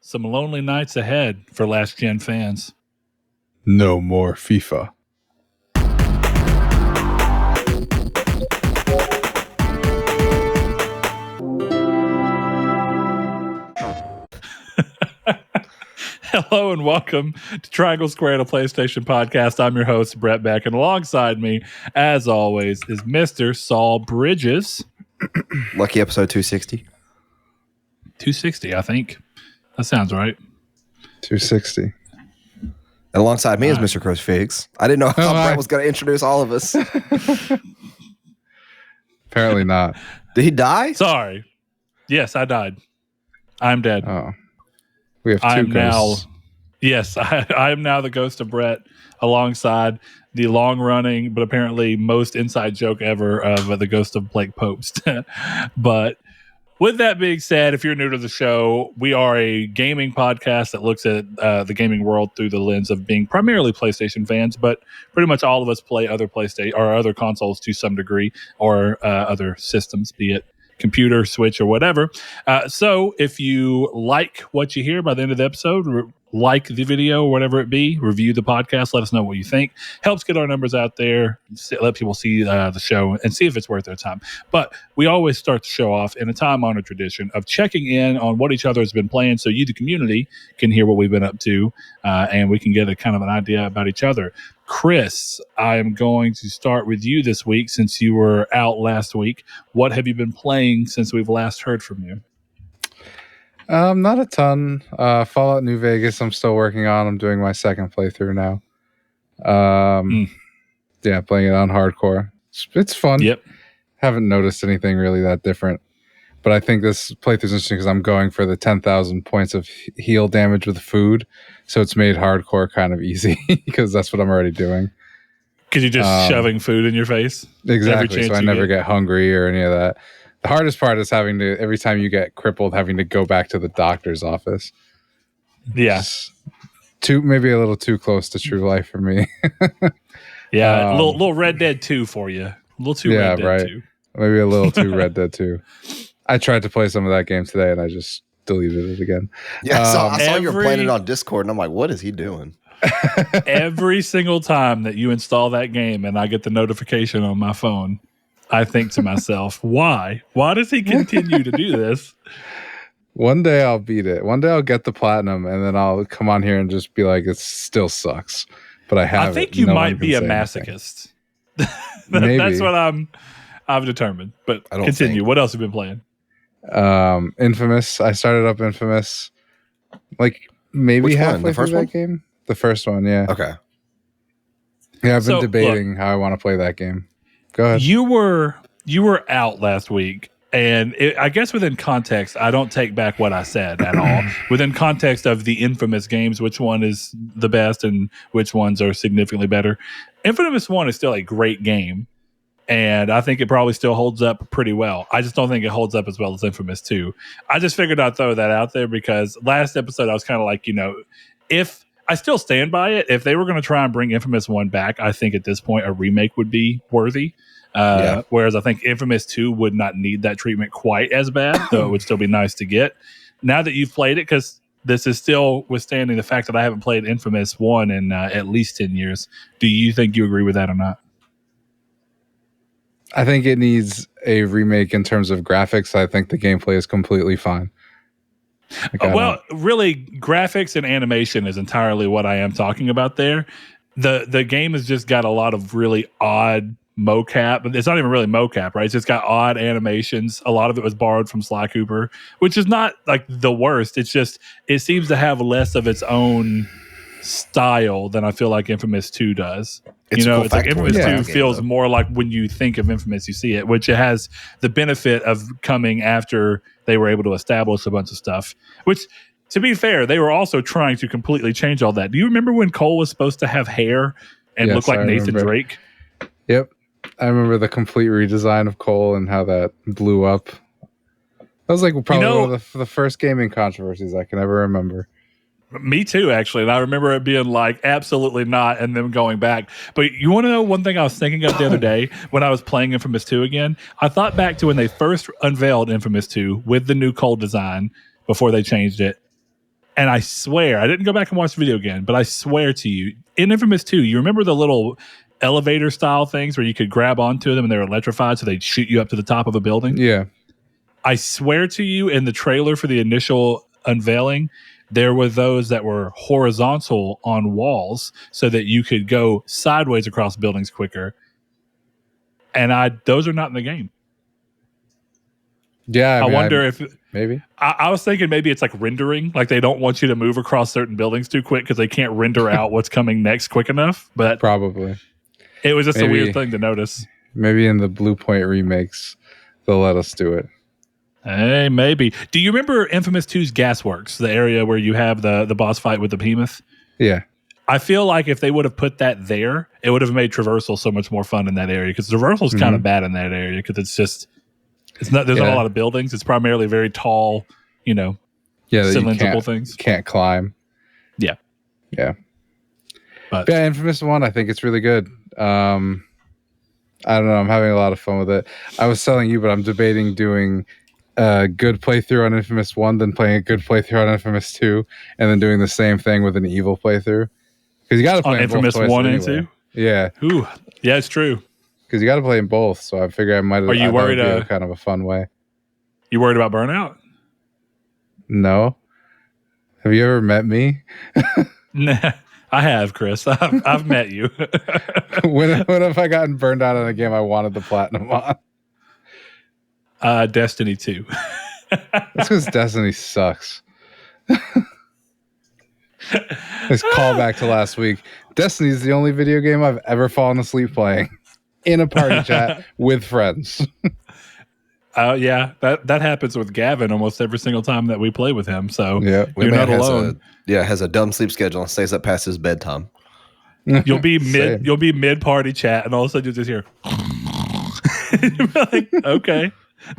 some lonely nights ahead for last gen fans. No more FIFA. Hello and welcome to Triangle Square, a PlayStation podcast. I'm your host, Brett Beck, and alongside me, as always, is Mr. Saul Bridges. Lucky episode 260. 260, I think. That sounds right. 260. And alongside me is Mr. Chris Figs. I didn't know how Brett was going to introduce all of us. Apparently not. Did he die? Sorry. Yes, I died. I'm dead. Oh. We have two ghosts. I am now the ghost of Brett alongside the long-running, but apparently most inside joke ever of the ghost of Blake Popst. But with that being said, if you're new to the show, we are a gaming podcast that looks at the gaming world through the lens of being primarily PlayStation fans, but pretty much all of us play other PlayStation or other consoles to some degree, or other systems, be it computer, Switch, or whatever. So if you like what you hear by the end of the episode, like the video or whatever it be, review the podcast, let us know what you think. Helps get our numbers out there, let people see the show and see if it's worth their time. But we always start the show off in a time-honored tradition of checking in on what each other has been playing so you, the community, can hear what we've been up to and we can get a kind of an idea about each other. Chris, I am going to start with you this week since you were out last week. What have you been playing since we've last heard from you? Not a ton. Fallout New Vegas I'm still working on. I'm doing my second playthrough now. Yeah, playing it on hardcore. It's fun. Yep. Haven't noticed anything really that different. But I think this playthrough is interesting because I'm going for the 10,000 points of heal damage with food. So it's made hardcore kind of easy because that's what I'm already doing. Because you're just shoving food in your face? Exactly. So I never get hungry or any of that. The hardest part is having to, every time you get crippled, having to go back to the doctor's office. Yeah. Maybe a little too close to true life for me. Yeah. A little Red Dead 2 for you. A little too Red Dead 2. Maybe a little too Red Dead 2. I tried to play some of that game today and I just deleted it again. Yeah, I saw you were playing it on Discord and I'm like, what is he doing? Every single time that you install that game and I get the notification on my phone, I think to myself, why? Why does he continue to do this? One day I'll beat it. One day I'll get the platinum and then I'll come on here and just be like, it still sucks. But I have I think you might be a masochist. That's what I've determined. But continue. What else have you been playing? Infamous. I started up Infamous like maybe halfway through that game. The first one, yeah. Okay. Yeah, I've been debating how I want to play that game. Go ahead. You were out last week, and I guess within context, I don't take back what I said at all. Within context of the Infamous games, which one is the best and which ones are significantly better. Infamous 1 is still a great game. And I think it probably still holds up pretty well. I just don't think it holds up as well as Infamous 2. I just figured I'd throw that out there because last episode I was kind of like, if I still stand by it, if they were going to try and bring Infamous 1 back, I think at this point a remake would be worthy. Whereas I think Infamous 2 would not need that treatment quite as bad, though it would still be nice to get. Now that you've played it, because this is still withstanding the fact that I haven't played Infamous 1 in at least 10 years, do you think you agree with that or not? I think it needs a remake in terms of graphics. I think the gameplay is completely fine. Really, graphics and animation is entirely what I am talking about there. The game has just got a lot of really odd mocap, but it's not even really mocap, right? It's just got odd animations. A lot of it was borrowed from Sly Cooper, which is not like the worst. It's just, it seems to have less of its own style than I feel like Infamous 2 does. It's like Infamous 2 feels more like when you think of Infamous, you see it, which it has the benefit of coming after they were able to establish a bunch of stuff, which, to be fair, they were also trying to completely change all that. Do you remember when Cole was supposed to have hair and look like Nathan Drake? Yep. I remember the complete redesign of Cole and how that blew up. That was like probably one of the first gaming controversies I can ever remember. Me too, actually. And I remember it being like, absolutely not, and them going back. But you want to know one thing I was thinking of the other day when I was playing Infamous 2 again? I thought back to when they first unveiled Infamous 2 with the new Cole design before they changed it. And I swear, I didn't go back and watch the video again, but I swear to you, in Infamous 2, you remember the little elevator style things where you could grab onto them and they're electrified so they'd shoot you up to the top of a building? Yeah. I swear to you, in the trailer for the initial unveiling, there were those that were horizontal on walls so that you could go sideways across buildings quicker. And those are not in the game. Yeah. I wonder if maybe. I was thinking maybe it's like rendering, like they don't want you to move across certain buildings too quick because they can't render out what's coming next quick enough. But probably it was just a weird thing to notice. Maybe in the Blue Point remakes, they'll let us do it. Hey, maybe. Do you remember Infamous 2's Gasworks, the area where you have the boss fight with the behemoth? Yeah. I feel like if they would have put that there, it would have made traversal so much more fun in that area because traversal is kind of bad in that area because there's not a lot of buildings. It's primarily very tall, cylindrical things. Can't climb. Yeah. Yeah. But yeah, Infamous 1, I think it's really good. I don't know. I'm having a lot of fun with it. I was telling you, but I'm debating doing a good playthrough on Infamous 1, then playing a good playthrough on Infamous 2, and then doing the same thing with an evil playthrough. Because you got to play on Infamous 1 and 2? Yeah. Ooh, yeah, it's true. Because you got to play in both, so I figure I might. Are you worried? Kind of a fun way. You worried about burnout? No. Have you ever met me? Nah, I have, Chris. I've met you. when have I gotten burned out in a game I wanted the platinum on? Destiny 2. That's because Destiny sucks. This callback to last week. Destiny is the only video game I've ever fallen asleep playing in a party chat with friends. Yeah, that happens with Gavin almost every single time that we play with him. So yeah, you're not alone. Has a dumb sleep schedule and stays up past his bedtime. You'll be mid party chat, and all of a sudden you'll just hear, you'll be like, okay,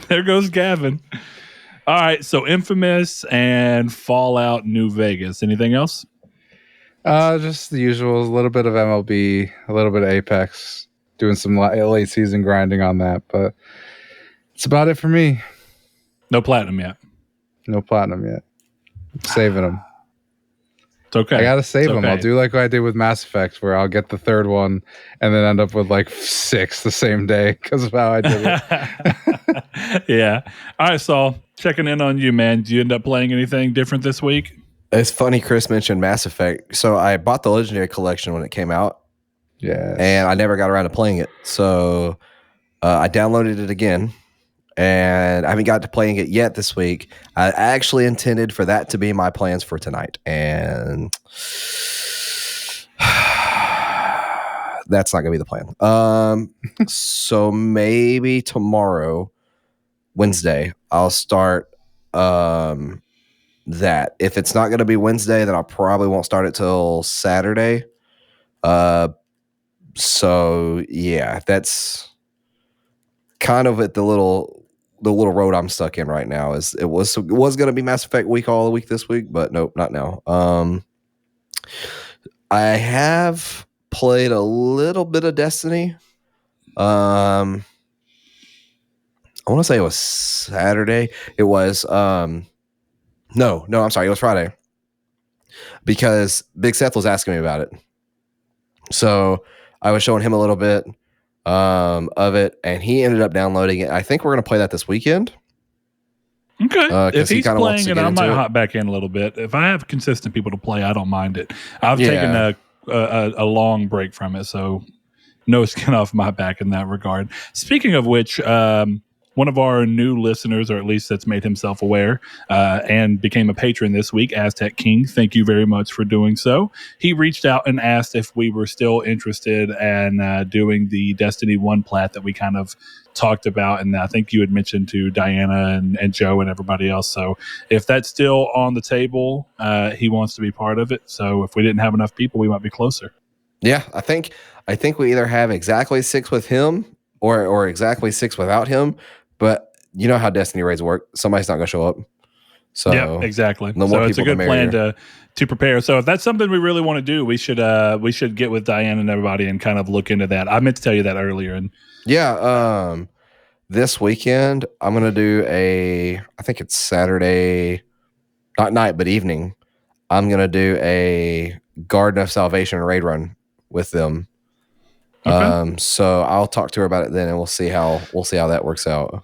there goes Gavin. All right, so Infamous and Fallout New Vegas. Anything else? Just the usual. A little bit of MLB, a little bit of Apex. Doing some late season grinding on that, but it's about it for me. No platinum yet. I'm saving them. It's okay. I gotta save them. I'll do like what I did with Mass Effect, where I'll get the third one and then end up with like 6 the same day because of how I did it. Yeah. All right, Saul. Checking in on you, man. Did you end up playing anything different this week? It's funny Chris mentioned Mass Effect. So I bought the Legendary Collection when it came out. Yeah. And I never got around to playing it. So I downloaded it again. And I haven't got to playing it yet this week. I actually intended for that to be my plans for tonight. And that's not going to be the plan. So maybe tomorrow, Wednesday, I'll start that. If it's not going to be Wednesday, then I probably won't start it till Saturday. So yeah, that's kind of at the little road I'm stuck in right now. It was going to be Mass Effect week all the week this week, but nope, not now. I have played a little bit of Destiny. I want to say it was Saturday. It was no, I'm sorry, it was Friday. Because Big Seth was asking me about it. So I was showing him a little bit of it, and he ended up downloading it. I think we're going to play that this weekend. Okay. If he's playing it, I might hop back in a little bit. If I have consistent people to play, I don't mind it. I've taken a long break from it, so no skin off my back in that regard. Speaking of which, one of our new listeners, or at least that's made himself aware, and became a patron this week, Aztec King. Thank you very much for doing so. He reached out and asked if we were still interested in doing the Destiny 1 plat that we kind of talked about, and I think you had mentioned to Diana and Joe and everybody else. So if that's still on the table, he wants to be part of it. So if we didn't have enough people, we might be closer. Yeah, I think we either have exactly 6 with him or exactly 6 without him. But you know how Destiny raids work. Somebody's not going to show up. So yeah, exactly. So it's a good plan to prepare. So if that's something we really want to do, we should get with Diane and everybody and kind of look into that. I meant to tell you that earlier. And yeah, this weekend I'm going to do I think it's Saturday, not night but evening. I'm gonna do a Garden of Salvation raid run with them. Okay. So I'll talk to her about it then, and we'll see how that works out.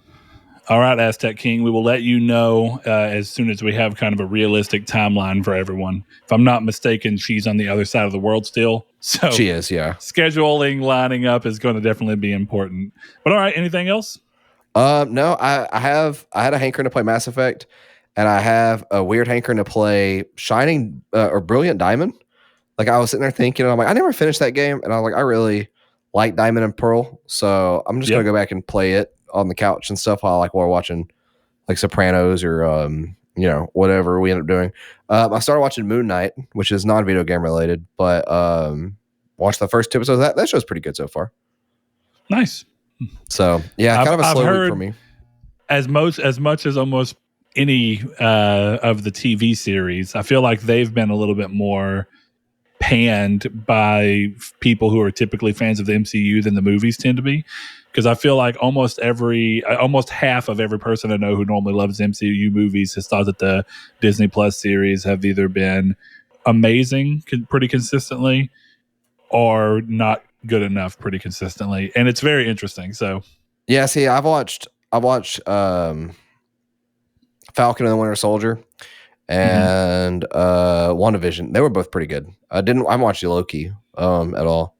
All right, Aztec King. We will let you know as soon as we have kind of a realistic timeline for everyone. If I'm not mistaken, she's on the other side of the world still. So She is, yeah. scheduling, lining up is going to definitely be important. But all right, anything else? No, I had a hankering to play Mass Effect, and I have a weird hankering to play Shining or Brilliant Diamond. Like I was sitting there thinking, I'm like, I never finished that game, and I was like, I really like Diamond and Pearl, so I'm just gonna go back and play it on the couch and stuff while we're watching like Sopranos or whatever we end up doing. I started watching Moon Knight, which is non-video game related, but watched the first 2 episodes. That show's pretty good so far. Nice. So yeah, kind of a slow week for me. As much as almost any of the TV series, I feel like they've been a little bit more panned by people who are typically fans of the MCU than the movies tend to be. Because I feel like almost half of every person I know who normally loves MCU movies has thought that the Disney Plus series have either been amazing pretty consistently or not good enough pretty consistently, and it's very interesting. So yeah, see, I've watched Falcon and the Winter Soldier and WandaVision. They were both pretty good. I watched Loki at all.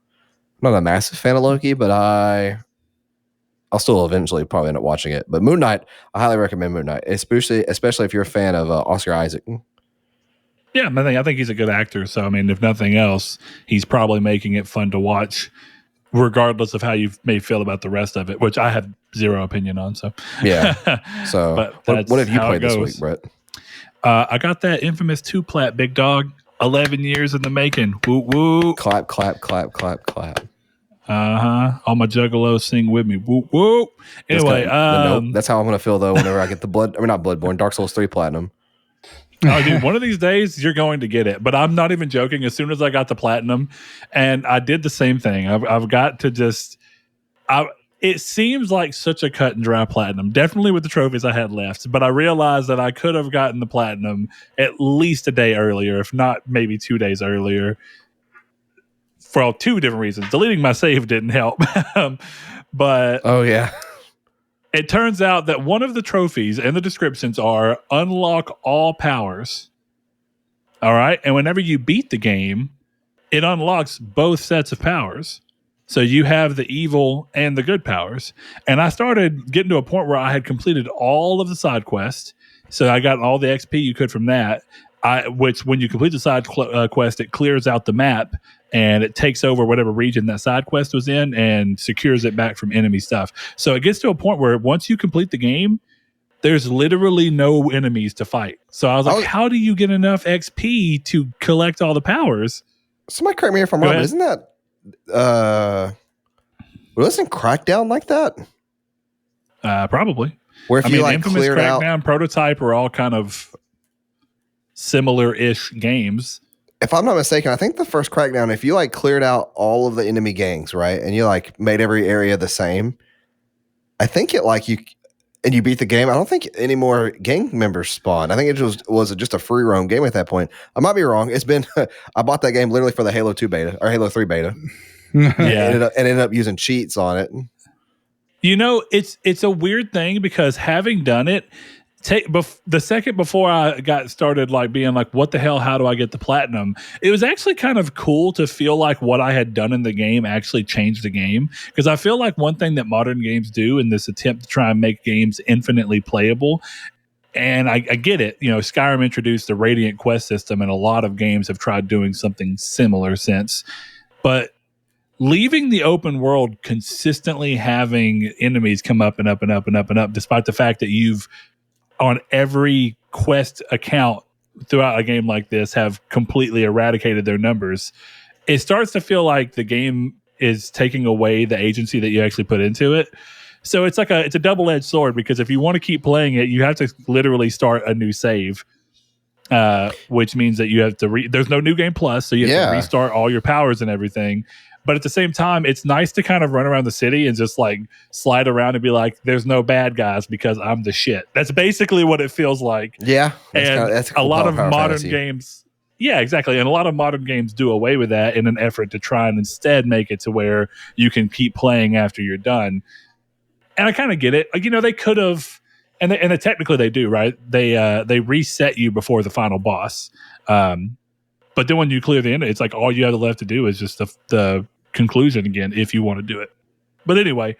I'm not a massive fan of Loki, but I'll still eventually probably end up watching it. But Moon Knight, I highly recommend Moon Knight, especially if you're a fan of Oscar Isaac. Yeah, I think he's a good actor. So, I mean, if nothing else, he's probably making it fun to watch, regardless of how you may feel about the rest of it, which I have zero opinion on. So, yeah. So, but what have you played this week, Brett? I got that infamous 2-plat, big dog. 11 years in the making. Woo woo. Clap, clap, clap, clap, clap. All my juggalos sing with me. Woo woo. Anyway, that's how I'm gonna feel though whenever I get the not Bloodborne, Dark Souls 3 Platinum. Oh, dude, one of these days you're going to get it. But I'm not even joking. As soon as I got the platinum, and I did the same thing. I've got to just. It seems like such a cut and dry platinum. Definitely with the trophies I had left, but I realized that I could have gotten the platinum at least a day earlier, if not maybe 2 days earlier. For 2 different reasons. Deleting my save didn't help, but oh yeah. It turns out that one of the trophies and the descriptions are unlock all powers. All right. And whenever you beat the game, it unlocks both sets of powers. So you have the evil and the good powers. And I started getting to a point where I had completed all of the side quests. So I got all the XP you could from that. Which when you complete the side quest, it clears out the map and it takes over whatever region that side quest was in and secures it back from enemy stuff. So it gets to a point where once you complete the game, there's literally no enemies to fight. So I was like, how do you get enough XP to collect all the powers? Somebody correct me if I'm wrong, but isn't that wasn't Crackdown like that? Probably. Where if you like Infamous, cleared Crackdown, out Prototype are all kind of similar-ish games. If I'm not mistaken, I think the first Crackdown, if you like cleared out all of the enemy gangs, right, and you like made every area the same, I think it like you beat the game. I don't think any more gang members spawned. I think it was just a free roam game at that point. I might be wrong. It's been I bought that game literally for the Halo 2 beta or Halo 3 beta. Yeah, ended up using cheats on it. You know, it's a weird thing because having done it. The second before I got started like being like, what the hell, how do I get the platinum? It was actually kind of cool to feel like what I had done in the game actually changed the game. Because I feel like one thing that modern games do in this attempt to try and make games infinitely playable, and I get it, Skyrim introduced the Radiant quest system and a lot of games have tried doing something similar since. But leaving the open world consistently having enemies come up and up and up and up and up, despite the fact that you've on every quest account throughout a game like this have completely eradicated their numbers, it starts to feel like the game is taking away the agency that you actually put into it. So it's a double-edged sword because if you want to keep playing it, you have to literally start a new save, which means that you have to there's no new game plus, so you have to restart all your powers and everything. But at the same time, it's nice to kind of run around the city and just like slide around and be like, there's no bad guys because I'm the shit. That's basically what it feels like. Yeah. That's a lot of modern games. Yeah, exactly. And a lot of modern games do away with that in an effort to try and instead make it to where you can keep playing after you're done. And I kind of get it. Like, they could have, and technically they do, right? They reset you before the final boss. But then when you clear the end, it's like all you have left to do is just the conclusion again, if you want to do it. But anyway,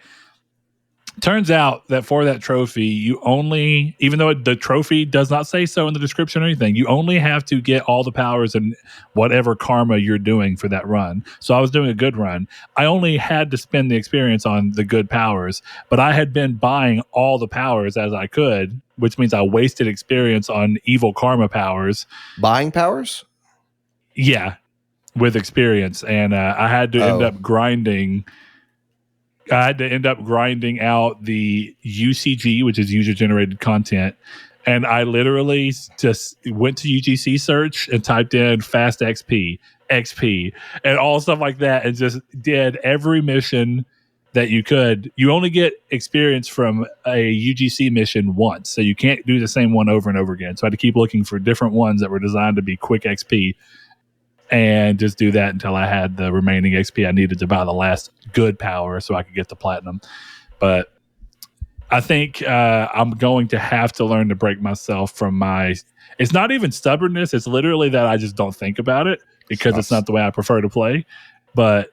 turns out that for that trophy, you only, even though the trophy does not say so in the description or anything, you only have to get all the powers and whatever karma you're doing for that run. So I was doing a good run. I only had to spend the experience on the good powers, but I had been buying all the powers as I could, which means I wasted experience on evil karma powers. Buying powers? Yeah, with experience. And I had to end up grinding. I had to end up grinding out the UCG, which is user generated content. And I literally just went to UGC search and typed in fast XP, and all stuff like that, and just did every mission that you could. You only get experience from a UGC mission once, so you can't do the same one over and over again. So I had to keep looking for different ones that were designed to be quick XP. And just do that until I had the remaining XP I needed to buy the last good power so I could get the platinum. But I think I'm going to have to learn to break myself from it's not even stubbornness. It's literally that I just don't think about it because it's not the way I prefer to play. But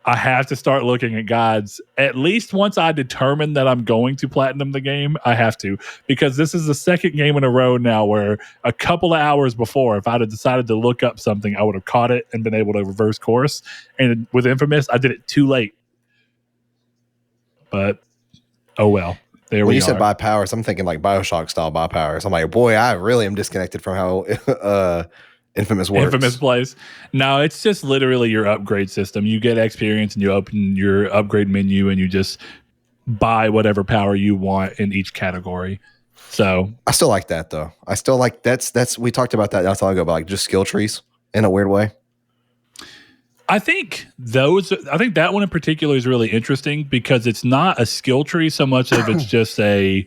I have to start looking at guides. At least once I determine that I'm going to platinum the game, I have to. Because this is the second game in a row now where a couple of hours before, if I'd have decided to look up something, I would have caught it and been able to reverse course. And with Infamous, I did it too late. But, oh well. There when we you are. said buy powers, I'm thinking like Bioshock style buy powers. I'm like, boy, I really am disconnected from how Infamous works. Infamous plays. No, it's just literally your upgrade system. You get experience and you open your upgrade menu and you just buy whatever power you want in each category. So I still like that though. I still like that's we talked about that not so long ago about like just skill trees in a weird way. I think that one in particular is really interesting because it's not a skill tree so much as it's just a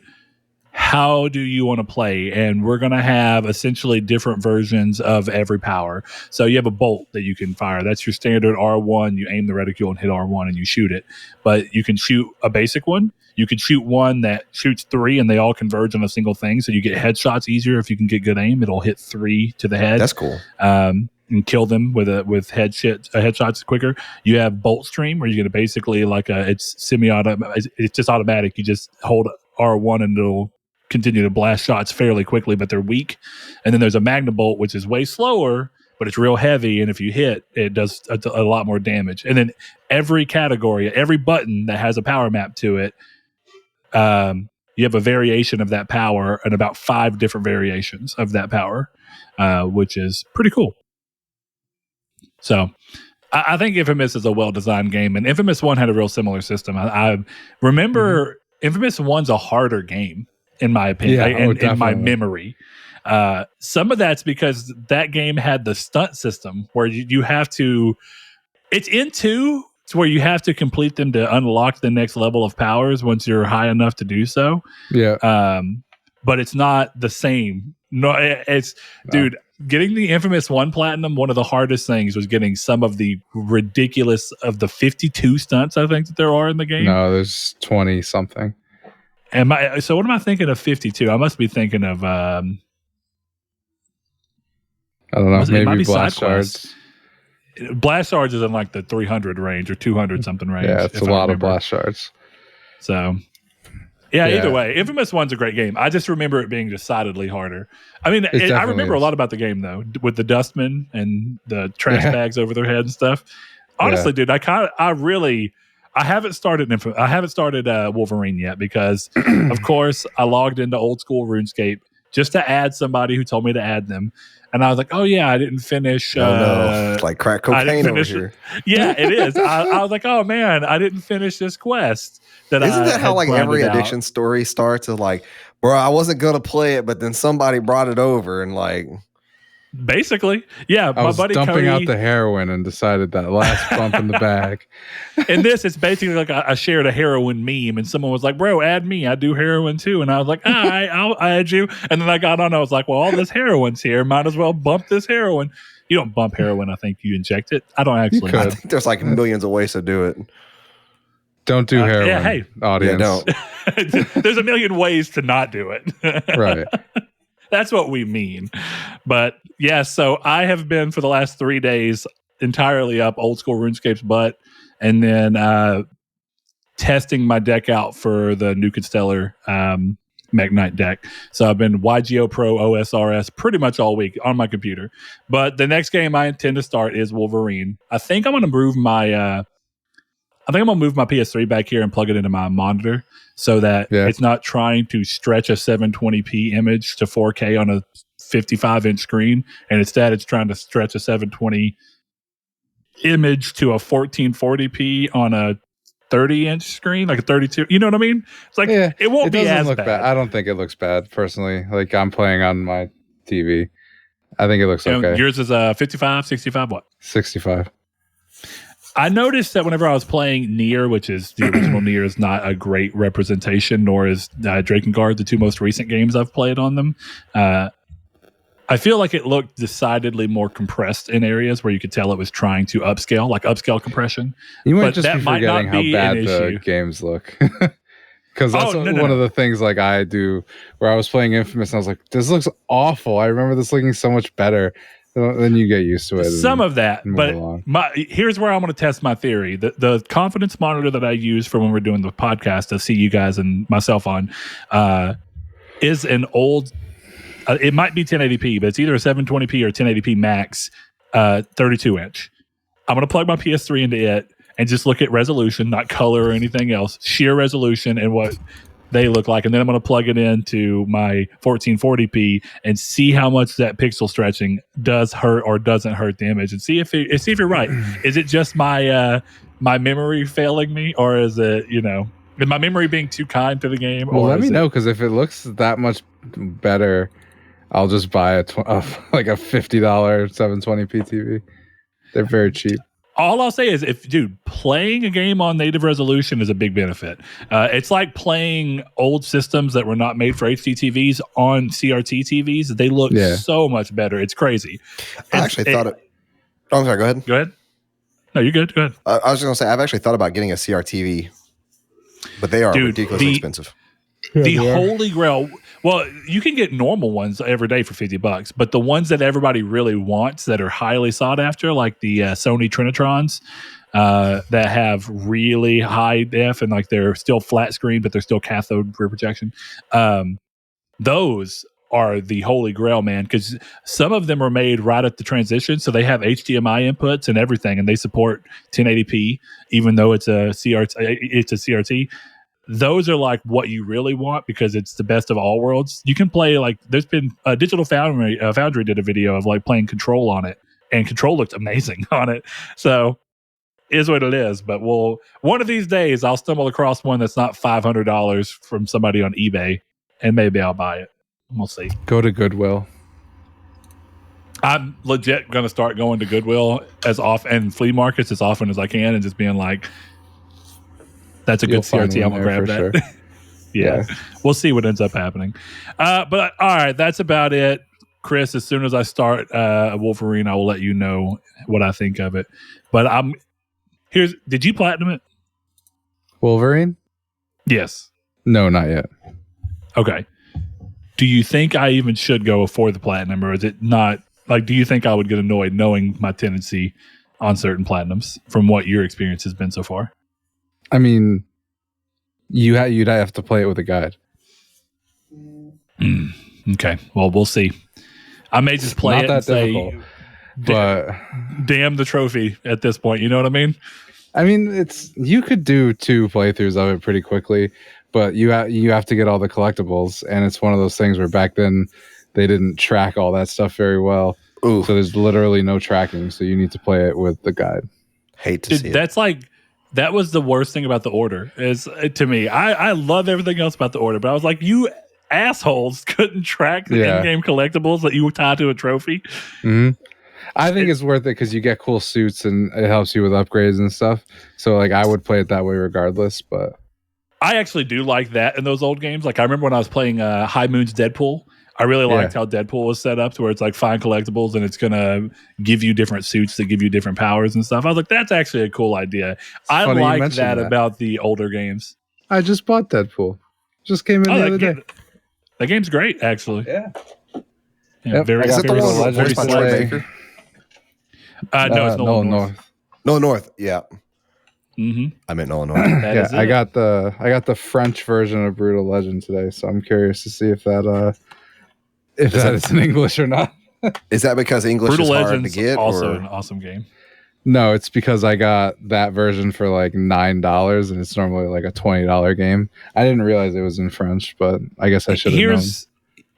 how do you want to play? And we're going to have essentially different versions of every power. So you have a bolt that you can fire. That's your standard R1. You aim the reticule and hit R1 and you shoot it. But you can shoot a basic one. You can shoot one that shoots 3 and they all converge on a single thing. So you get headshots easier if you can get good aim. It'll hit 3 to the head. That's cool. And kill them with headshots quicker. You have bolt stream where you're going to basically it's semi-automatic. It's just automatic. You just hold R1 and it'll continue to blast shots fairly quickly, but they're weak. And then there's a Magnum Bolt, which is way slower, but it's real heavy. And if you hit, it does a lot more damage. And then every category, every button that has a power map to it, you have a variation of that power and about 5 different variations of that power, which is pretty cool. So I think Infamous is a well-designed game, and Infamous 1 had a real similar system. I remember Infamous 1's a harder game, in my opinion, in my memory. Some of that's because that game had the stunt system where you have to, it's in 2, it's where you have to complete them to unlock the next level of powers once you're high enough to do so. Yeah. But it's not the same. No, dude, getting the Infamous 1 platinum, one of the hardest things was getting some of the ridiculous of the 52 stunts I think that there are in the game. No, there's 20 something. So what am I thinking of 52? I must be thinking of I don't know, maybe blast shards. Blast shards is in like the 300 range or 200 something range. Yeah, it's a lot of blast shards. So either way, Infamous 1's a great game. I just remember it being decidedly harder. I mean, I remember a lot about the game though, with the dustmen and the trash bags over their head and stuff. Honestly, dude, I haven't started Wolverine yet because, of course, I logged into old school RuneScape just to add somebody who told me to add them, and I was like, "Oh yeah, I didn't finish." It's like crack cocaine over here. Yeah, it is. I was like, "Oh man, I didn't finish this quest." Isn't that how like every addiction story starts? Is like, bro, I wasn't gonna play it, but then somebody brought it over, and like, Basically, yeah. I My was buddy dumping Cody, out the heroin and decided that last bump in the bag. in this, it's basically like I shared a heroin meme, and someone was like, "Bro, add me. I do heroin too." And I was like, "All right, I'll add you." And then I got on. I was like, "Well, all this heroin's here. Might as well bump this heroin." You don't bump heroin. I think you inject it. I don't actually. could. I think there's like millions of ways to do it. Don't do heroin, yeah, hey. audience. Yeah, don't. There's a million ways to not do it. Right. That's what we mean. But yeah, so I have been for the last 3 days entirely up old school RuneScape's butt, and then testing my deck out for the Nuke and Stellar Mech Knight deck. So I've been YGO Pro OSRS pretty much all week on my computer. But the next game I intend to start is Wolverine. I think I'm going to move my PS3 back here and plug it into my monitor so that it's not trying to stretch a 720p image to 4K on a 55-inch screen, and instead it's trying to stretch a 720 image to a 1440p on a 30-inch screen, like a 32. You know what I mean? It's like it won't be as look bad. I don't think it looks bad personally. Like I'm playing on my TV. I think it looks okay. Yours is a 55, 65, what? 65. I noticed that whenever I was playing Nier, which is the original Nier, is not a great representation, nor is Drakengard, the two most recent games I've played on them. I feel like it looked decidedly more compressed in areas where you could tell it was trying to upscale, like upscale compression. You might but just be forgetting how bad the games look. Because that's one of the things like I do where I was playing Infamous and I was like, this looks awful. I remember this looking so much better. Then you get used to it. Some of that, but here's where I want to test my theory. The confidence monitor that I use for when we're doing the podcast to see you guys and myself on is an old. It might be 1080p, but it's either a 720p or 1080p max, 32-inch. I'm going to plug my PS3 into it and just look at resolution, not color or anything else, sheer resolution and what they look like, and then I'm going to plug it into my 1440p and see how much that pixel stretching does hurt or doesn't hurt the image, and see if you're right. Is it just my my memory failing me, or is it is my memory being too kind to the game? Well, or let me know, because if it looks that much better, I'll just buy like a $50 720p TV. They're very cheap. All I'll say is, playing a game on native resolution is a big benefit. It's like playing old systems that were not made for HD TVs on CRT TVs. They look so much better. It's crazy. I actually thought it. Oh, I'm sorry. Go ahead. Go ahead. No, you're good. Go ahead. I was just going to say, I've actually thought about getting a CRTV, but they are ridiculously expensive. The Holy Grail. Well, you can get normal ones every day for $50, but the ones that everybody really wants that are highly sought after, like the Sony Trinitrons, that have really high def and like they're still flat screen, but they're still cathode rear projection. Those are the Holy Grail, man, because some of them are made right at the transition, so they have HDMI inputs and everything, and they support 1080p, even though it's a CRT. Those are like what you really want because it's the best of all worlds. You can play like there's been a Digital Foundry did a video of like playing Control on it, and Control looked amazing on it. So is what it is. But one of these days I'll stumble across one that's not $500 from somebody on eBay, and maybe I'll buy it. We'll see. Go to Goodwill. I'm legit going to start going to Goodwill as often and flea markets as often as I can, and just being like, that's a good CRT. I'm going to grab that. Sure. yeah. We'll see what ends up happening. But all right, that's about it. Chris, as soon as I start Wolverine, I will let you know what I think of it. But did you platinum it? Wolverine? Yes. No, not yet. Okay. Do you think I even should go for the platinum, or is it not? Like, do you think I would get annoyed knowing my tendency on certain platinums from what your experience has been so far? I mean, you'd have to play it with a guide. Okay. Well, we'll see. I may just play it and difficult, say, but damn the trophy at this point. You know what I mean? I mean, you could do 2 playthroughs of it pretty quickly, but you have to get all the collectibles, and it's one of those things where back then they didn't track all that stuff very well. Ooh. So there's literally no tracking, so you need to play it with the guide. Hate to see it. That's like, that was the worst thing about the order is to me. I love everything else about the order, but I was like, you assholes couldn't track the in-game collectibles that you tie to a trophy. Mm-hmm. I think it's worth it because you get cool suits and it helps you with upgrades and stuff. So like I would play it that way regardless. But I actually do like that in those old games. Like I remember when I was playing High Moon's Deadpool. I really liked how Deadpool was set up to where it's like find collectibles and it's gonna give you different suits that give you different powers and stuff. I was like, that's actually a cool idea. I like that about the older games. I just bought Deadpool. Just came in the other day. That game's great, actually. Yeah. Very, is it the one voiced by Troy Baker? No, it's Nolan North. Nolan North, yeah. Mm-hmm. I meant Nolan North. I got the French version of Brutal Legend today, so I'm curious to see if that is in English or not. Is that because English Brutal is hard Legend's to get? Also an awesome game. No, it's because I got that version for like $9 and it's normally like a $20 game. I didn't realize it was in French, but I guess I should have known.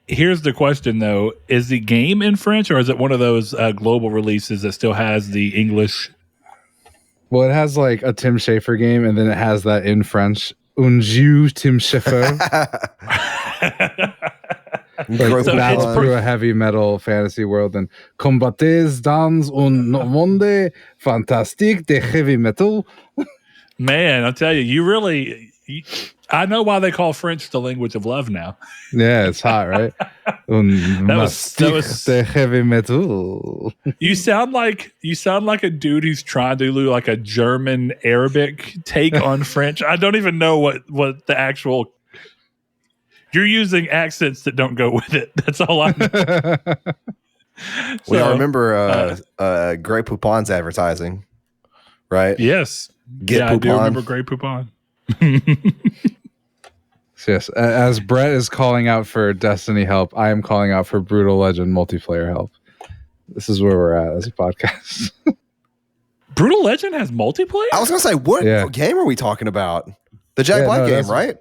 Here's the question though. Is the game in French or is it one of those global releases that still has the English? Well, it has like a Tim Schafer game and then it has that in French. Un jeu Tim Schafer. Like that's through a heavy metal fantasy world and combattez dans un monde fantastique de heavy metal. Man, I'll tell you, I know why they call French the language of love now. Yeah, it's hot, right? that was de heavy metal. You sound like a dude who's trying to do like a German Arabic take on French. I don't even know what the actual. You're using accents that don't go with it. That's all I know. We all remember Grey Poupon's advertising, right? Yes. I do remember Grey Poupon. Yes, as Brett is calling out for Destiny help, I am calling out for Brutal Legend multiplayer help. This is where we're at as a podcast. Brutal Legend has multiplayer? I was going to say, what game are we talking about? The Jack Black game, right?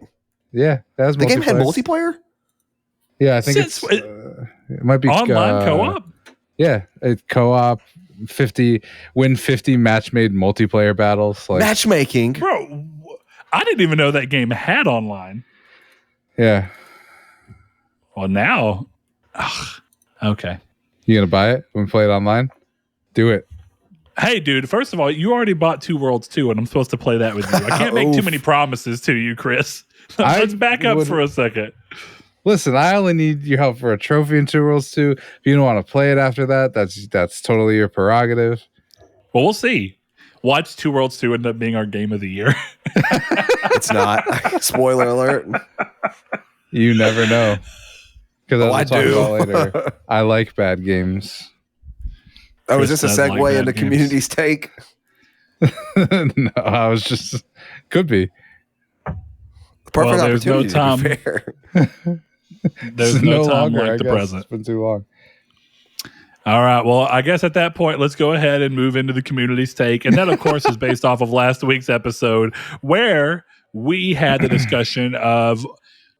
Yeah, that the game had multiplayer. Yeah, I think it might be online co-op. Yeah, co-op 50 match-made multiplayer battles. Like, matchmaking, bro. I didn't even know that game had online. Yeah. Well, now, okay. You gonna buy it when we play it online? Do it. Hey, dude, first of all, you already bought Two Worlds 2, and I'm supposed to play that with you. I can't make too many promises to you, Chris. Let's back up for a second. Listen, I only need your help for a trophy in Two Worlds 2. If you don't want to play it after that, that's totally your prerogative. Well, we'll see. Watch Two Worlds 2 end up being our game of the year. It's not. Spoiler alert. You never know. Because I do. Later, I like bad games. Oh, is this a segue into Community's take? No, I was just... Could be. Perfect opportunity. No time. To be fair. There's no time like the present. It's been too long. All right. Well, I guess at that point, let's go ahead and move into the Community's take. And that, of course, is based off of last week's episode where we had the discussion of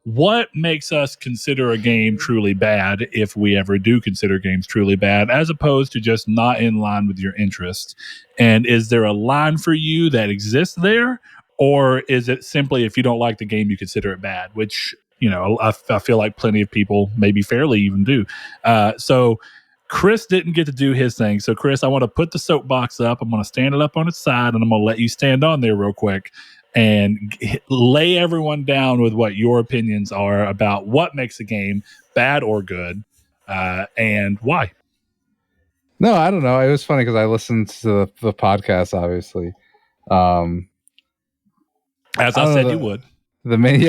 what makes us consider a game truly bad if we ever do consider games truly bad, as opposed to just not in line with your interest. And is there a line for you that exists there? Or is it simply if you don't like the game, you consider it bad, which, I feel like plenty of people maybe fairly even do. So Chris didn't get to do his thing. So, Chris, I want to put the soapbox up. I'm going to stand it up on its side, and I'm going to let you stand on there real quick and lay everyone down with what your opinions are about what makes a game bad or good and why. No, I don't know. It was funny because I listened to the podcast, obviously. As I said, you would. The main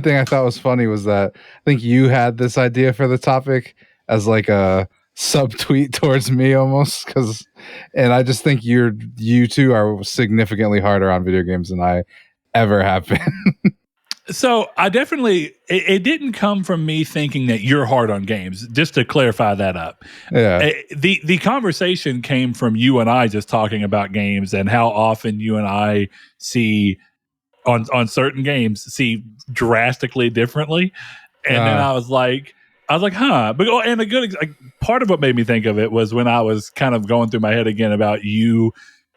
thing I thought was funny was that I think you had this idea for the topic as like a subtweet towards me almost, and I just think you two are significantly harder on video games than I ever have been. So I definitely, it didn't come from me thinking that you're hard on games, just to clarify that up. Yeah. The conversation came from you and I just talking about games and how often you and I see on certain games see drastically differently. And then I was like, huh. But, and a good part of what made me think of it was when I was kind of going through my head again about you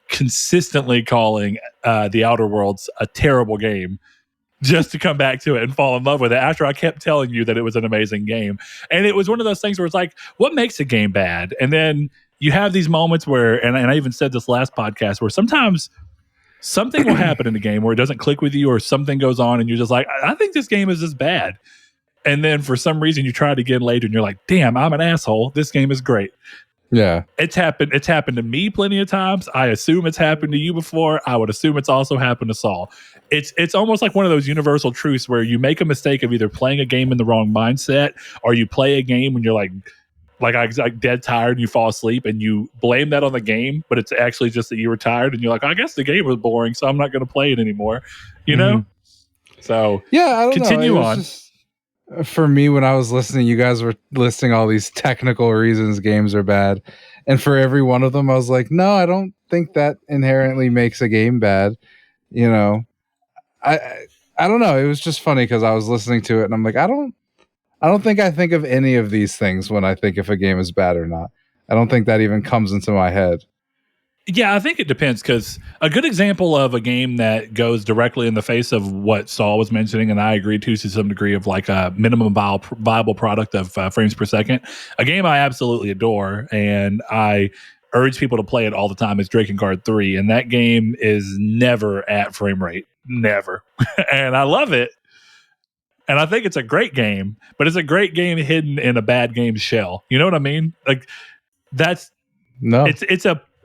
consistently calling The Outer Worlds a terrible game. just to come back to it and fall in love with it after I kept telling you that it was an amazing game. And it was one of those things where it's like, what makes a game bad? And then you have these moments where, and I even said this last podcast, where sometimes something will happen in the game where it doesn't click with you, or something goes on and you're just like, I think this game is just bad. And then for some reason you try it again later and you're like, damn, I'm an asshole. This game is great. Yeah. It's happened to me plenty of times. I assume it's happened to you before. I would assume it's also happened to Saul. It's almost like one of those universal truths where you make a mistake of either playing a game in the wrong mindset, or you play a game when you're like dead tired and you fall asleep and you blame that on the game, but it's actually just that you were tired and you're like, I guess the game was boring, so I'm not going to play it anymore. You know? So yeah, I don't continue know. on. Just, for me, when I was listening, you guys were listing all these technical reasons games are bad. And for every one of them, I was like, no, I don't think that inherently makes a game bad. You know, I don't know. It was just funny because I was listening to it and I'm like, I don't think I think of any of these things when I think if a game is bad or not. I don't think that even comes into my head. Yeah, I think it depends, because a good example of a game that goes directly in the face of what Saul was mentioning, and I agree to some degree, of like a minimum viable product of frames per second, a game I absolutely adore and I urge people to play it all the time, is Drakengard 3, and that game is never at frame rate. Never. And I love it. And I think it's a great game, but it's a great game hidden in a bad game shell. You know what I mean? Like,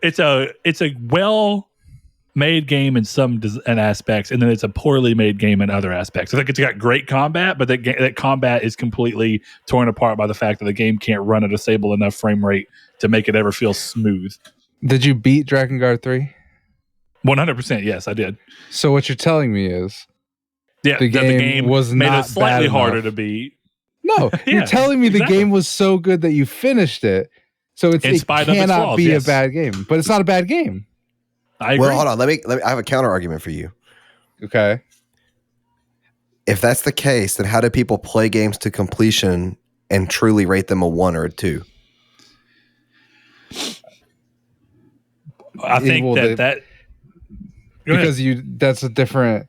it's a well-made game in some aspects, and then it's a poorly made game in other aspects. I think it's got great combat, but that combat is completely torn apart by the fact that the game can't run at a stable enough frame rate to make it ever feel smooth. Did you beat Drakengard 3? 100%, yes, I did. So what you're telling me is, yeah, the game was made not it slightly bad harder enough to beat. No, you're telling me the game was so good that you finished it. So it cannot flaws, be a bad game, but it's not a bad game. I agree. Well, hold on. Let me. I have a counter argument for you. Okay. If that's the case, then how do people play games to completion and truly rate them a 1 or a 2? I think because that's a different,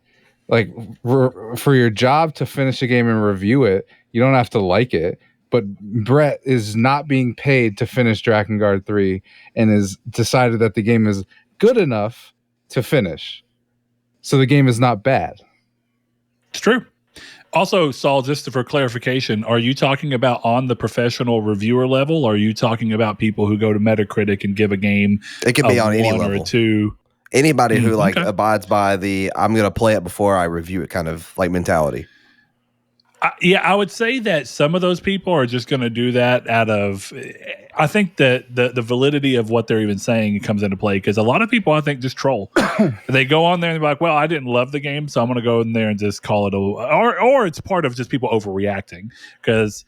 like, for your job to finish a game and review it, you don't have to like it. But Brett is not being paid to finish Drakengard 3 and has decided that the game is good enough to finish. So the game is not bad. It's true. Also, Saul, just for clarification, are you talking about on the professional reviewer level, or are you talking about people who go to Metacritic and give a game it can be on any level, or a 2? Anybody who abides by the I'm going to play it before I review it kind of like mentality. I would say that some of those people are just going to do that out of, I think that the validity of what they're even saying comes into play, because a lot of people, I think, just troll. They go on there and they're like, well, I didn't love the game, so I'm going to go in there and just call it or it's part of just people overreacting, because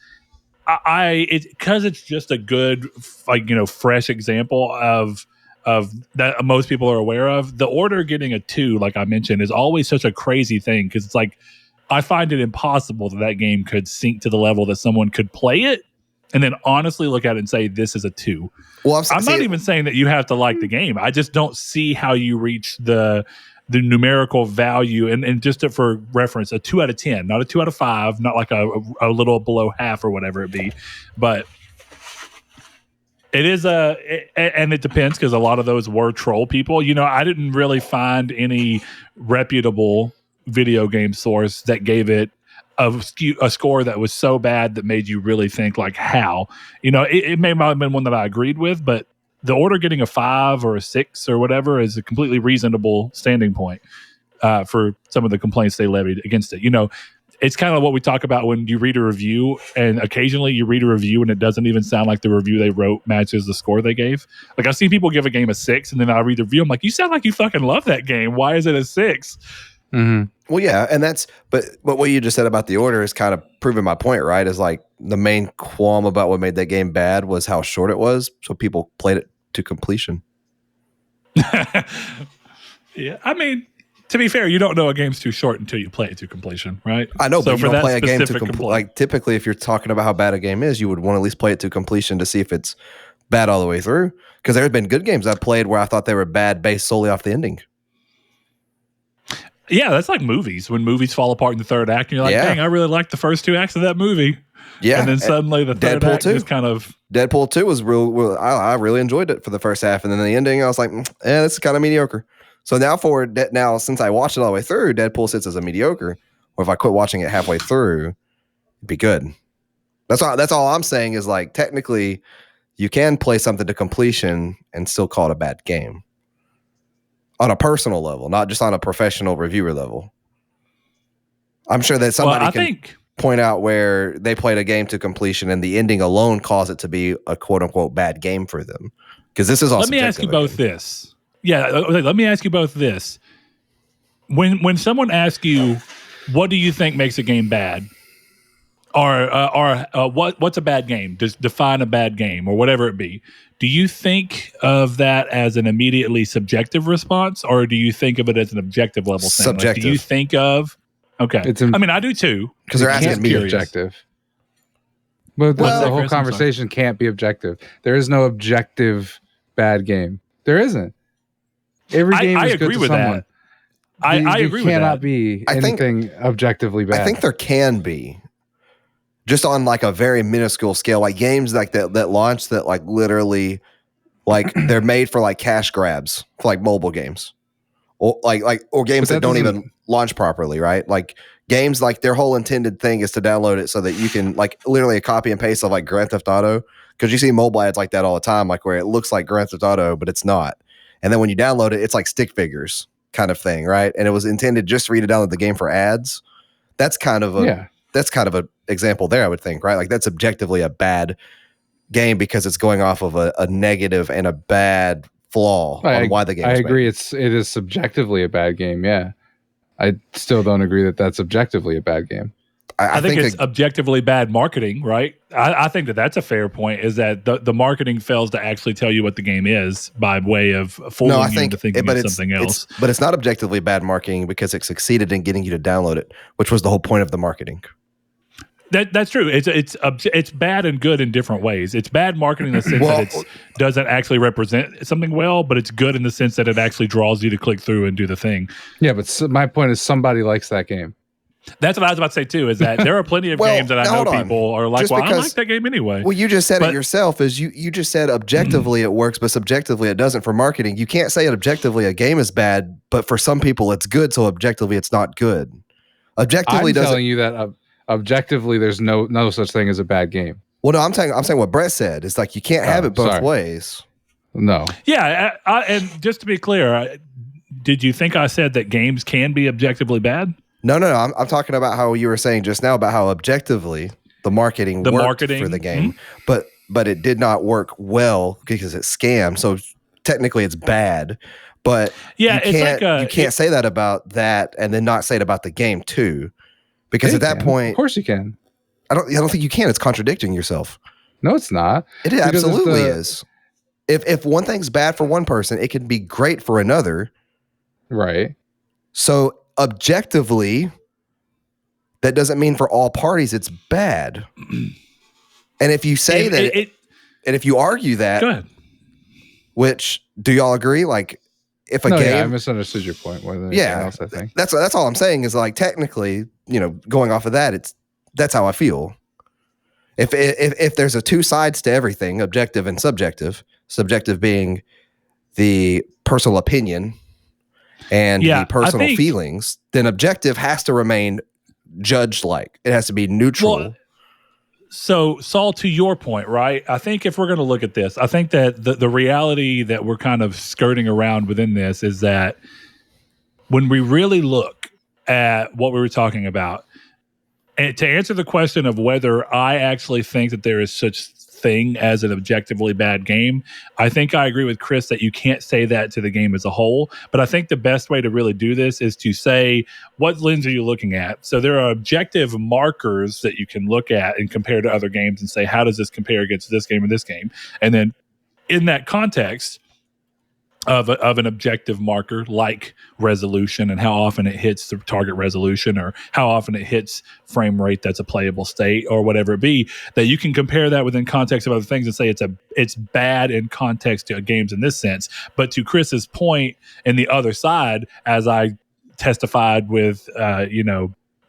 it's just a good, fresh example of that most people are aware of. The Order getting a 2, like I mentioned, is always such a crazy thing, because it's like, I find it impossible that game could sink to the level that someone could play it and then honestly look at it and say, this is a 2. Well, I'm not even saying that you have to like the game. I just don't see how you reach the numerical value. And just for reference, a 2 out of 10, not a 2 out of 5, not like a little below half or whatever it be. But it is and it depends, because a lot of those were troll people. I didn't really find any reputable video game source that gave it a score that was so bad that made you really think, like, how? It may not have been one that I agreed with, but the Order getting a 5 or a 6 or whatever is a completely reasonable standing point for some of the complaints they levied against it. It's kind of what we talk about when you read a review, and occasionally you read a review and it doesn't even sound like the review they wrote matches the score they gave. Like, I've seen people give a game a 6, and then I read the review, I'm like, you sound like you fucking love that game. Why is it a 6? Mm-hmm. Well, yeah, and but what you just said about the Order is kind of proving my point, right? Is like the main qualm about what made that game bad was how short it was, so people played it to completion. Yeah, I mean, to be fair, you don't know a game's too short until you play it to completion, right? I know, but you don't play a game to completion. Like, typically, if you're talking about how bad a game is, you would want to at least play it to completion to see if it's bad all the way through. Because there have been good games I played where I thought they were bad based solely off the ending. Yeah, that's like movies. When movies fall apart in the third act, and you're like, Yeah. dang, I really liked the first two acts of that movie. Yeah. And then suddenly the third Deadpool act 2. is kind of... Deadpool 2 was real. I really enjoyed it for the first half. And then the ending, I was like, this is kind of mediocre. So now since I watched it all the way through, Deadpool sits as a mediocre. Or if I quit watching it halfway through, it'd be good. That's all I'm saying is like, technically, you can play something to completion and still call it a bad game. On a personal level, not just on a professional reviewer level. I'm sure that somebody can point out where they played a game to completion and the ending alone caused it to be a quote unquote bad game for them. Because this is all Let me ask you both this. Yeah, let me ask you both this. When someone asks you, what do you think makes a game bad? Or what's a bad game? Just define a bad game or whatever it be. Do you think of that as an immediately subjective response, or do you think of it as an objective level thing? Subjective. Like, do you think of... Okay. I mean, I do too. Because they're asking me. Objective. But the whole conversation can't be objective. There is no objective bad game. There isn't. Every game is good to someone. I agree with that. There cannot be anything objectively bad. I think there can be. Just on like a very minuscule scale, like games like that launch that like literally like they're made for like cash grabs for like mobile games. Or games that don't even launch properly, right? Like games like their whole intended thing is to download it so that you can like literally a copy and paste of like Grand Theft Auto. Because you see mobile ads like that all the time, like where it looks like Grand Theft Auto, but it's not. And then when you download it, it's like stick figures kind of thing, right? And it was intended just for you to download the game for ads. That's kind of a example there, I would think, right? Like that's objectively a bad game because it's going off of a negative and a bad flaw on why the game. I agree. It is subjectively a bad game. Yeah, I still don't agree that that's objectively a bad game. I think it's objectively bad marketing, right? I think that's a fair point. Is that the marketing fails to actually tell you what the game is by way of fooling you into thinking it's something else. But it's not objectively bad marketing because it succeeded in getting you to download it, which was the whole point of the marketing. That's true. It's bad and good in different ways. It's bad marketing in the sense that it doesn't actually represent something well, but it's good in the sense that it actually draws you to click through and do the thing. Yeah, but my point is somebody likes that game. That's what I was about to say too, is that there are plenty of games that I know people are like, I like that game anyway. Well, you just said it yourself, is you just said objectively it works, but subjectively it doesn't for marketing. You can't say objectively a game is bad, but for some people it's good, so objectively it's not good. Objectively I'm telling you that objectively there's no such thing as a bad game. Well, no, I'm saying what Brett said. It's like you can't have it both ways. No. Yeah, and just to be clear, did you think I said that games can be objectively bad? No. I'm talking about how you were saying just now about how objectively the marketing worked for the game, but it did not work well because it's scam. So technically, it's bad. But you can't say that about that and then not say it about the game too, because at that point, of course you can. I don't think you can. It's contradicting yourself. No, it's not. It absolutely is. If one thing's bad for one person, it can be great for another. Right. So objectively, that doesn't mean for all parties it's bad. And if you say and if you argue that, go ahead. Which do y'all agree? Like, if a game, I misunderstood your point more than anything else. I think that's all I'm saying is like technically, going off of that, that's how I feel. If there's a two sides to everything, objective and subjective being the personal opinion and the personal feelings, then objective has to remain judged like. It has to be neutral. Well, so, Saul, to your point, right? I think if we're going to look at this, I think that the reality that we're kind of skirting around within this is that when we really look at what we were talking about, and to answer the question of whether I actually think that there is such thing as an objectively bad game, I think I agree with Chris that you can't say that to the game as a whole, but I think the best way to really do this is to say, what lens are you looking at? So there are objective markers that you can look at and compare to other games and say, how does this compare against this game and this game? And then in that context of an objective marker like resolution and how often it hits the target resolution or how often it hits frame rate that's a playable state or whatever it be, that you can compare that within context of other things and say it's bad in context to games in this sense. But to Chris's point and the other side, as I testified with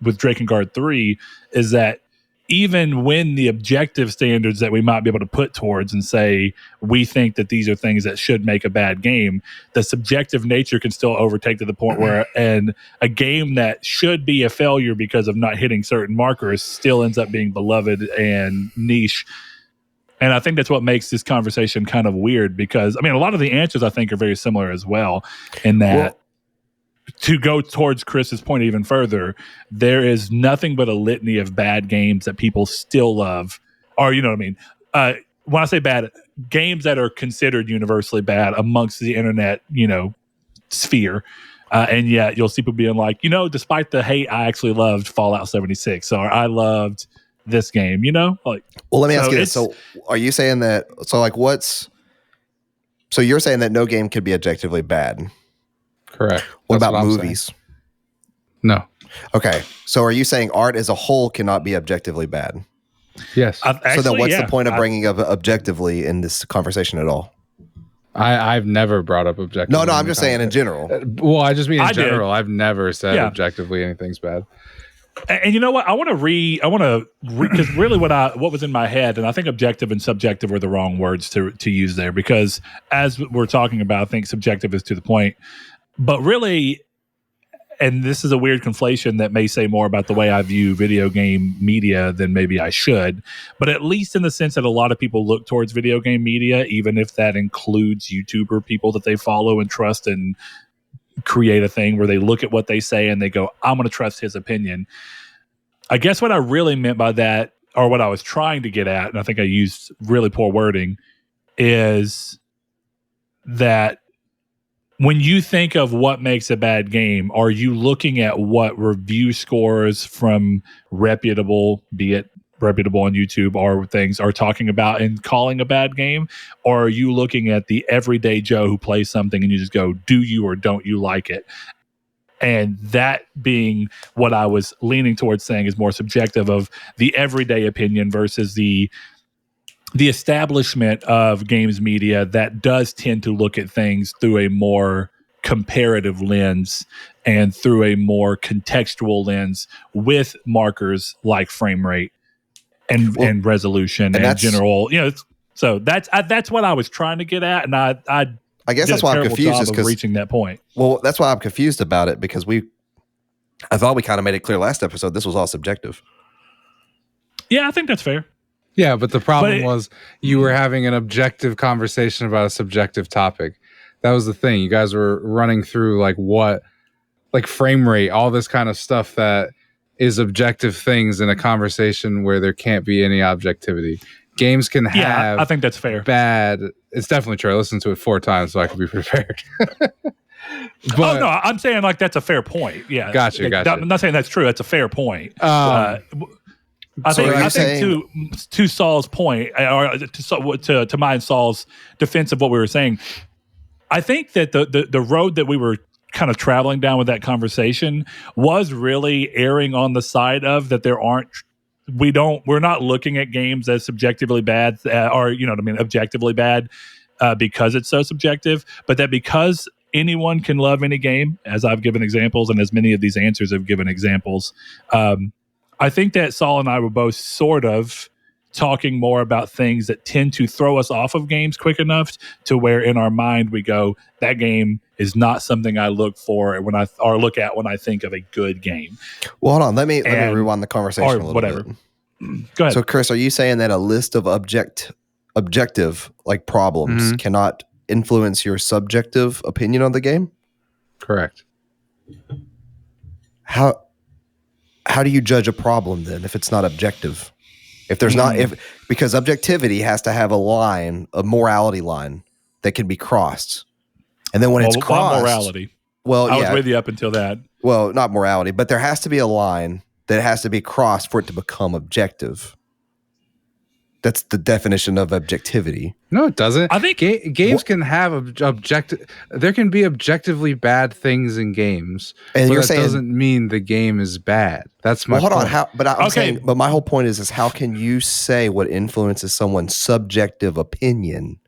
with Drakengard 3 is that even when the objective standards that we might be able to put towards and say we think that these are things that should make a bad game, the subjective nature can still overtake to the point where and a game that should be a failure because of not hitting certain markers still ends up being beloved and niche. And I think that's what makes this conversation kind of weird because, I mean, a lot of the answers I think are very similar as well in that to go towards Chris's point even further, there is nothing but a litany of bad games that people still love. Or, you know what I mean? When I say bad, games that are considered universally bad amongst the internet, sphere. And yet you'll see people being like, despite the hate, I actually loved Fallout 76 or I loved this game, Like, well, let me ask you this. So are you saying that, so you're saying that no game could be objectively bad? Correct. What about movies? No. Okay. So are you saying art as a whole cannot be objectively bad? Yes. So then what's the point of bringing up objectively in this conversation at all? I've never brought up objectively. No, I'm just saying in general. Well, I just mean in general. I've never said objectively anything's bad. And you know what? I want to because really what was in my head, and I think objective and subjective were the wrong words to use there because as we're talking about, I think subjective is to the point. But really, and this is a weird conflation that may say more about the way I view video game media than maybe I should, but at least in the sense that a lot of people look towards video game media, even if that includes YouTuber people that they follow and trust and create a thing where they look at what they say and they go, I'm going to trust his opinion. I guess what I really meant by that, or what I was trying to get at, and I think I used really poor wording, is that when you think of what makes a bad game, are you looking at what review scores from reputable, be it reputable on YouTube or things, are talking about and calling a bad game? Or are you looking at the everyday Joe who plays something and you just go, do you or don't you like it? And that being what I was leaning towards saying is more subjective of the everyday opinion versus the establishment of games media that does tend to look at things through a more comparative lens and through a more contextual lens with markers like frame rate and resolution and general, so that's what I was trying to get at. And I guess that's why I'm confused is because reaching that point. Well, that's why I'm confused about it because I thought we kind of made it clear last episode. This was all subjective. Yeah, I think that's fair. Yeah, but the problem was you were having an objective conversation about a subjective topic. That was the thing. You guys were running through like frame rate, all this kind of stuff that is objective things in a conversation where there can't be any objectivity. Games can have I think that's fair. Bad. It's definitely true. I listened to it 4 times so I could be prepared. But, no, I'm saying like that's a fair point. Yeah. Gotcha. I'm not saying that's true. That's a fair point. I think to Saul's point, or to mine and Saul's defense of what we were saying, I think that the road that we were kind of traveling down with that conversation was really erring on the side of that we're not looking at games as subjectively bad or objectively bad because it's so subjective, but that because anyone can love any game, as I've given examples and as many of these answers have given examples. I think that Saul and I were both sort of talking more about things that tend to throw us off of games quick enough to where in our mind we go, that game is not something I look for look at when I think of a good game. Well, hold on. Let me rewind the conversation a little whatever. bit. Go ahead. So, Chris, are you saying that a list of objective like problems cannot influence your subjective opinion on the game? Correct. How do you judge a problem then if it's not objective? If there's because objectivity has to have a morality line that can be crossed. And then when it's crossed, morality. Well, I was with you up until that. Well, not morality, but there has to be a line that has to be crossed for it to become objective. That's the definition of objectivity. No, it doesn't. I think games can have there can be objectively bad things in games, and you're saying doesn't mean the game is bad. That's my point. Hold on. I'm saying, but my whole point is how can you say what influences someone's subjective opinion?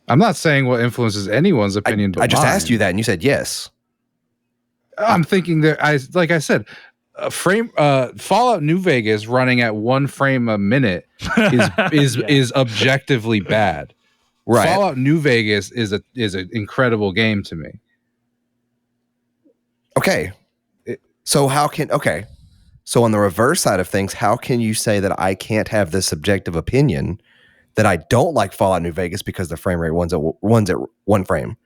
I'm not saying what influences anyone's opinion. I just asked you that, and you said yes. I'm thinking that like I said, Fallout New Vegas running at 1 frame a minute is objectively bad. Right. Fallout New Vegas is an incredible game to me. Okay. So on the reverse side of things, how can you say that I can't have this subjective opinion that I don't like Fallout New Vegas because the frame rate runs at 1 frame?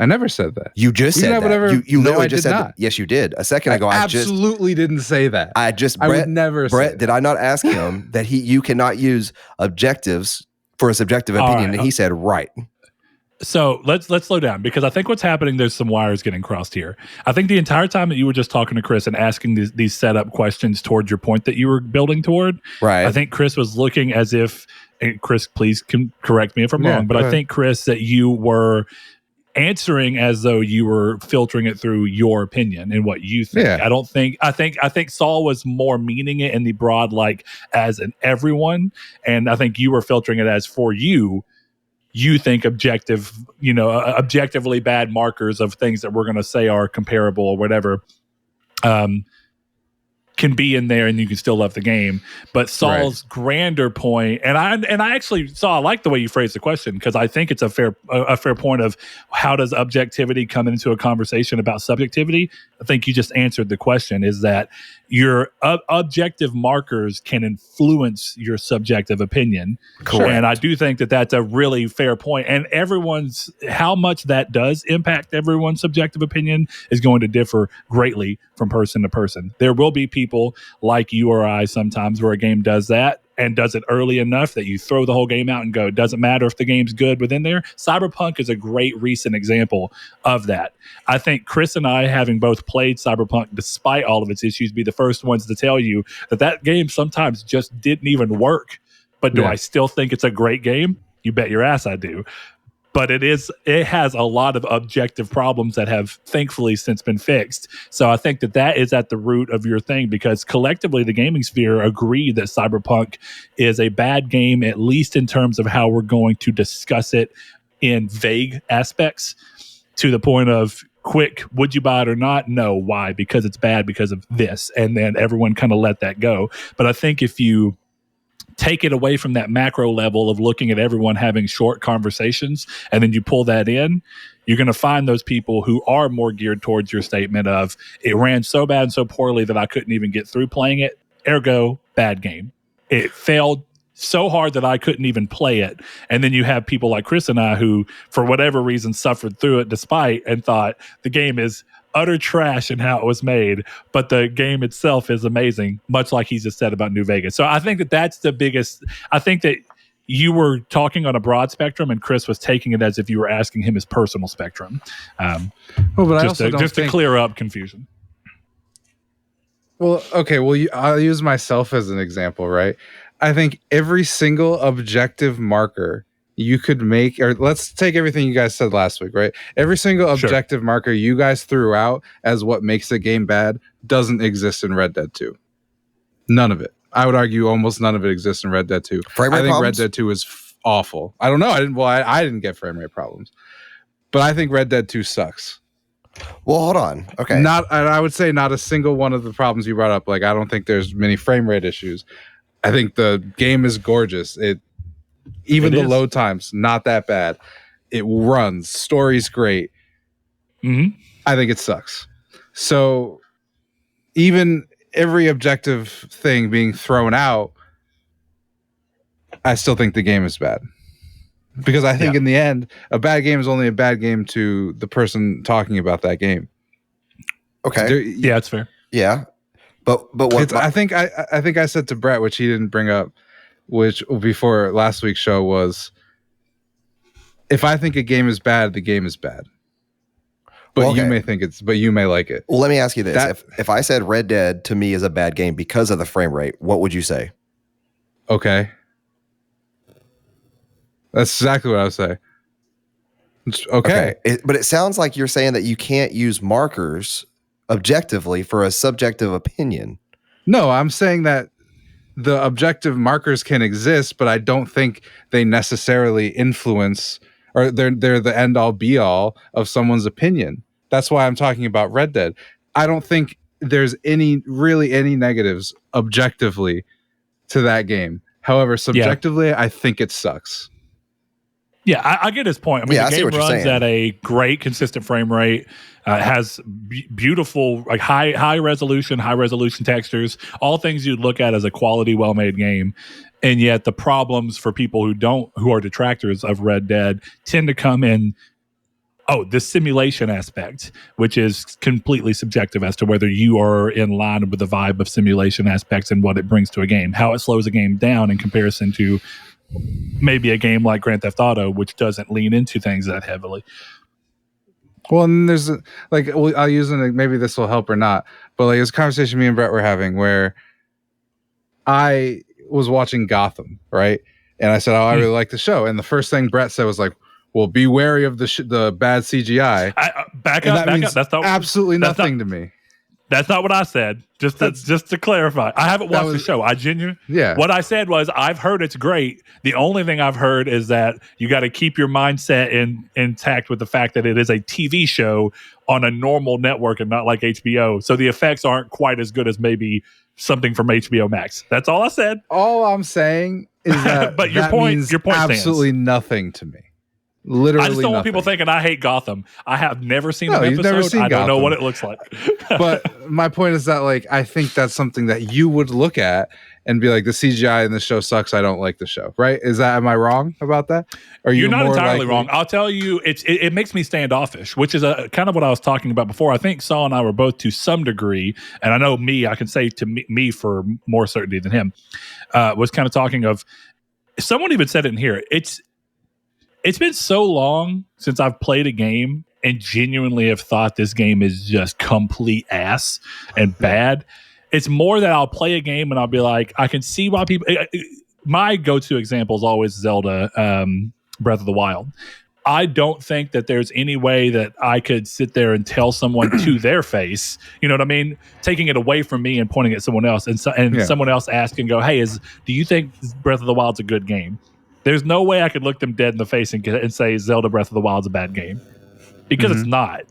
I never said that. You just said that. Whatever. You No, literally I just did said not. that. Yes, you did. A second ago, I absolutely didn't say that. I would never say Brett, that. did I not ask him that you cannot use objectives for a subjective opinion? And he said, right. So let's slow down, because I think what's happening, there's some wires getting crossed here. I think the entire time that you were just talking to Chris and asking these setup questions toward your point that you were building toward, right? I think Chris was looking as if, and Chris, please correct me if I'm wrong, but I think, Chris, that you were answering as though you were filtering it through your opinion and what you think. Yeah. I think Saul was more meaning it in the broad, like as an everyone, and I think you were filtering it as for you think objectively bad markers of things that we're going to say are comparable or whatever can be in there, and you can still love the game. But Saul's grander point, and I actually, Saul, I like the way you phrased the question, because I think it's a fair point of how does objectivity come into a conversation about subjectivity. I think you just answered the question, is that your objective markers can influence your subjective opinion. Correct. And I do think that that's a really fair point. And how much that does impact everyone's subjective opinion is going to differ greatly from person to person. There will be people like you or I sometimes where a game does that and does it early enough that you throw the whole game out and go, it doesn't matter if the game's good within there. Cyberpunk is a great recent example of that. I think Chris and I, having both played Cyberpunk despite all of its issues, be the first ones to tell you that game sometimes just didn't even work. But do I still think it's a great game? You bet your ass I do. But it has a lot of objective problems that have thankfully since been fixed. So I think that is at the root of your thing, because collectively the gaming sphere agreed that Cyberpunk is a bad game, at least in terms of how we're going to discuss it in vague aspects, to the point of quick, would you buy it or not? No. Why? Because it's bad because of this. And then everyone kind of let that go. But I think if you take it away from that macro level of looking at everyone having short conversations, and then you pull that in, you're going to find those people who are more geared towards your statement of, it ran so bad and so poorly that I couldn't even get through playing it. Ergo, bad game. It failed so hard that I couldn't even play it. And then you have people like Chris and I who, for whatever reason, suffered through it despite, and thought the game is utter trash in how it was made, but the game itself is amazing, much like he just said about New Vegas. So I think that's the biggest. I think that you were talking on a broad spectrum, and Chris was taking it as if you were asking him his personal spectrum. Just to clear up confusion. Well, okay. Well, I'll use myself as an example, right? I think every single objective marker you could make, or let's take everything you guys said last week, right? Every single objective marker you guys threw out as what makes a game bad doesn't exist in Red Dead 2. None of it. I would argue almost none of it exists in Red Dead 2. I think Red Dead 2 is awful. I don't know. I didn't get frame rate problems, but I think Red Dead 2 sucks. Well, hold on. Okay. I would say not a single one of the problems you brought up. Like, I don't think there's many frame rate issues. I think the game is gorgeous. Even the load times, not that bad. It runs. Story's great. Mm-hmm. I think it sucks. So even every objective thing being thrown out, I still think the game is bad. Because I think in the end, a bad game is only a bad game to the person talking about that game. Okay. Yeah, it's fair. Yeah. But what I think I said to Brett, which he didn't bring up, which before last week's show, was, if I think a game is bad, the game is bad. But you may think but you may like it. Well, let me ask you this. If I said Red Dead to me is a bad game because of the frame rate, what would you say? Okay. That's exactly what I would say. Okay. But it sounds like you're saying that you can't use markers objectively for a subjective opinion. No, I'm saying that the objective markers can exist, but I don't think they necessarily influence, or they're the end all be all of someone's opinion. That's why I'm talking about Red Dead. I don't think there's any negatives objectively to that game. However, subjectively, I think it sucks. Yeah, I get his point. I mean, the game runs at a great, consistent frame rate. Has beautiful, like high resolution textures. All things you'd look at as a quality, well-made game. And yet, the problems for people who are detractors of Red Dead tend to come in. Oh, the simulation aspect, which is completely subjective as to whether you are in line with the vibe of simulation aspects and what it brings to a game. How it slows a game down in comparison to maybe a game like Grand Theft Auto, which doesn't lean into things that heavily. Well, and there's I'll use it. Maybe this will help or not, but like it's a conversation me and Brett were having where I was watching Gotham, right? And I said, "Oh, I really like the show." And the first thing Brett said was like, "Well, be wary of the bad CGI." Back up. That's absolutely nothing to me. That's not what I said. Just to clarify, I haven't watched the show. What I said was I've heard it's great. The only thing I've heard is that you got to keep your mindset intact with the fact that it is a TV show on a normal network and not like HBO. So the effects aren't quite as good as maybe something from HBO Max. That's all I said. All I'm saying is that but your point absolutely stands. Nothing to me. Literally, I just don't want people thinking I hate Gotham. I have never seen an episode. I don't know what it looks like. But my point is that, like, I think that's something that you would look at and be like, the CGI in the show sucks. I don't like the show. Right? Am I wrong about that? You're not entirely wrong. I'll tell you, it makes me standoffish, which is kind of what I was talking about before. I think Saul and I were both to some degree, and I know I can say to me for more certainty than him, was kind of talking of. Someone even said it in here. It's been so long since I've played a game and genuinely have thought this game is just complete ass and bad. It's more that I'll play a game and I'll be like, I can see why people. My go-to example is always Zelda Breath of the Wild. I don't think that there's any way that I could sit there and tell someone to their face, you know what I mean? Taking it away from me and pointing at someone else and someone else ask and go, hey, do you think Breath of the Wild's a good game? There's no way I could look them dead in the face and say Zelda Breath of the Wild's a bad game. Because it's not.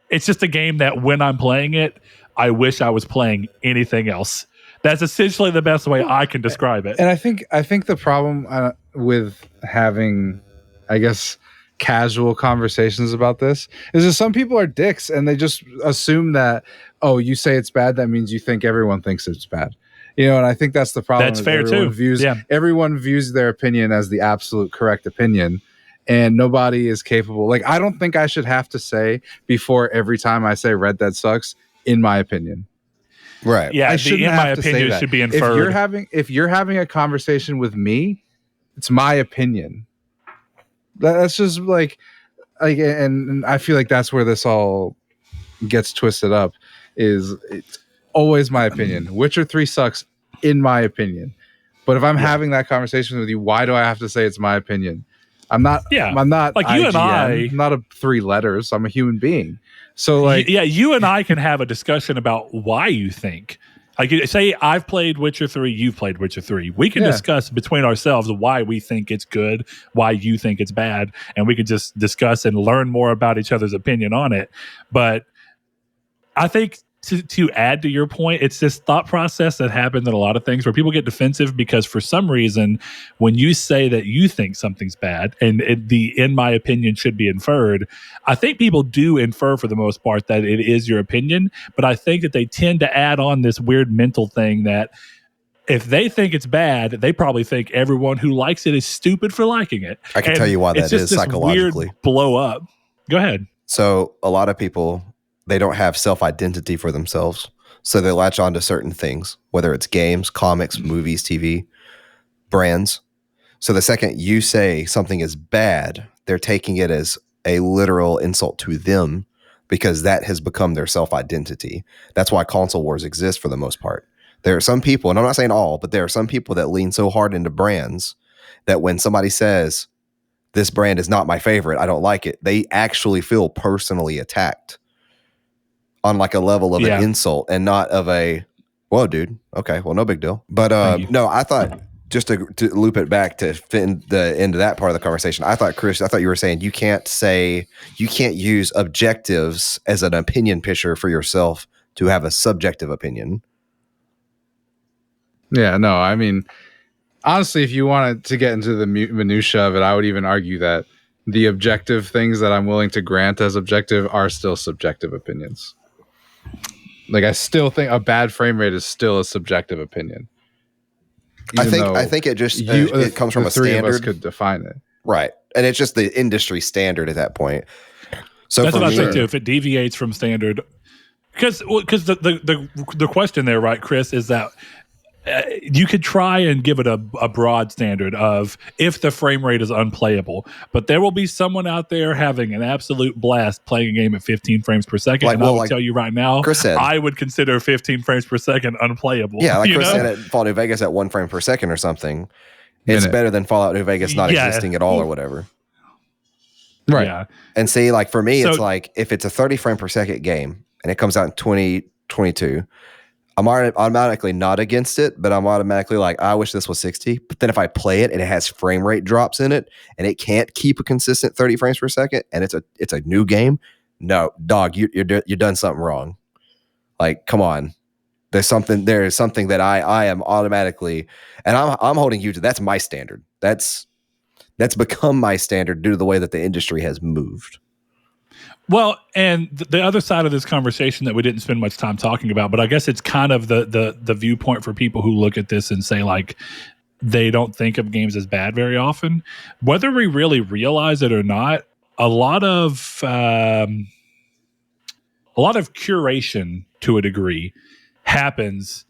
It's just a game that when I'm playing it, I wish I was playing anything else. That's essentially the best way I can describe it. And I think the problem with having, I guess, casual conversations about this is that some people are dicks and they just assume that, oh, you say it's bad, that means you think everyone thinks it's bad. You know, and I think that's the problem. That's fair too. Everyone views their opinion as the absolute correct opinion, and nobody is capable. Like, I don't think I should have to say before every time I say Red Dead sucks, in my opinion. Right. Yeah, in my opinion should be inferred. If you're having a conversation with me, it's my opinion. That's just like and I feel like that's where this all gets twisted up. It's always my opinion. Witcher 3 sucks, in my opinion. But if I'm having that conversation with you, why do I have to say it's my opinion? I'm not. Yeah. I'm not like IGN, you and I'm not a 3 letters. I'm a human being. So like, you and I can have a discussion about why you think. Like, say I've played Witcher 3, you've played Witcher 3. We can discuss between ourselves why we think it's good, why you think it's bad, and we can just discuss and learn more about each other's opinion on it. But I think to add to your point, it's this thought process that happens in a lot of things where people get defensive because for some reason, when you say that you think something's bad and in my opinion should be inferred, I think people do infer for the most part that it is your opinion, but I think that they tend to add on this weird mental thing that if they think it's bad, they probably think everyone who likes it is stupid for liking it. I can tell you why that is psychologically. Weird blow up. Go ahead. So a lot of people, they don't have self-identity for themselves. So they latch on to certain things, whether it's games, comics, movies, TV, brands. So the second you say something is bad, they're taking it as a literal insult to them because that has become their self-identity. That's why console wars exist for the most part. There are some people, and I'm not saying all, but there are some people that lean so hard into brands that when somebody says, this brand is not my favorite, I don't like it, they actually feel personally attacked. On like a level of an insult and not of a, whoa, dude. Okay, well, no big deal. But no, I thought just to loop it back to fit the end of that part of the conversation. I thought, Chris, you were saying you can't use objectives as an opinion picture for yourself to have a subjective opinion. Yeah, no, I mean, honestly, if you wanted to get into the minutia of it, I would even argue that the objective things that I'm willing to grant as objective are still subjective opinions. Like, I still think a bad frame rate is still a subjective opinion. I think it just it comes from a three standard. of us could define it, right? And it's just the industry standard at that point. So that's what I think me, too. If it deviates from standard, because the question there, right, Chris, is that you could try and give it a broad standard of if the frame rate is unplayable, but there will be someone out there having an absolute blast playing a game at 15 frames per second. Like, and I will tell you right now, Chris said, I would consider 15 frames per second unplayable. Yeah, like Chris said at Fallout New Vegas at 1 frame per second or something. It's better than Fallout New Vegas not existing at all or whatever. Right. Yeah. And see, like for me, it's like if it's a 30 frame per second game and it comes out in 2022, I'm automatically not against it, but I'm automatically like, I wish this was 60. But then if I play it and it has frame rate drops in it and it can't keep a consistent 30 frames per second and it's a new game, no, dog, you're done something wrong. Like, come on. There is something that I am automatically, and I'm holding you to, that's my standard. That's become my standard due to the way that the industry has moved. Well, and the other side of this conversation that we didn't spend much time talking about, but I guess it's kind of the viewpoint for people who look at this and say, like, they don't think of games as bad very often. Whether we really realize it or not, a lot of curation to a degree happens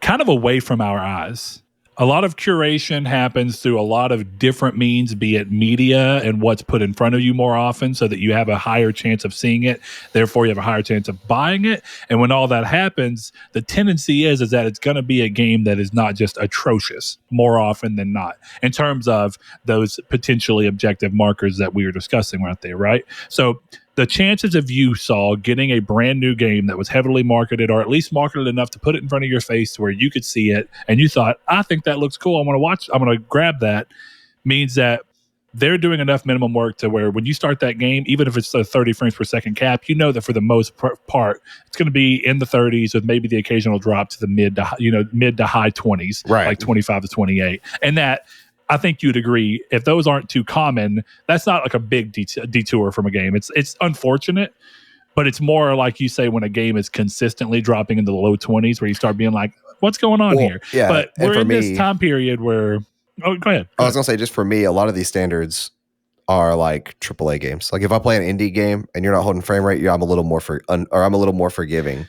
kind of away from our eyes. A lot of curation happens through a lot of different means, be it media and what's put in front of you more often so that you have a higher chance of seeing it. Therefore, you have a higher chance of buying it. And when all that happens, the tendency is that it's going to be a game that is not just atrocious more often than not in terms of those potentially objective markers that we were discussing right there, right? So the chances of you, Saul, getting a brand new game that was heavily marketed or at least marketed enough to put it in front of your face to where you could see it and you thought, I think that looks cool, I'm going to grab that, means that they're doing enough minimum work to where when you start that game, even if it's a 30 frames per second cap, you know that for the most part, it's going to be in the 30s with maybe the occasional drop to the mid to high 20s, right, like 25 to 28. And that, I think you'd agree, if those aren't too common, that's not like a big detour from a game. It's unfortunate, but it's more like you say when a game is consistently dropping in the low 20s where you start being like, what's going on here? Yeah, but we're in this time period where, go ahead. I was going to say, just for me, a lot of these standards are like AAA games. Like if I play an indie game and you're not holding frame rate, I'm a little more forgiving.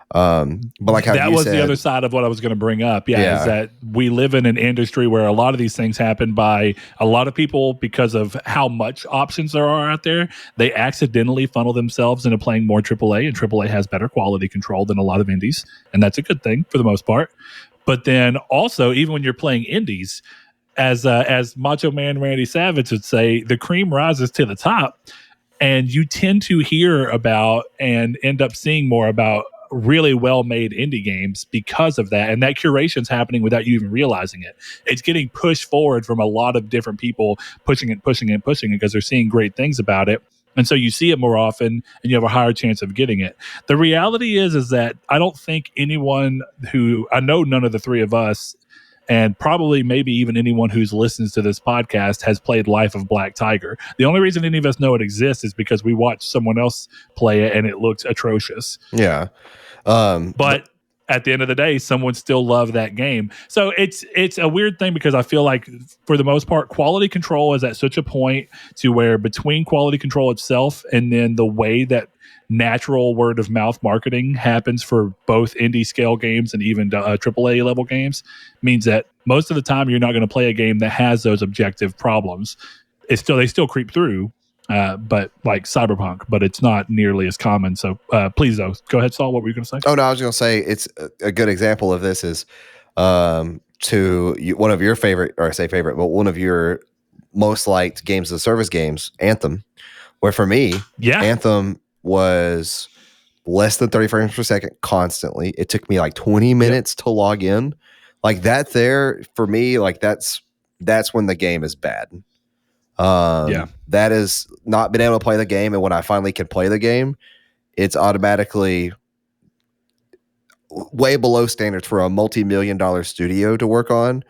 But like how that you was said, the other side of what I was going to bring up. Is that we live in an industry where a lot of these things happen by a lot of people because of how much options there are out there. They accidentally funnel themselves into playing more AAA, and AAA has better quality control than a lot of indies, and that's a good thing for the most part. But then also, even when you're playing indies, as Macho Man Randy Savage would say, the cream rises to the top, and you tend to hear about and end up seeing more about really well-made indie games because of that, and that curation's happening without you even realizing it. It's getting pushed forward from a lot of different people, pushing it because they're seeing great things about it, and so you see it more often and you have a higher chance of getting it. The reality is that I don't think anyone who, I know none of the three of us, and probably maybe even anyone who's listens to this podcast has played Life of Black Tiger. The only reason any of us know it exists is because we watched someone else play it and it looked atrocious. Yeah. But at the end of the day, someone still loved that game. So it's a weird thing because I feel like for the most part, quality control is at such a point to where between quality control itself and then the way that natural word of mouth marketing happens for both indie scale games and even AAA level games means that most of the time you're not going to play a game that has those objective problems. They still creep through, but like Cyberpunk, but it's not nearly as common. So please, though, go ahead, Saul. What were you going to say? Oh no, I was going to say it's a good example of this is one of your favorite, or I say favorite, but one of your most liked games as a service games, Anthem. Where for me, Anthem was less than 30 frames per second constantly. It took me like 20 minutes to log in. Like that there, for me, like that's when the game is bad. That is not been able to play the game. And when I finally can play the game, it's automatically way below standards for a multi-million-dollar studio to work on.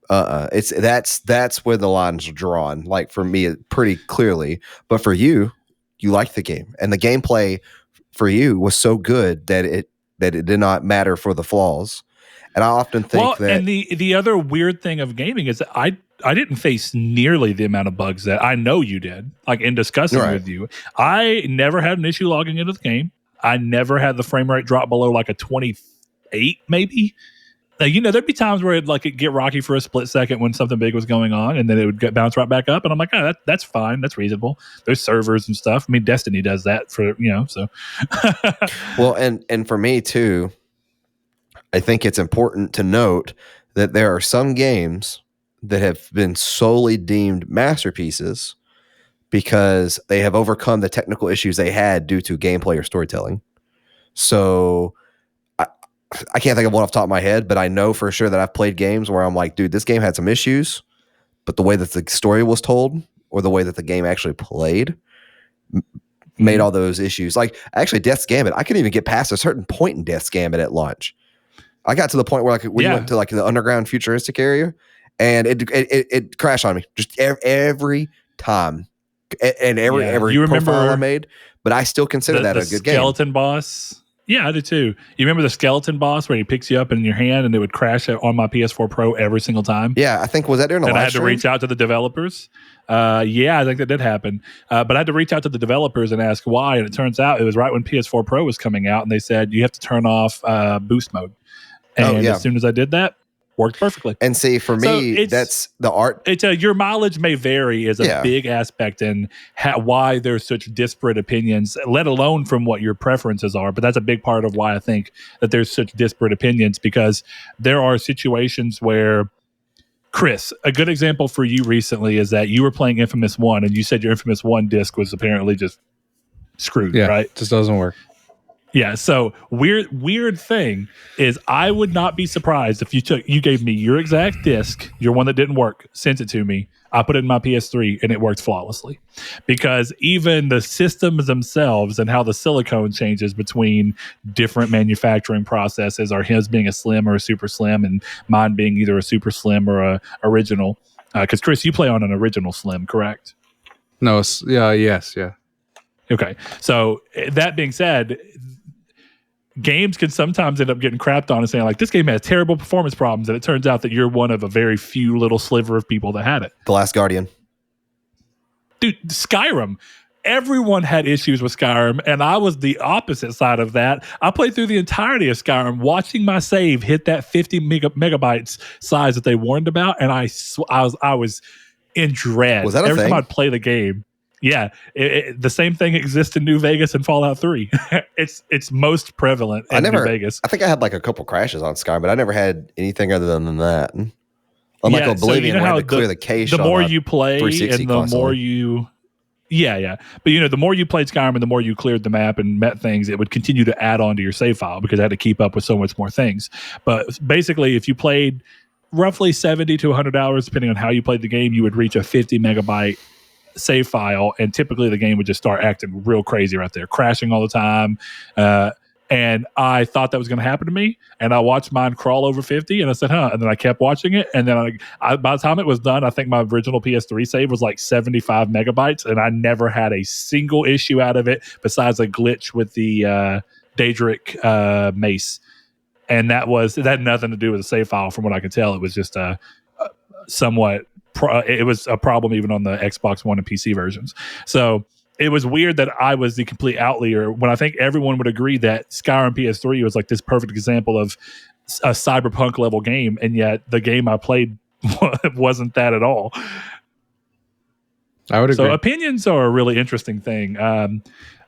That's where the lines are drawn. Like for me, pretty clearly. But for you, you liked the game, and the gameplay for you was so good that it did not matter for the flaws. And I often think that. And the other weird thing of gaming is that I didn't face nearly the amount of bugs that I know you did. Like in discussing with you, I never had an issue logging into the game. I never had the frame rate drop below like a 28, maybe. Like, there'd be times where it'd get rocky for a split second when something big was going on, and then it would bounce right back up. And I'm like, oh, that's fine. That's reasonable. There's servers and stuff. I mean, Destiny does that for, so. Well, and for me too, I think it's important to note that there are some games that have been solely deemed masterpieces because they have overcome the technical issues they had due to gameplay or storytelling. So I can't think of one off the top of my head, but I know for sure that I've played games where I'm like, dude, this game had some issues, but the way that the story was told or the way that the game actually played made all those issues. Like actually Death's Gambit, I couldn't even get past a certain point in Death's Gambit at launch. I got to the point where we went to like the underground futuristic area and it crashed on me just every time. And every profile I made, but I still consider that a good game. Skeleton boss. Yeah, I do too. You remember the skeleton boss where he picks you up in your hand and it would crash on my PS4 Pro every single time? Yeah, I think was that during the live stream? I had to stream? reach out to the developers. Yeah, I think that did happen. But I had to reach out to the developers and ask why. And it turns out it was right when PS4 Pro was coming out, and they said you have to turn off boost mode. And as soon as I did that, worked perfectly. And see, for me, that's the art. It's your mileage may vary is a big aspect in why there's such disparate opinions, let alone from what your preferences are. But that's a big part of why I think that there's such disparate opinions, because there are situations where, Chris, a good example for you recently is that you were playing Infamous 1 and you said your Infamous 1 disc was apparently just screwed, right? It just doesn't work. Yeah, so weird thing is I would not be surprised if you gave me your exact disc, your one that didn't work, sent it to me, I put it in my PS3 and it worked flawlessly. Because even the systems themselves and how the silicone changes between different manufacturing processes, or his being a slim or a super slim and mine being either a super slim or a original. Because Chris, you play on an original slim, correct? No, yes. Okay, so that being said, games can sometimes end up getting crapped on and saying like, this game has terrible performance problems, and it turns out that you're one of a very few little sliver of people that had it. The Last Guardian. Dude, Skyrim. Everyone had issues with Skyrim, and I was the opposite side of that. I played through the entirety of Skyrim, watching my save hit that 50 megabytes size that they warned about, and I was in dread. Was that a thing? Every time I'd play the game. Yeah, the same thing exists in New Vegas and Fallout 3. It's most prevalent in New Vegas. I think I had like a couple crashes on Skyrim, but I never had anything other than that. Unlike Oblivion, where I had to clear the cache. The more you play and the more you... Yeah. But the more you played Skyrim and the more you cleared the map and met things, it would continue to add on to your save file because I had to keep up with so much more things. But basically, if you played roughly 70 to 100 hours, depending on how you played the game, you would reach a 50 megabyte save file, and typically the game would just start acting real crazy right there, crashing all the time. And I thought that was going to happen to me, and I watched mine crawl over 50, and I said, and then I kept watching it, and then by the time it was done, I think my original PS3 save was like 75 megabytes, and I never had a single issue out of it besides a glitch with the Daedric mace. And that had nothing to do with the save file from what I could tell. It was just somewhat it was a problem even on the Xbox One and PC versions. So it was weird that I was the complete outlier when I think everyone would agree that Skyrim PS3 was like this perfect example of a Cyberpunk level game, and yet the game I played wasn't that at all. I would agree. So opinions are a really interesting thing.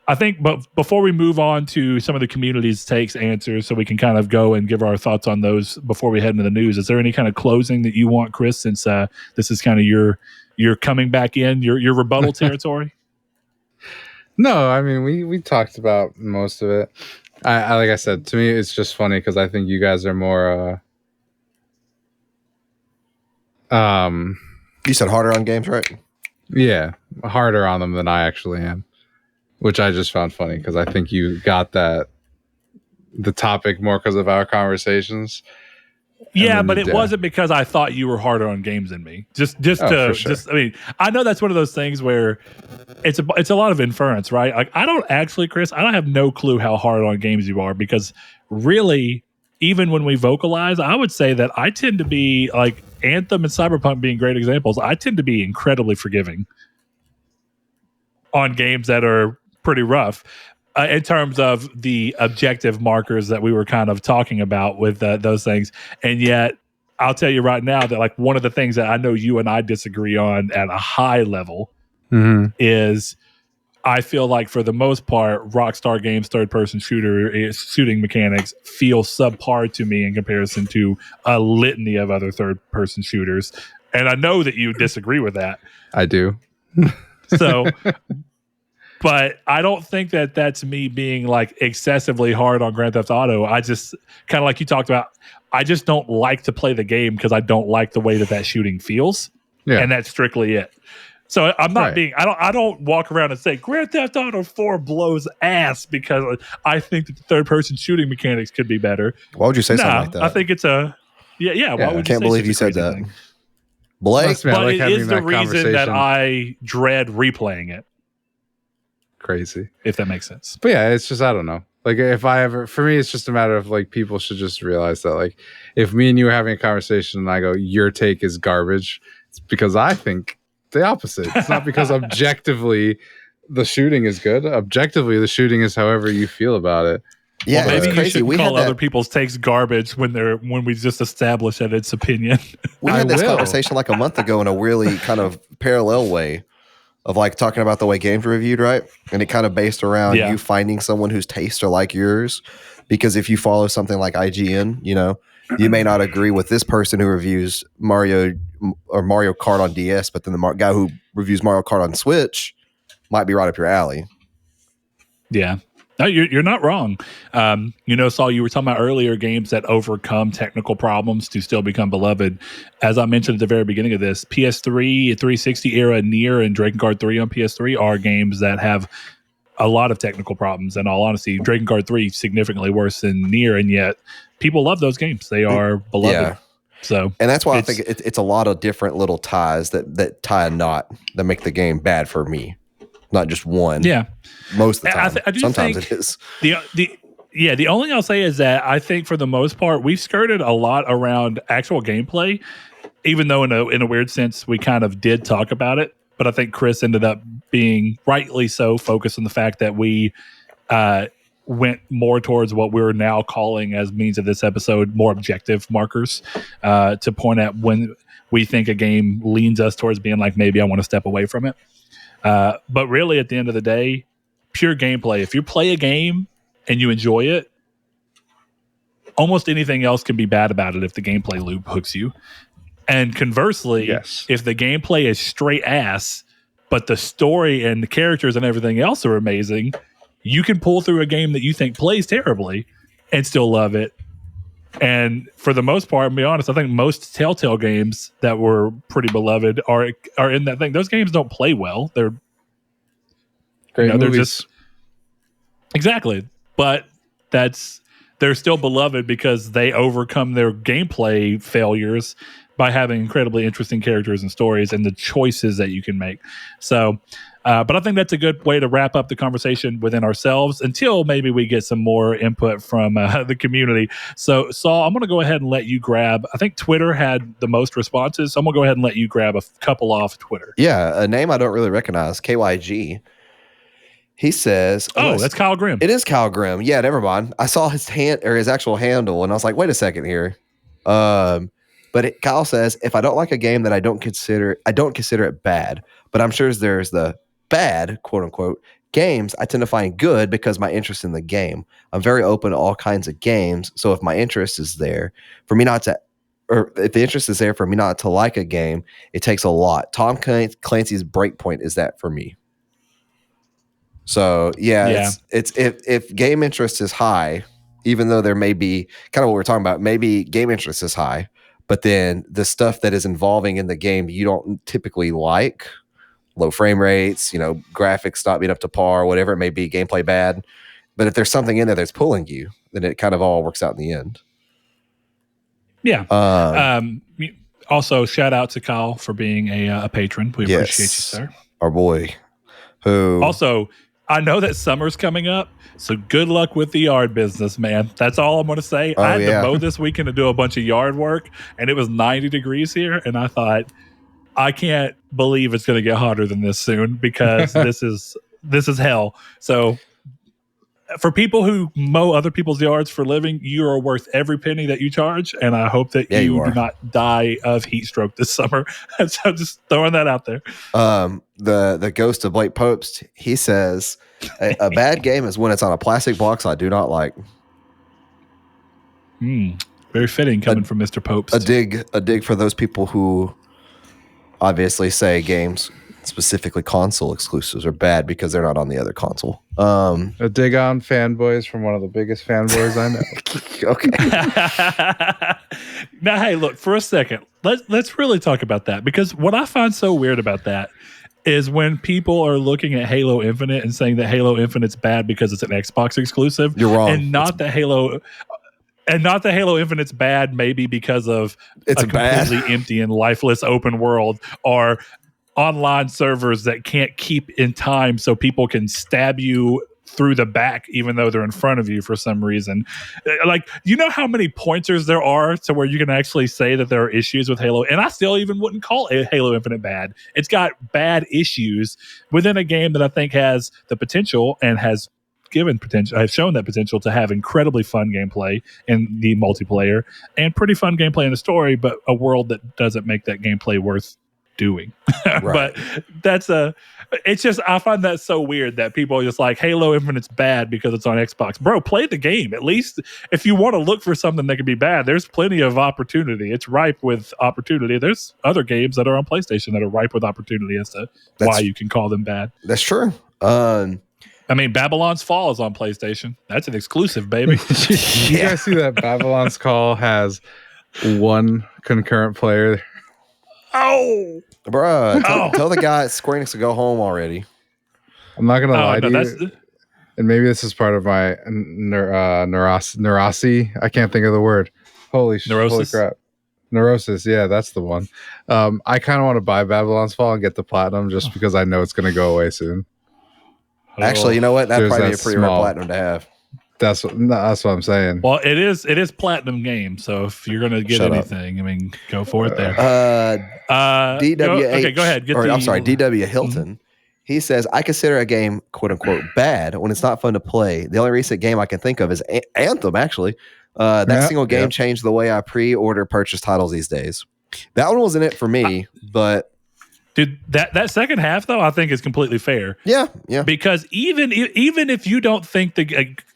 I think, but before we move on to some of the community's takes, answers, so we can kind of go and give our thoughts on those before we head into the news, is there any kind of closing that you want, Chris, since this is kind of your coming back in, your rebuttal territory? No, I mean, we talked about most of it. I like I said, to me, it's just funny because I think you guys are more... You said harder on games, right? Yeah, harder on them than I actually am. which I just found funny because I think you got the topic more because of our conversations. Yeah, but it wasn't because I thought you were harder on games than me. I mean, I know that's one of those things where it's a lot of inference, right? Like I don't actually, Chris, I don't have no clue how hard on games you are because really, even when we vocalize, I would say that I tend to be like Anthem and Cyberpunk being great examples. I tend to be incredibly forgiving on games that are pretty rough. In terms of the objective markers that we were kind of talking about with those things. And yet, I'll tell you right now that like one of the things that I know you and I disagree on at a high level is I feel like for the most part, Rockstar Games third-person shooting mechanics feel subpar to me in comparison to a litany of other third-person shooters. And I know that you disagree with that. I do. So... But I don't think that that's me being like excessively hard on Grand Theft Auto. I just kind of like you talked about, I just don't like to play the game because I don't like the way that shooting feels. Yeah. And that's strictly it. So I'm not being, I don't walk around and say Grand Theft Auto 4 blows ass because I think that the third person shooting mechanics could be better. Why would you say something like that? I think it's why would you I can't believe you said that. Thing? Blake? But it is the reason that I dread replaying it. Crazy, if that makes sense. But yeah, it's just I don't know. Like for me, it's just a matter of like people should just realize that like if me and you are having a conversation and I go your take is garbage, it's because I think the opposite. It's not because objectively the shooting is good. Objectively, the shooting is however you feel about it. Yeah, well, maybe you should call other people's takes garbage when we just establish that it's opinion. We had this conversation like a month ago in a really kind of parallel way. Of like talking about the way games are reviewed, right? And it kind of based around you finding someone whose tastes are like yours. Because if you follow something like IGN, you may not agree with this person who reviews Mario Kart on DS, but then the guy who reviews Mario Kart on Switch might be right up your alley. Yeah. No, you're not wrong. Saul, you were talking about earlier games that overcome technical problems to still become beloved. As I mentioned at the very beginning of this, PS3, 360 era Nier and Drakengard 3 on PS3 are games that have a lot of technical problems. In all honesty, Drakengard 3 significantly worse than Nier, and yet people love those games. They are beloved. Yeah. So, and that's why I think it's a lot of different little ties that tie a knot that make the game bad for me. Not just one. Yeah. Most of the time. I do Sometimes think it is. The only thing I'll say is that I think for the most part, we've skirted a lot around actual gameplay, even though in a weird sense, we kind of did talk about it. But I think Chris ended up being rightly so focused on the fact that we went more towards what we're now calling, as means of this episode, more objective markers to point at when we think a game leans us towards being like, maybe I want to step away from it. But really, at the end of the day, pure gameplay. If you play a game and you enjoy it, almost anything else can be bad about it if the gameplay loop hooks you. And conversely, if the gameplay is straight ass, but the story and the characters and everything else are amazing, you can pull through a game that you think plays terribly and still love it. And for the most part, to be honest, I think most Telltale games that were pretty beloved are in that thing. Those games don't play well. They're great movies. They're just exactly, but they're still beloved because they overcome their gameplay failures by having incredibly interesting characters and stories and the choices that you can make. So, but I think that's a good way to wrap up the conversation within ourselves until maybe we get some more input from the community. So, Saul, I'm going to go ahead and let you grab, I think Twitter had the most responses. So I'm going to go ahead and let you grab a couple off Twitter. Yeah, a name I don't really recognize, KYG. He says, that's Kyle Grimm. It is Kyle Grimm. Yeah, never mind. I saw his his actual handle, and I was like, wait a second here. But Kyle says, if I don't like a game that I don't consider it bad, but I'm sure there's the bad, quote unquote, games I tend to find good because my interest in the game. I'm very open to all kinds of games. So if my interest is there for me not to, or if the interest is there for me not to like a game, it takes a lot. Tom Clancy's Breakpoint is that for me. So it's if game interest is high, even though there may be kind of what we're talking about, maybe game interest is high, but then the stuff that is involving in the game you don't typically like, low frame rates, graphics not being up to par, whatever it may be, gameplay bad. But if there's something in there that's pulling you, then it kind of all works out in the end. Yeah. Also, shout out to Kyle for being a patron. We appreciate you, sir. Our boy. Who also, I know that summer's coming up, so good luck with the yard business, man. That's all I'm going to say. I had to mow this weekend to do a bunch of yard work, and it was 90 degrees here, and I thought, I can't believe it's going to get hotter than this soon because this is hell. So for people who mow other people's yards for a living, you are worth every penny that you charge, and I hope that you do not die of heat stroke this summer. So just throwing that out there. The ghost of Blake Popst, he says, a bad game is when it's on a plastic box I do not like. Very fitting coming from Mr. Popst. A dig for those people who obviously say games, specifically console exclusives, are bad because they're not on the other console. A dig on fanboys from one of the biggest fanboys I know. Okay. Now, hey, look, for a second, let's really talk about that, because what I find so weird about that is when people are looking at Halo Infinite and saying that Halo Infinite's bad because it's an Xbox exclusive. You're wrong. And not that Halo Infinite's bad maybe because of a completely empty and lifeless open world, or online servers that can't keep in time so people can stab you through the back even though they're in front of you for some reason. Like, you know how many pointers there are to where you can actually say that there are issues with Halo, and I still even wouldn't call Halo Infinite bad. It's got bad issues within a game that I think has the potential and has shown that potential to have incredibly fun gameplay in the multiplayer and pretty fun gameplay in the story, but a world that doesn't make that gameplay worth doing. Right. But it's just, I find that so weird that people are just like, Halo Infinite's bad because it's on Xbox. Bro, play the game. At least if you want to look for something that could be bad, there's plenty of opportunity. It's ripe with opportunity. There's other games that are on PlayStation that are ripe with opportunity as to why you can call them bad. That's true. I mean, Babylon's Fall is on PlayStation. That's an exclusive, baby. You guys see that Babylon's Call has one concurrent player? Oh, bruh! Tell the guy at Square Enix to go home already. I'm not gonna lie to you, and maybe this is part of my neurosis. I can't think of the word. Holy crap! Neurosis. Yeah, that's the one. I kind of want to buy Babylon's Fall and get the platinum just because I know it's gonna go away soon. Actually, you know what? That'd probably be a pretty rare platinum to have. That's what I'm saying. Well, it is platinum game, so if you're gonna get anything, I mean, go for it there. DWH. Go ahead. DW Hilton. He says, I consider a game "quote unquote" bad when it's not fun to play. The only recent game I can think of is Anthem. Actually, that single game changed the way I pre-order purchase titles these days. That one wasn't it for me, but. Dude, that second half though, I think is completely fair. Yeah. Because even if you don't think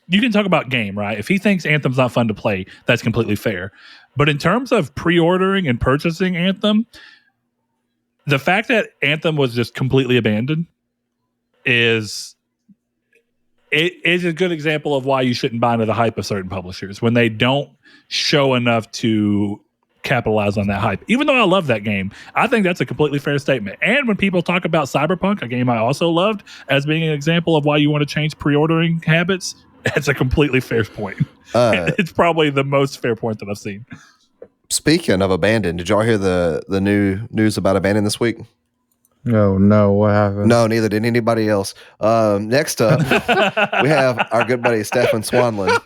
you can talk about game, right? If he thinks Anthem's not fun to play, that's completely fair. But in terms of pre-ordering and purchasing Anthem, the fact that Anthem was just completely abandoned is a good example of why you shouldn't buy into the hype of certain publishers when they don't show enough to capitalize on that hype. Even though I love that game, I think that's a completely fair statement. And when people talk about Cyberpunk, a game I also loved, as being an example of why you want to change pre-ordering habits, that's a completely fair point. It's probably the most fair point that I've seen. Speaking of Abandon, did y'all hear the new news about Abandon this week? No, what happened? No, neither did anybody else. Next up, we have our good buddy Stefan Swanlin.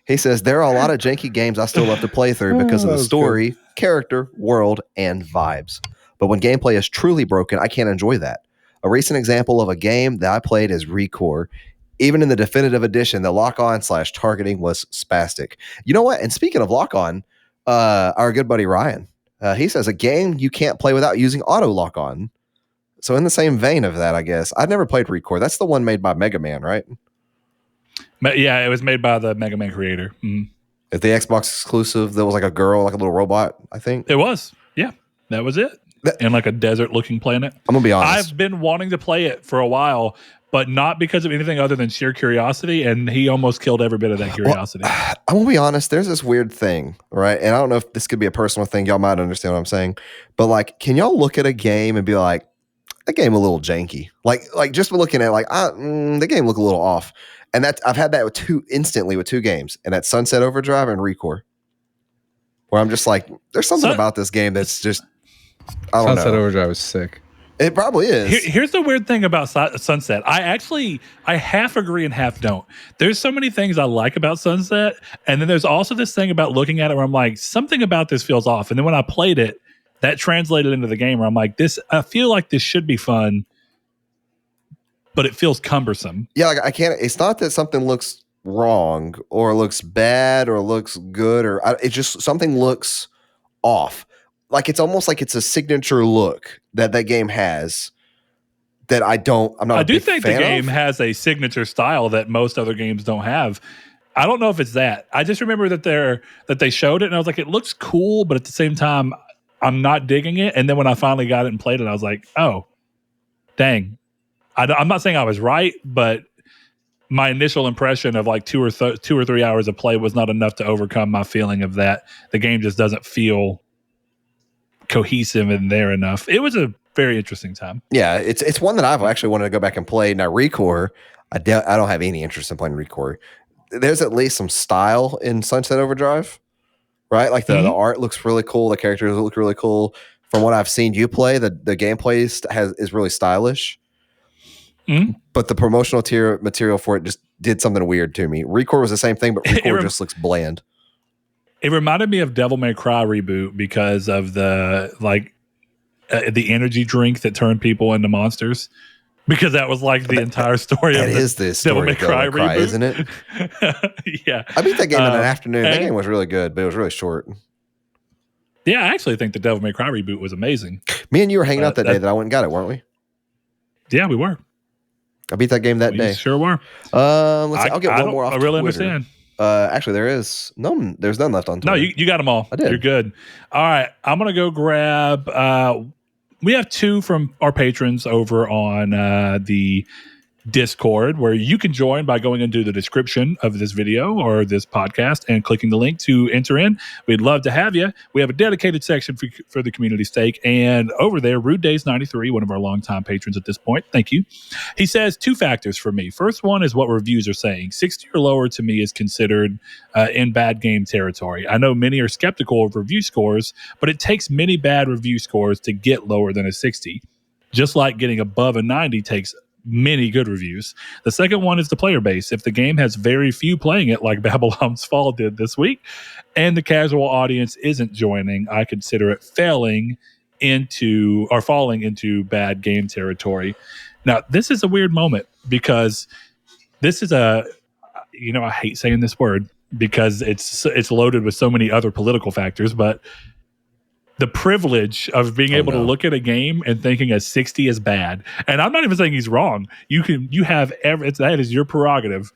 He says, there are a lot of janky games I still love to play through because of the story, character, world, and vibes. But when gameplay is truly broken, I can't enjoy that. A recent example of a game that I played is Recore. Even in the definitive edition, the lock-on/targeting was spastic. You know what? And speaking of lock-on, our good buddy Ryan, he says a game you can't play without using auto lock-on. So in the same vein of that, I guess. I've never played Recore. That's the one made by Mega Man, right? Yeah, it was made by the Mega Man creator. If the Xbox exclusive, there was like a girl, like a little robot, I think. It was. Yeah, that was it. And like a desert-looking planet. I'm going to be honest. I've been wanting to play it for a while, but not because of anything other than sheer curiosity, and he almost killed every bit of that curiosity. Well, I'm going to be honest. There's this weird thing, right? And I don't know if this could be a personal thing. Y'all might understand what I'm saying. But like, can y'all look at a game and be like, that game a little janky. Like just looking at the game looked a little off. And that I've had that with two games, and that's Sunset Overdrive and Recore, where I'm just like, there's something about this game that's just, I don't know. Sunset Overdrive is sick. It probably is. Here's the weird thing about Sunset. I half agree and half don't. There's so many things I like about Sunset, and then there's also this thing about looking at it where I'm like, something about this feels off. And then when I played it, that translated into the game where I'm like, I feel like this should be fun, but it feels cumbersome. Yeah, like I can't. It's not that something looks wrong or looks bad or looks good it just something looks off. Like it's almost like it's a signature look that game has that I'm not. I do think the game has a signature style that most other games don't have. I don't know if it's that. I just remember that they showed it and I was like, it looks cool, but at the same time, I'm not digging it. And then when I finally got it and played it, I was like, oh, dang. I'm not saying I was right, but my initial impression of like 2 or 3 hours of play was not enough to overcome my feeling of that. The game just doesn't feel cohesive and there enough. It was a very interesting time. Yeah, it's one that I've actually wanted to go back and play. Now, Recore, I don't have any interest in playing Recore. There's at least some style in Sunset Overdrive, right? Like the art looks really cool. The characters look really cool. From what I've seen you play, the gameplay is really stylish. But the promotional material for it just did something weird to me. Recore was the same thing, but Recore just looks bland. It reminded me of Devil May Cry reboot because of the energy drink that turned people into monsters. Because that was like the entire story of this Devil May Cry reboot, isn't it? Yeah. I beat that game in an afternoon. That game was really good, but it was really short. Yeah, I actually think the Devil May Cry reboot was amazing. Me and you were hanging out that day that I went and got it, weren't we? Yeah, we were. I beat that game that day. Sure were. Let's see. I'll get one more off I really Twitter. understand. Actually, there's none left on Twitter. No, you got them all. I did. You're good. All right, I'm gonna go grab. We have 2 from our patrons over on the Discord, where you can join by going into the description of this video or this podcast and clicking the link to enter in. We'd love to have you. We have a dedicated section for the community stake, and over there, Rude Days 93, one of our longtime patrons at this point, thank you. He says 2 factors for me. First one is what reviews are saying. 60 or lower to me is considered in bad game territory. I know many are skeptical of review scores, but it takes many bad review scores to get lower than a 60. Just like getting above a 90 takes many good reviews. The second one is the player base. If the game has very few playing it, like Babylon's Fall did this week, and the casual audience isn't joining, I consider it falling into bad game territory. Now, this is a weird moment because this is I hate saying this word because it's loaded with so many other political factors, but the privilege of being able to look at a game and thinking a 60 is bad. And I'm not even saying he's wrong. That is your prerogative.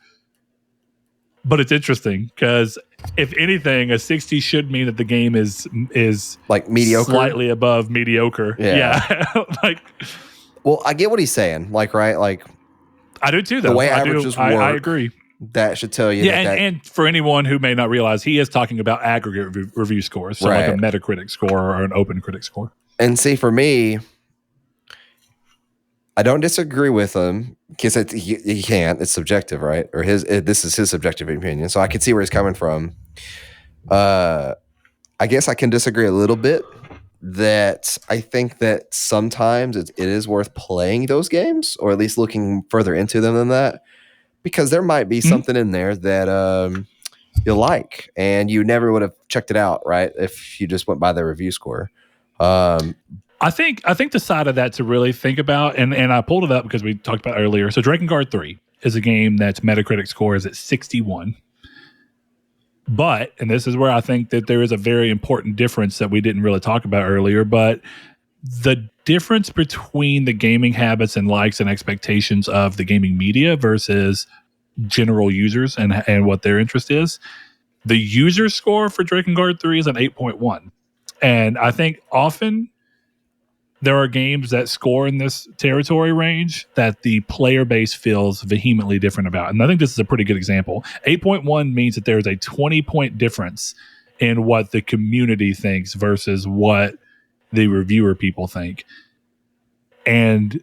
But it's interesting because if anything, a 60 should mean that the game is like mediocre, slightly above mediocre. Yeah. Well, I get what he's saying. Like, right? Like, I do too, though. The way averages work. I agree. That should tell you. And for anyone who may not realize, he is talking about aggregate review scores, so like a Metacritic score or an OpenCritic score. And see, for me, I don't disagree with him because he can't. It's subjective, right? Or this is his subjective opinion, so I can see where he's coming from. I guess I can disagree a little bit. That I think that sometimes it is worth playing those games, or at least looking further into them than that. Because there might be something in there that you'll like, and you never would have checked it out, right? If you just went by the review score. I think the side of that to really think about, and I pulled it up because we talked about it earlier. So Drakengard 3 is a game that's Metacritic score is at 61. But, and this is where I think that there is a very important difference that we didn't really talk about earlier, but the difference between the gaming habits and likes and expectations of the gaming media versus general users and what their interest is. The user score for Drakengard 3 is an 8.1. And I think often there are games that score in this territory range that the player base feels vehemently different about. And I think this is a pretty good example. 8.1 means that there's a 20-point difference in what the community thinks versus what the reviewer people think. And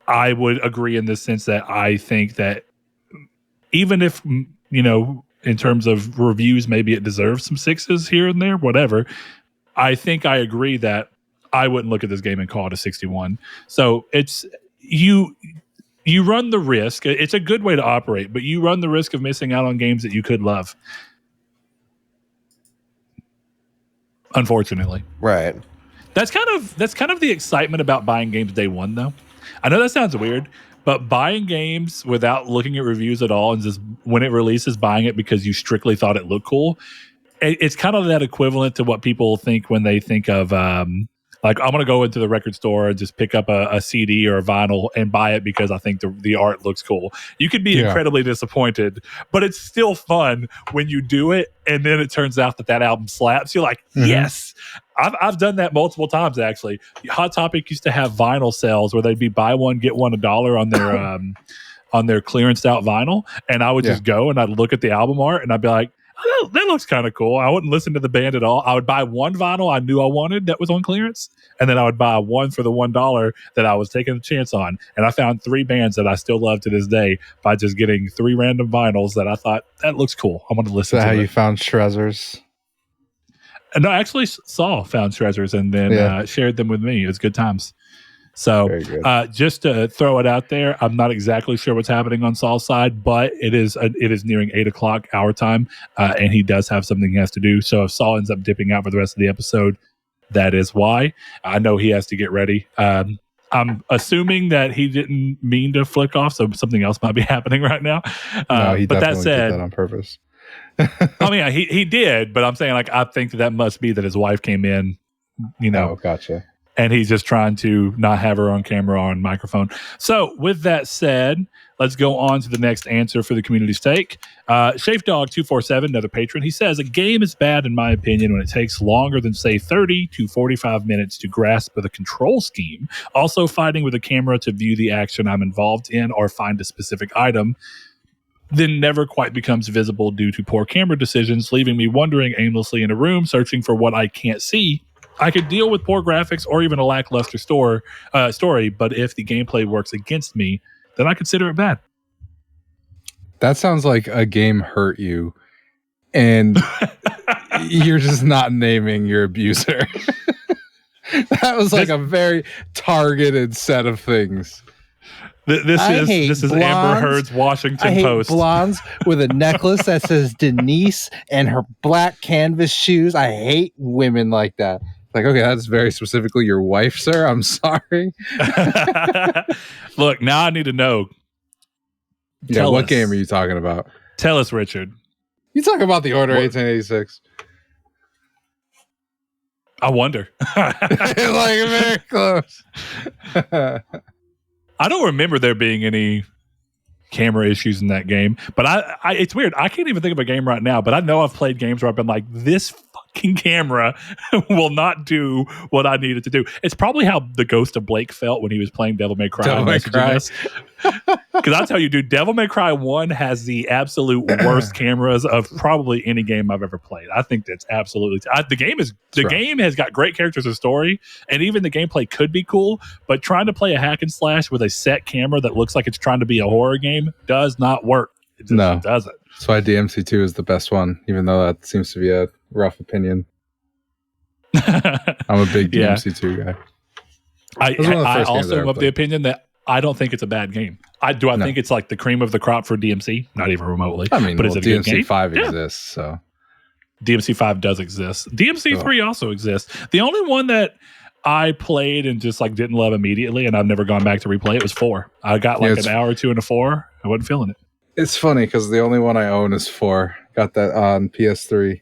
I would agree in the sense that I think that even if, in terms of reviews, maybe it deserves some 6s here and there, whatever. I think I agree that I wouldn't look at this game and call it a 61. So it's you run the risk. It's a good way to operate, but you run the risk of missing out on games that you could love. Unfortunately. Right. That's kind of the excitement about buying games day one, though. I know that sounds weird, but buying games without looking at reviews at all and just when it releases, buying it because you strictly thought it looked cool, it's kind of that equivalent to what people think when they think of like, I'm going to go into the record store and just pick up a CD or a vinyl and buy it because I think the art looks cool. You could be incredibly disappointed, but it's still fun when you do it and then it turns out that album slaps. You're like, yes. I've done that multiple times, actually. Hot Topic used to have vinyl sales where they'd be buy one, get one $1 on their clearanced out vinyl. And I would just go and I'd look at the album art and I'd be like, oh, that looks kind of cool. I wouldn't listen to the band at all. I would buy one vinyl I knew I wanted that was on clearance. And then I would buy one for the $1 that I was taking a chance on. And I found 3 bands that I still love to this day by just getting 3 random vinyls that I thought, that looks cool. I want to listen to it. Is that how you found Treasures? No, I actually found Treasures and then shared them with me. It was good times. So just to throw it out there, I'm not exactly sure what's happening on Saul's side, but it is nearing 8:00 our time, and he does have something he has to do. So if Saul ends up dipping out for the rest of the episode, that is why. I know he has to get ready. I'm assuming that he didn't mean to flick off, so something else might be happening right now. No, he but definitely that said, did that on purpose. I mean, he did, but I'm saying, like, I think that must be that his wife came in, Oh, gotcha. and he's just trying to not have her on camera or on microphone. So with that said, let's go on to the next answer for the community's take. ShafeDog247, another patron, he says, a game is bad in my opinion when it takes longer than, say, 30 to 45 minutes to grasp the control scheme. Also fighting with a camera to view the action I'm involved in or find a specific item, then never quite becomes visible due to poor camera decisions, leaving me wandering aimlessly in a room searching for what I can't see. I could deal with poor graphics or even a lackluster story, but if the gameplay works against me, then I consider it bad. That sounds like a game hurt you, and you're just not naming your abuser. That was like a very targeted set of things. This is Amber Heard's Washington Post. Blondes with a necklace that says Denise and her black canvas shoes. I hate women like that. Like, okay, that's very specifically your wife, sir. I'm sorry. Look, now I need to know. What game are you talking about? Tell us, Richard. You talk about the Order 1886. I wonder. Like, very close. I don't remember there being any camera issues in that game, but I it's weird. I can't even think of a game right now, but I know I've played games where I've been like, this fucking camera will not do what I need it to do. It's probably how the Ghost of Blake felt when he was playing Devil May Cry. Because I'll tell you, dude, Devil May Cry 1 has the absolute worst cameras of probably any game I've ever played. I think that's absolutely the game has got great characters and story, and even the gameplay could be cool, but trying to play a hack and slash with a set camera that looks like it's trying to be a horror game does not work. It just doesn't. That's why DMC2 is the best one, even though that seems to be a rough opinion. I'm a big DMC2 guy. I also am of the opinion that I don't think it's a bad game. I think it's like the cream of the crop for DMC? Not even remotely. I mean, but is it a good game? DMC5 exists, so. DMC5 does exist. DMC3 also exists. The only one that I played and just like didn't love immediately, and I've never gone back to replay it, was 4. I got like an hour or two into 4. I wasn't feeling it. It's funny because the only one I own is 4. Got that on PS3.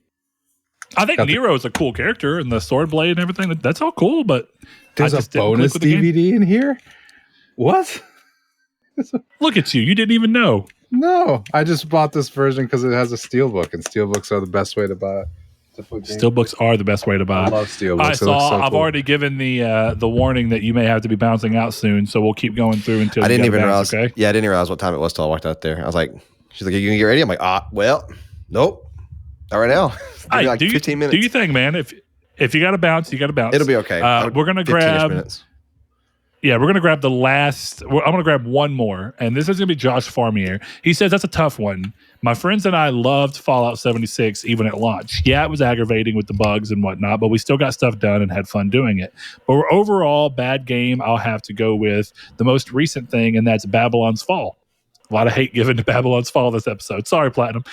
I think Nero is a cool character, and the sword blade and everything. That's all cool, but there's a bonus DVD in here? What? Look at you. You didn't even know. No, I just bought this version because it has a steelbook, and steelbooks are the best way to buy it. Steelbooks are the best way to buy. I love steelbooks. I've already given the warning that you may have to be bouncing out soon, so we'll keep going through until I didn't even realize. Okay? Yeah, I didn't realize what time it was till I walked out there. I was like, she's like, "Are you gonna get ready?" I'm like, well, nope, not right now. Hey, like 15 minutes. Do you think, man? If you got to bounce, you got to bounce. It'll be okay. We're gonna grab. Yeah, we're going to grab the last. I'm going to grab one more, and this is going to be Josh Farmier. He says, that's a tough one. My friends and I loved Fallout 76 even at launch. Yeah, it was aggravating with the bugs and whatnot, but we still got stuff done and had fun doing it. But overall, bad game, I'll have to go with the most recent thing, and that's Babylon's Fall. A lot of hate given to Babylon's Fall this episode. Sorry, Platinum.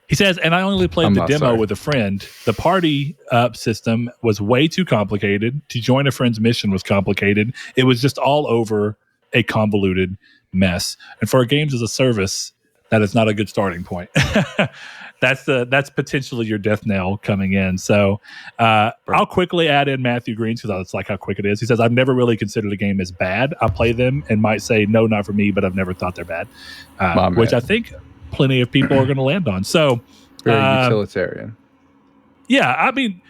He says, and I only played the demo with a friend. The party up system was way too complicated. To join a friend's mission was complicated. It was just all over a convoluted mess. And for games as a service, that is not a good starting point. That's potentially your death knell coming in. So I'll quickly add in Matthew Green's because that's like how quick it is. He says, I've never really considered a game as bad. I play them and might say, no, not for me, but I've never thought they're bad. Which I think plenty of people are going to land on. So very utilitarian. Yeah, I mean,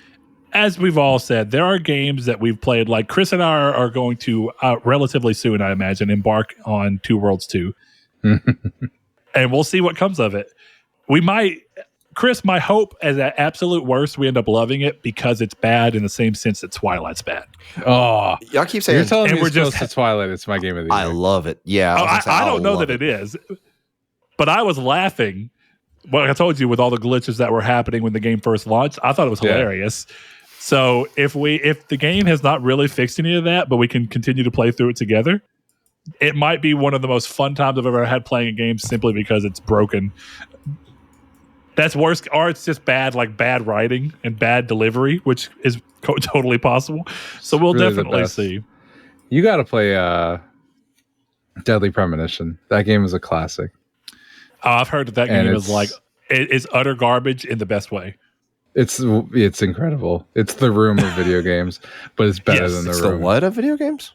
as we've all said, there are games that we've played. Like Chris and I are going to relatively soon, I imagine, embark on Two Worlds 2. And we'll see what comes of it. We might, Chris, my hope is at absolute worst, we end up loving it because it's bad in the same sense that Twilight's bad. Oh, y'all keep saying, you're telling me we're it's close to Twilight. It's my game of the year. I love it. Yeah. I don't know that it is. But I was laughing. Well, I told you with all the glitches that were happening when the game first launched, I thought it was hilarious. So if the game has not really fixed any of that, but we can continue to play through it together, it might be one of the most fun times I've ever had playing a game simply because it's broken. That's worse, or it's just bad, like bad writing and bad delivery, which is totally possible. So we'll really definitely see. You got to play Deadly Premonition. That game is a classic. I've heard that game is like it's utter garbage in the best way. It's incredible. It's the Room of video games, but it's better than the Room. The what of video games?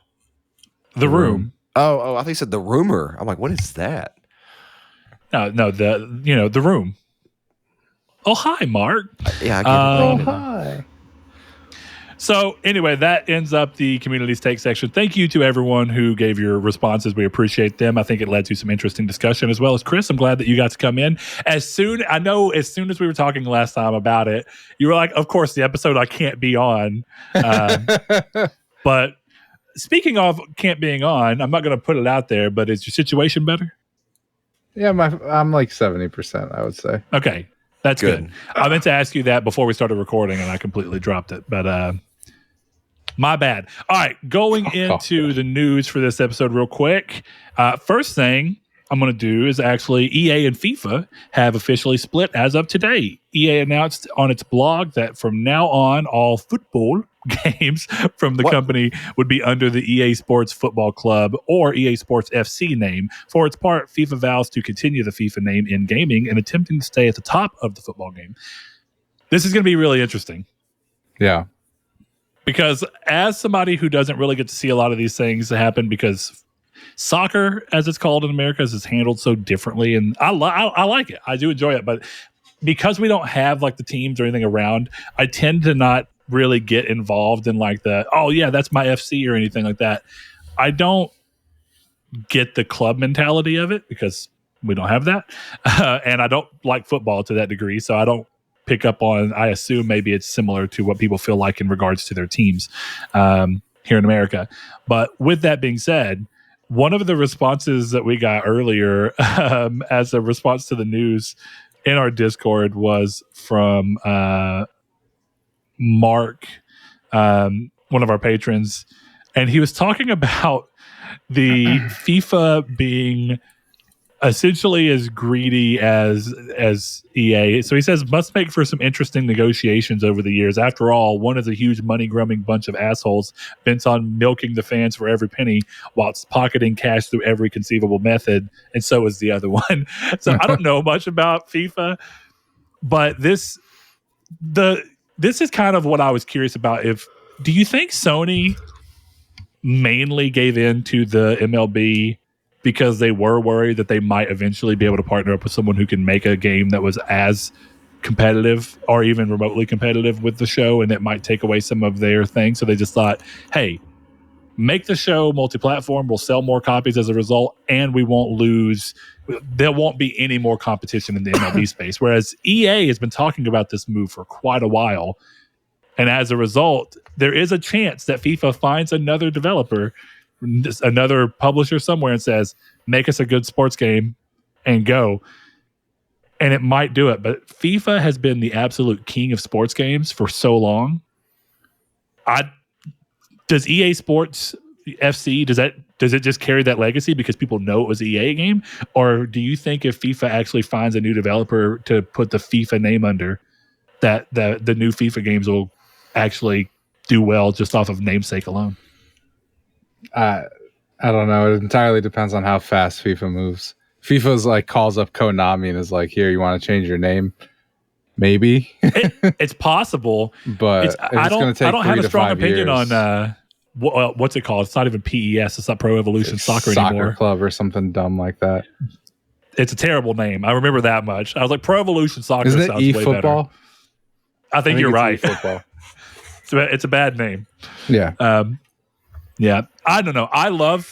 The Room. Oh, I think you said the Rumor. I'm like, what is that? No, the Room. Oh, hi, Mark. Yeah, I get it. Hi. So anyway, that ends up the community's take section. Thank you to everyone who gave your responses. We appreciate them. I think it led to some interesting discussion as well as Chris. I'm glad that you got to come in. As soon as we were talking last time about it, you were like, of course, the episode I can't be on. But speaking of can't being on, I'm not going to put it out there, but is your situation better? Yeah, I'm like 70%, I would say. Okay. That's good. I meant to ask you that before we started recording, and I completely dropped it. But my bad. All right, going into the news for this episode real quick. First thing I'm going to do is actually EA and FIFA have officially split as of today. EA announced on its blog that from now on, all football games from the company would be under the EA Sports Football Club or EA Sports FC name. For its part, FIFA vows to continue the FIFA name in gaming and attempting to stay at the top of the football game. This is going to be really interesting. Yeah. Because as somebody who doesn't really get to see a lot of these things happen because soccer, as it's called in America, is handled so differently. And I like it. I do enjoy it. But because we don't have like the teams or anything around, I tend to not really get involved in like that's my FC or anything like that. I don't get the club mentality of it because we don't have that. And I don't like football to that degree. So I don't pick up on, I assume maybe it's similar to what people feel like in regards to their teams here in America. But with that being said, one of the responses that we got earlier as a response to the news in our Discord was from Mark, one of our patrons, and he was talking about the FIFA being essentially as greedy as EA. So he says, must make for some interesting negotiations over the years. After all, one is a huge money-grubbing bunch of assholes bent on milking the fans for every penny whilst pocketing cash through every conceivable method, and so is the other one. So I don't know much about FIFA, but this is kind of what I was curious about. Do you think Sony mainly gave in to the MLB because they were worried that they might eventually be able to partner up with someone who can make a game that was as competitive or even remotely competitive with the show, and it might take away some of their things? So they just thought, hey, make the show multi-platform, we'll sell more copies as a result, and we won't lose. There won't be any more competition in the MLB space. Whereas EA has been talking about this move for quite a while. And as a result, there is a chance that FIFA finds another developer, another publisher somewhere, and says, make us a good sports game and go. And it might do it. But FIFA has been the absolute king of sports games for so long. Does EA Sports FC, does it just carry that legacy because people know it was an EA game? Or do you think if FIFA actually finds a new developer to put the FIFA name under, that the new FIFA games will actually do well just off of namesake alone? I don't know. It entirely depends on how fast FIFA moves. FIFA's like calls up Konami and is like, here, you want to change your name? Maybe. It's possible, but I don't have a strong opinion on what's it called. It's not even PES. It's not Pro Evolution Soccer anymore. Club or something dumb like that. It's a terrible name. I remember that much. I was like, Pro Evolution Soccer Isn't it sounds way eFootball? better. I think you're right. eFootball. It's a bad name. Yeah. Yeah, I don't know. I'm going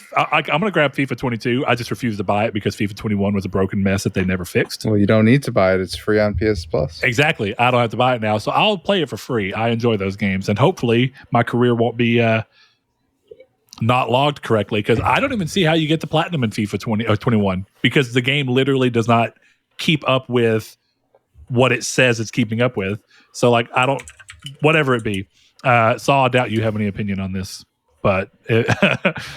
to grab FIFA 22. I just refuse to buy it because FIFA 21 was a broken mess that they never fixed. Well, you don't need to buy it. It's free on PS Plus. Exactly. I don't have to buy it now. So I'll play it for free. I enjoy those games. And hopefully my career won't be not logged correctly, because I don't even see how you get the platinum in FIFA 20 or 21, because the game literally does not keep up with what it says it's keeping up with. So like, whatever it be. Saul, I doubt you have any opinion on this. But I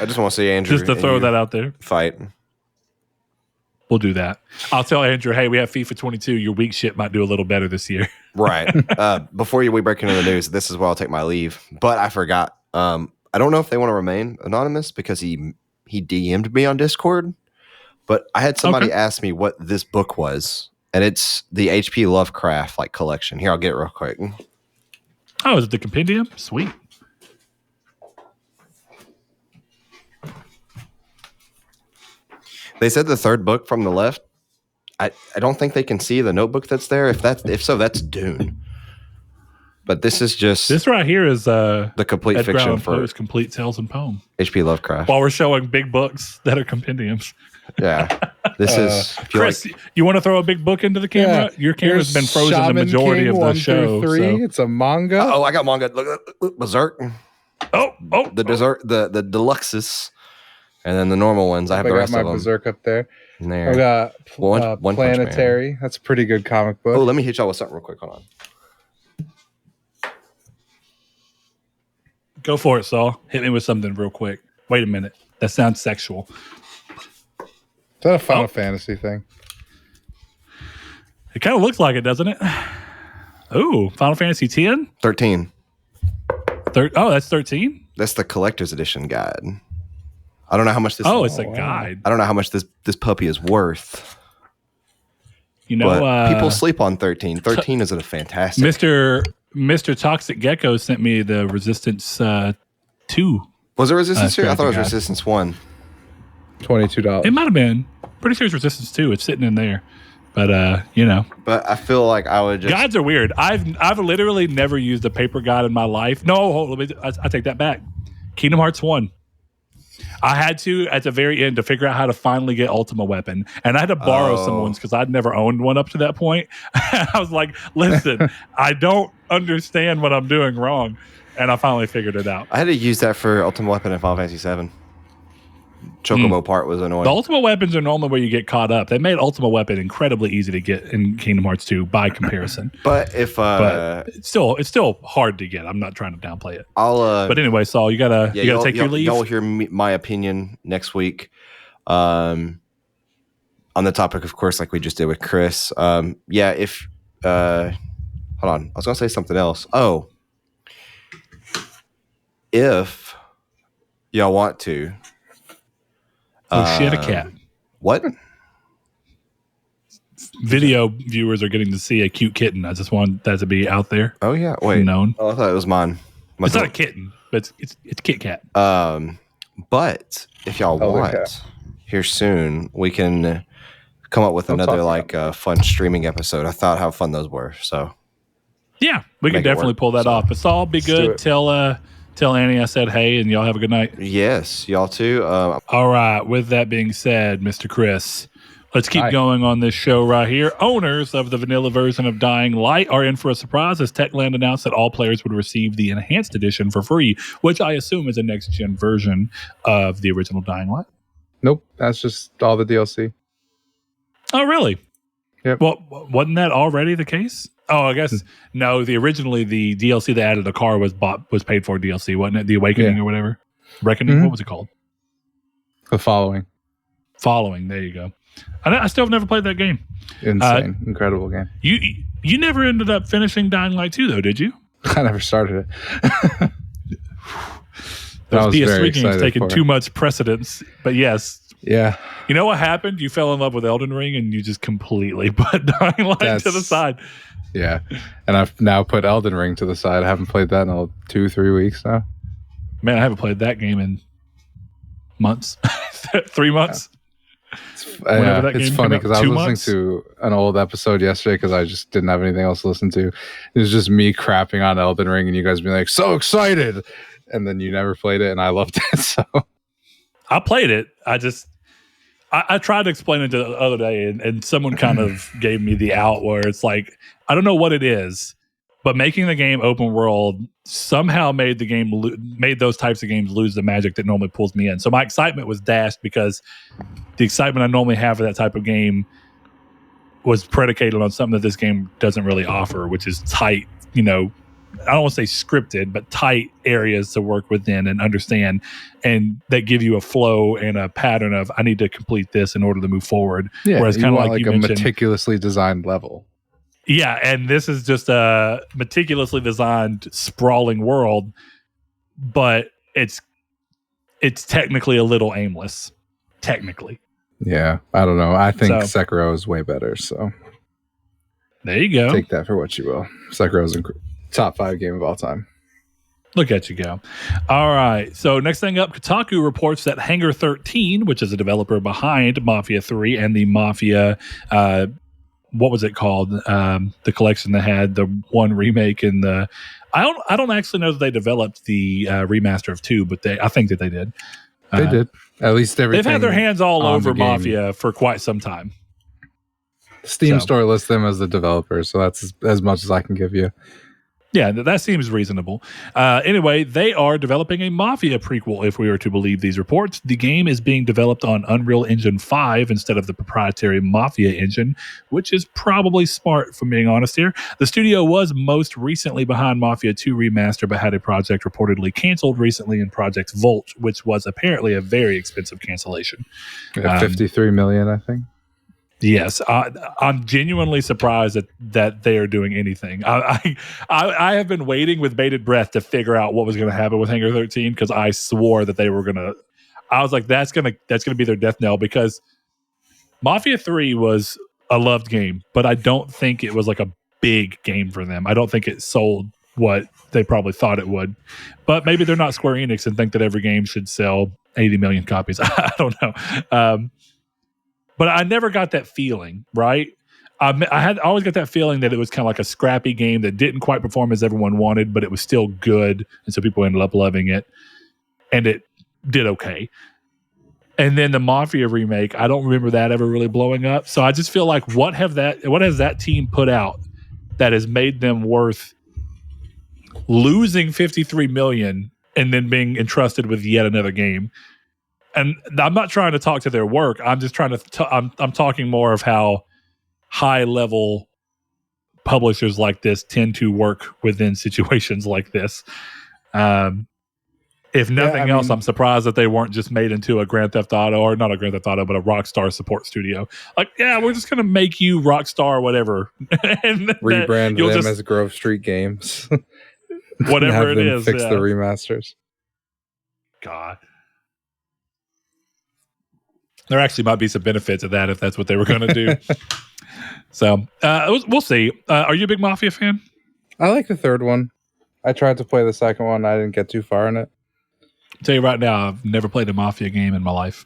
just want to see Andrew. Just to throw that out there. Fight. We'll do that. I'll tell Andrew, hey, we have FIFA 22. Your weak shit might do a little better this year. Right. Before we break into the news, this is where I'll take my leave. But I forgot. I don't know if they want to remain anonymous because he DM'd me on Discord. But I had somebody ask me what this book was. And it's the H.P. Lovecraft collection. Here, I'll get it real quick. Oh, is it the compendium? Sweet. They said the third book from the left. I don't think they can see the notebook that's there. If so, that's Dune. But this is just this right here is the complete Edgar fiction Allan for Poe's complete tales and poem. H.P. Lovecraft. While we're showing big books that are compendiums. Yeah, this is Chris. You want to throw a big book into the camera? Yeah. Your camera's been frozen Shaman the majority King of the show. 1 through 3. So. It's a manga. Oh, I got manga. Look, Berserk. The dessert, the deluxes, and then the normal ones. I have the rest my of them. Berserk up there. And there. I got One Planetary. That's a pretty good comic book. Oh, let me hit y'all with something real quick. Hold on. Go for it, Saul. Hit me with something real quick. Wait a minute. That sounds sexual. Is that a Final Fantasy thing? It kind of looks like it, doesn't it? Ooh, Final Fantasy 10? 13. That's 13? That's the collector's edition guide. I don't know how much this. Oh, it's a guide. I don't know how much this puppy is worth. You know, but people sleep on 13. 13 is a fantastic. Mr. Toxic Gecko sent me the Resistance 2. Was it Resistance 2? I thought it was Resistance 1. $22. It might have been. Pretty sure it's Resistance 2. It's sitting in there. But But I feel like I would just guides are weird. I've literally never used a paper guide in my life. No, I take that back. Kingdom Hearts 1. I had to at the very end to figure out how to finally get Ultima Weapon, and I had to borrow someone's because I'd never owned one up to that point. I was like, "Listen, I don't understand what I'm doing wrong," and I finally figured it out. I had to use that for Ultimate Weapon in Final Fantasy 7. Chocobo part was annoying. The Ultimate Weapons are normally where you get caught up. They made Ultimate Weapon incredibly easy to get in Kingdom Hearts 2 by comparison. But it's still hard to get. I'm not trying to downplay it. But anyway, Saul, you gotta take your leave. Y'all will hear my opinion next week. On the topic, of course, like we just did with Chris. Hold on, I was gonna say something else. Oh, if y'all want to. Shit, a cat. What? Video viewers are getting to see a cute kitten. I just want that to be out there. Oh yeah, wait. Known. Oh, I thought it was mine. It's not a kitten, but it's Kit Kat. But if y'all want, here soon we can come up with another fun streaming episode. I thought how fun those were. So yeah, we can definitely pull that off. But Saul, be good. Tell Annie I said hey, and y'all have a good night. Yes, y'all too. All right. With that being said, Mr. Chris, Let's keep going on this show right here. Owners of the vanilla version of Dying Light are in for a surprise as Techland announced that all players would receive the enhanced edition for free, which I assume is a next-gen version of the original Dying Light. Nope, that's just all the DLC. Oh, really? Yep. Well, wasn't that already the case? Oh, I guess no. Originally the DLC they added a car was paid for DLC, wasn't it? The Awakening or whatever. Reckoning. What was it called? The Following. Following. There you go. I still have never played that game. Insane, incredible game. You never ended up finishing Dying Light 2, though, did you? I never started it. Those PS3 games taking too much precedence, but yes. Yeah. You know what happened? You fell in love with Elden Ring and you just completely put Dying Light to the side. Yeah. And I've now put Elden Ring to the side. I haven't played that in 2-3 weeks now. Man, I haven't played that game in months. 3 months. It's funny because I was listening to an old episode yesterday because I just didn't have anything else to listen to. It was just me crapping on Elden Ring and you guys being like, so excited. And then you never played it and I loved it. So I played it. I tried to explain it the other day and someone kind of gave me the out where it's like, I don't know what it is, but making the game open world somehow made those types of games lose the magic that normally pulls me in. So my excitement was dashed because the excitement I normally have for that type of game was predicated on something that this game doesn't really offer, which is tight, I don't want to say scripted, but tight areas to work within and understand, and that give you a flow and a pattern of I need to complete this in order to move forward. Yeah, whereas kind of like you a mentioned, meticulously designed level. Yeah, and this is just a meticulously designed sprawling world, but it's technically a little aimless. Technically. Yeah, I don't know. I think Sekiro is way better, so there you go. Take that for what you will. Sekiro is top 5 game of all time. Look at you go. All right. So next thing up, Kotaku reports that Hangar 13, which is a developer behind Mafia 3 and the Mafia, what was it called? The collection that had the one remake and the. I don't actually know that they developed the remaster of 2, but I think that they did. They did. At least everything. They've had their hands all over Mafia for quite some time. Steam store lists them as the developer, so that's as much as I can give you. Yeah, that seems reasonable. Anyway, they are developing a Mafia prequel, if we were to believe these reports. The game is being developed on Unreal Engine 5 instead of the proprietary Mafia engine, which is probably smart, if I'm being honest here. The studio was most recently behind Mafia 2 Remaster, but had a project reportedly canceled recently in Project Volt, which was apparently a very expensive cancellation. 53 million, I think. Yes, I'm genuinely surprised that they are doing anything. I have been waiting with bated breath to figure out what was going to happen with Hangar 13 because I swore that they were going to. I was like, that's gonna be their death knell because Mafia 3 was a loved game, but I don't think it was like a big game for them. I don't think it sold what they probably thought it would. But maybe they're not Square Enix and think that every game should sell 80 million copies. I don't know. But I never got that feeling, right? I always got that feeling that it was kind of like a scrappy game that didn't quite perform as everyone wanted, but it was still good. And so people ended up loving it. And it did okay. And then the Mafia remake, I don't remember that ever really blowing up. So I just feel like what has that team put out that has made them worth losing 53 million and then being entrusted with yet another game? And I'm not trying to talk to their work. I'm just trying to. I'm talking more of how high level publishers like this tend to work within situations like this. If nothing else, I'm surprised that they weren't just made into a Grand Theft Auto, or not a Grand Theft Auto, but a Rockstar support studio. Like, yeah, we're just going to make you Rockstar whatever. And rebrand them as Grove Street Games. Whatever it is. Fix the remasters. God. There actually might be some benefit to that if that's what they were going to do. So we'll see. Are you a big Mafia fan? I like the third one. I tried to play the second one. I didn't get too far in it. I'll tell you right now, I've never played a Mafia game in my life.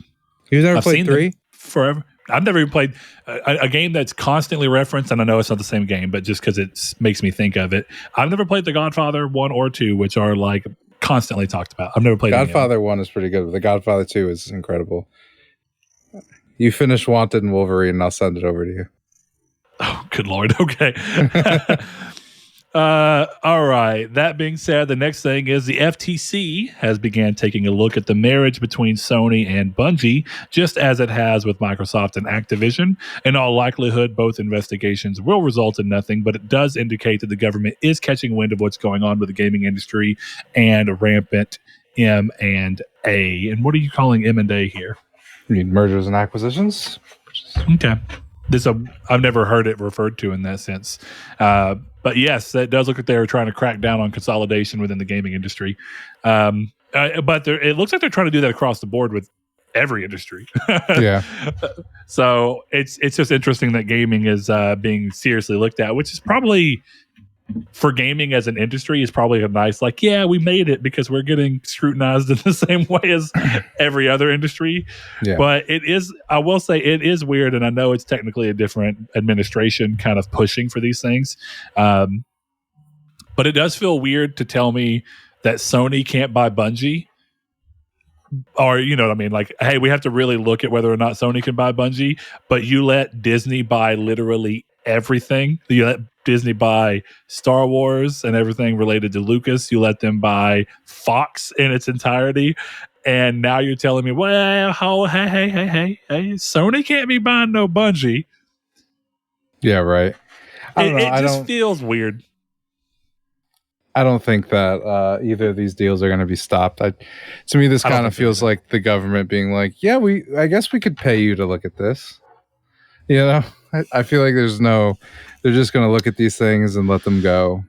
You've never played 3? Forever. I've never even played a game that's constantly referenced, and I know it's not the same game, but just because it makes me think of it. I've never played The Godfather 1 or 2, which are like constantly talked about. I've never played Godfather 1 is pretty good, but The Godfather 2 is incredible. You finish Wanted and Wolverine, and I'll send it over to you. Oh, good Lord. Okay. All right. That being said, the next thing is the FTC has began taking a look at the marriage between Sony and Bungie, just as it has with Microsoft and Activision. In all likelihood, both investigations will result in nothing, but it does indicate that the government is catching wind of what's going on with the gaming industry and rampant M&A. And what are you calling M&A here? You mean mergers and acquisitions? Okay. I've never heard it referred to in that sense. But yes, that does look like they're trying to crack down on consolidation within the gaming industry. But it looks like they're trying to do that across the board with every industry. Yeah. So it's just interesting that gaming is being seriously looked at, which is probably, for gaming as an industry, is probably a nice, like, yeah, we made it because we're getting scrutinized in the same way as every other industry. Yeah. But I will say it is weird, and I know it's technically a different administration kind of pushing for these things. But it does feel weird to tell me that Sony can't buy Bungie. Or, you know what I mean? Like, hey, we have to really look at whether or not Sony can buy Bungie, but you let Disney buy literally everything. You let Disney buy Star Wars and everything related to Lucas. You let them buy Fox in its entirety. And now you're telling me, well, hey, Sony can't be buying no Bungie. Yeah, right. I don't know. It just feels weird. I don't think that either of these deals are going to be stopped. To me, this kind of feels like the government being like, yeah, I guess we could pay you to look at this. You know, I feel like they're just going to look at these things and let them go.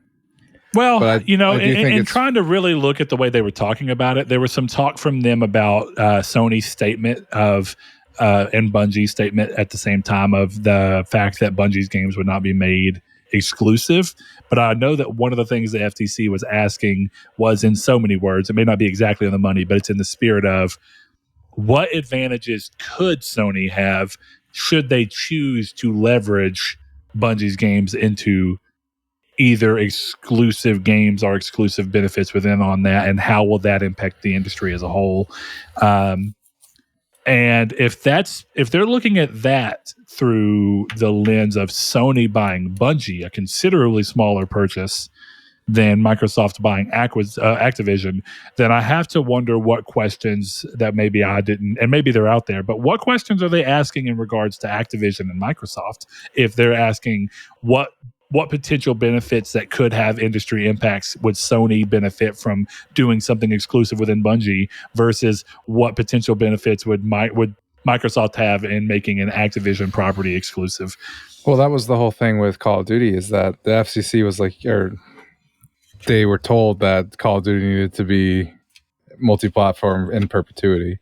Well, in trying to really look at the way they were talking about it, there was some talk from them about Sony's statement and Bungie's statement at the same time of the fact that Bungie's games would not be made exclusive. But I know that one of the things the FTC was asking was, in so many words, it may not be exactly on the money, but it's in the spirit of, what advantages could Sony have should they choose to leverage Bungie's games into either exclusive games or exclusive benefits within on that, and how will that impact the industry as a whole? And if they're looking at that through the lens of Sony buying Bungie, a considerably smaller purchase than Microsoft buying Activision, then I have to wonder what questions that maybe I didn't, and maybe they're out there, but what questions are they asking in regards to Activision and Microsoft? If they're asking what potential benefits that could have industry impacts would Sony benefit from doing something exclusive within Bungie, versus what potential benefits would Microsoft have in making an Activision property exclusive? Well, that was the whole thing with Call of Duty, is that the FCC was like, they were told that Call of Duty needed to be multi-platform in perpetuity.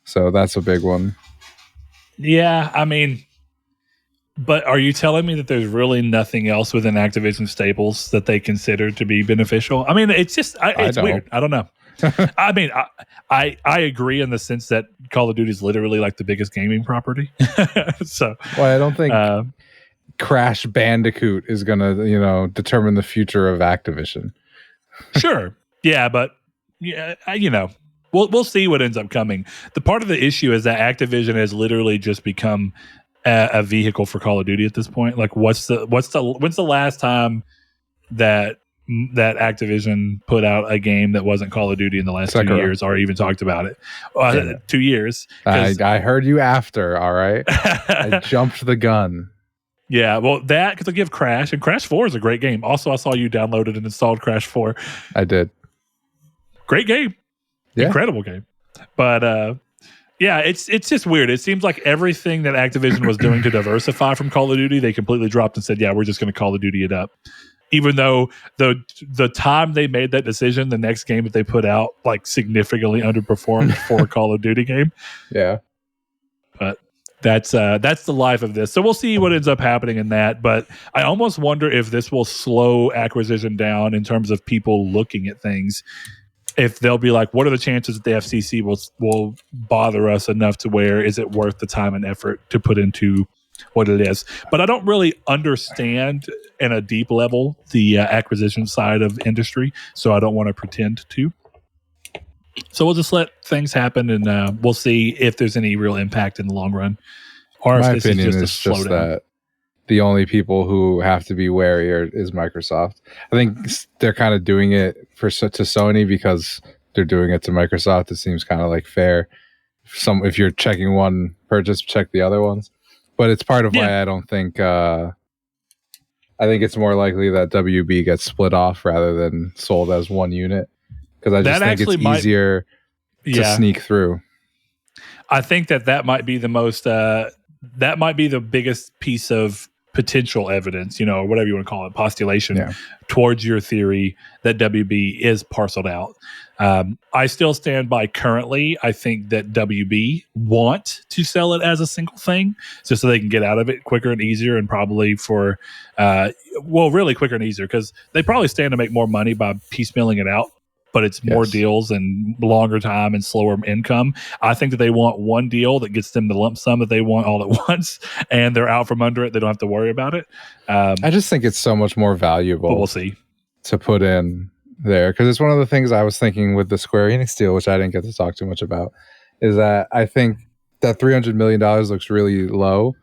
So that's a big one. Yeah, I mean, but are you telling me that there's really nothing else within Activision staples that they consider to be beneficial? I mean, it's just, it's weird. I don't know. I mean, I agree in the sense that Call of Duty is literally like the biggest gaming property. So, well, I don't think Crash Bandicoot is going to, determine the future of Activision. Sure. Yeah, but we'll see what ends up coming. The part of the issue is that Activision has literally just become a vehicle for Call of Duty at this point. Like, when's the last time that Activision put out a game that wasn't Call of Duty in the last 2 years, or even talked about it? 2 years. I heard you after. All right, I jumped the gun. Yeah, well, that, because I give Crash, and Crash 4 is a great game. Also, I saw you downloaded and installed Crash 4. I did. Great game. Yeah. Incredible game. But yeah, it's just weird. It seems like everything that Activision was doing to diversify from Call of Duty, they completely dropped and said, yeah, we're just going to Call of Duty it up. Even though the time they made that decision, the next game that they put out like significantly underperformed for a Call of Duty game. Yeah. But that's the life of this. So we'll see what ends up happening in that. But I almost wonder if this will slow acquisition down in terms of people looking at things. If they'll be like, what are the chances that the FCC will bother us enough to where is it worth the time and effort to put into what it is? But I don't really understand in a deep level the acquisition side of industry, so I don't want to pretend to. So we'll just let things happen, and we'll see if there's any real impact in the long run, or My if this opinion is is just a just slowdown. that the only people who have to be wary is Microsoft. I think they're kind of doing it to Sony because they're doing it to Microsoft. It seems kind of like fair. If you're checking one purchase, check the other ones. But it's part of why I don't think. I think it's more likely that WB gets split off rather than sold as one unit, because I just think it's easier to sneak through. I think that might be the most. That might be the biggest piece of potential evidence, or whatever you want to call it, postulation towards your theory that WB is parceled out. I still stand by currently. I think that WB want to sell it as a single thing just so they can get out of it quicker and easier, and probably for, really quicker and easier, because they probably stand to make more money by piecemealing it out, but it's more deals and longer time and slower income. I think that they want one deal that gets them the lump sum that they want all at once, and they're out from under it. They don't have to worry about it. I just think it's so much more valuable. But we'll see. To put in there, because it's one of the things I was thinking with the Square Enix deal, which I didn't get to talk too much about, is that I think that $300 million looks really low,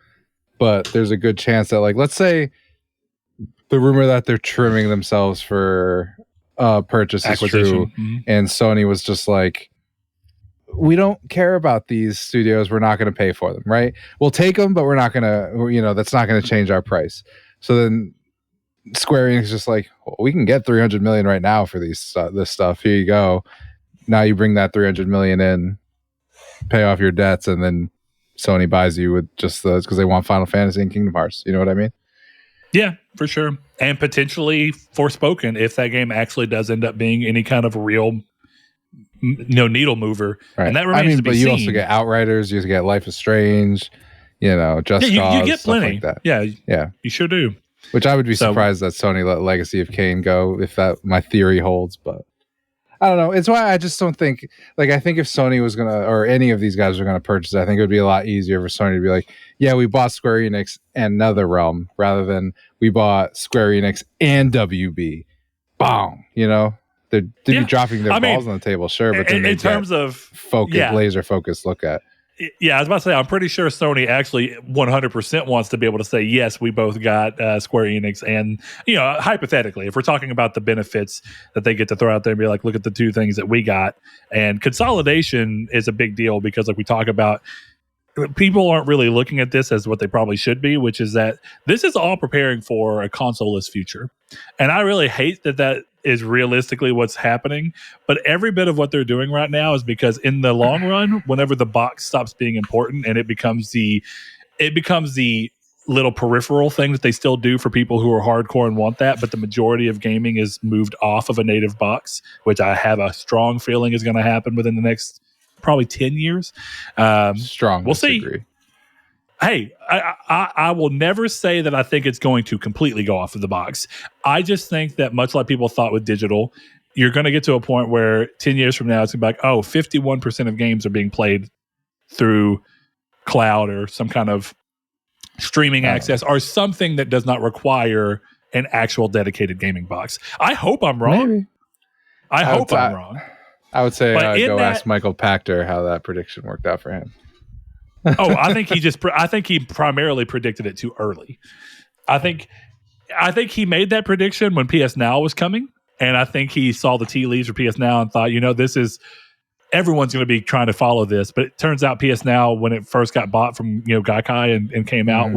but there's a good chance that, like, let's say the rumor that they're trimming themselves for purchase is true, and Sony was just like, we don't care about these studios, we're not going to pay for them, right? We'll take them, but we're not going to, that's not going to change our price. So then Square Enix is just like, well, we can get 300 million right now for this stuff. Here you go. Now you bring that 300 million in, pay off your debts, and then Sony buys you with just those because they want Final Fantasy and Kingdom Hearts. You know what I mean? Yeah, for sure. And potentially Forspoken, if that game actually does end up being any kind of real, needle mover. Right. And that remains to be but seen. You also get Outriders, you get Life is Strange, Just Cause, you get plenty. Like that. Yeah, you sure do. Which I would be surprised that Sony let Legacy of Kain go if that my theory holds, but I don't know. It's why I just don't think, I think if Sony was gonna, or any of these guys were gonna purchase it, I think it would be a lot easier for Sony to be like, yeah, we bought Square Enix and NetherRealm, rather than we bought Square Enix and WB. Bong, they'd be dropping their balls on the table, sure, but then in terms of laser focused look at. Yeah, I was about to say, I'm pretty sure Sony actually 100% wants to be able to say, yes, we both got Square Enix. And, hypothetically, if we're talking about the benefits that they get to throw out there and be like, look at the two things that we got. And consolidation is a big deal because, like we talk about, people aren't really looking at this as what they probably should be, which is that this is all preparing for a consoleless future. And I really hate that is realistically what's happening. But every bit of what they're doing right now is because in the long run, whenever the box stops being important and it becomes the little peripheral thing that they still do for people who are hardcore and want that, but the majority of gaming is moved off of a native box, which I have a strong feeling is going to happen within the next probably 10 years. Strong. We'll see. Hey, I will never say that I think it's going to completely go off of the box. I just think that much like people thought with digital, you're going to get to a point where 10 years from now, it's going to be like, 51% of games are being played through cloud or some kind of streaming access or something that does not require an actual dedicated gaming box. I hope I'm wrong. Maybe. I hope I'm wrong. I would say go ask Michael Pachter how that prediction worked out for him. I think he primarily predicted it too early. I think he made that prediction when PS Now was coming, and I think he saw the tea leaves for PS Now and thought, this is, everyone's going to be trying to follow this. But it turns out PS Now, when it first got bought from Gaikai and came out,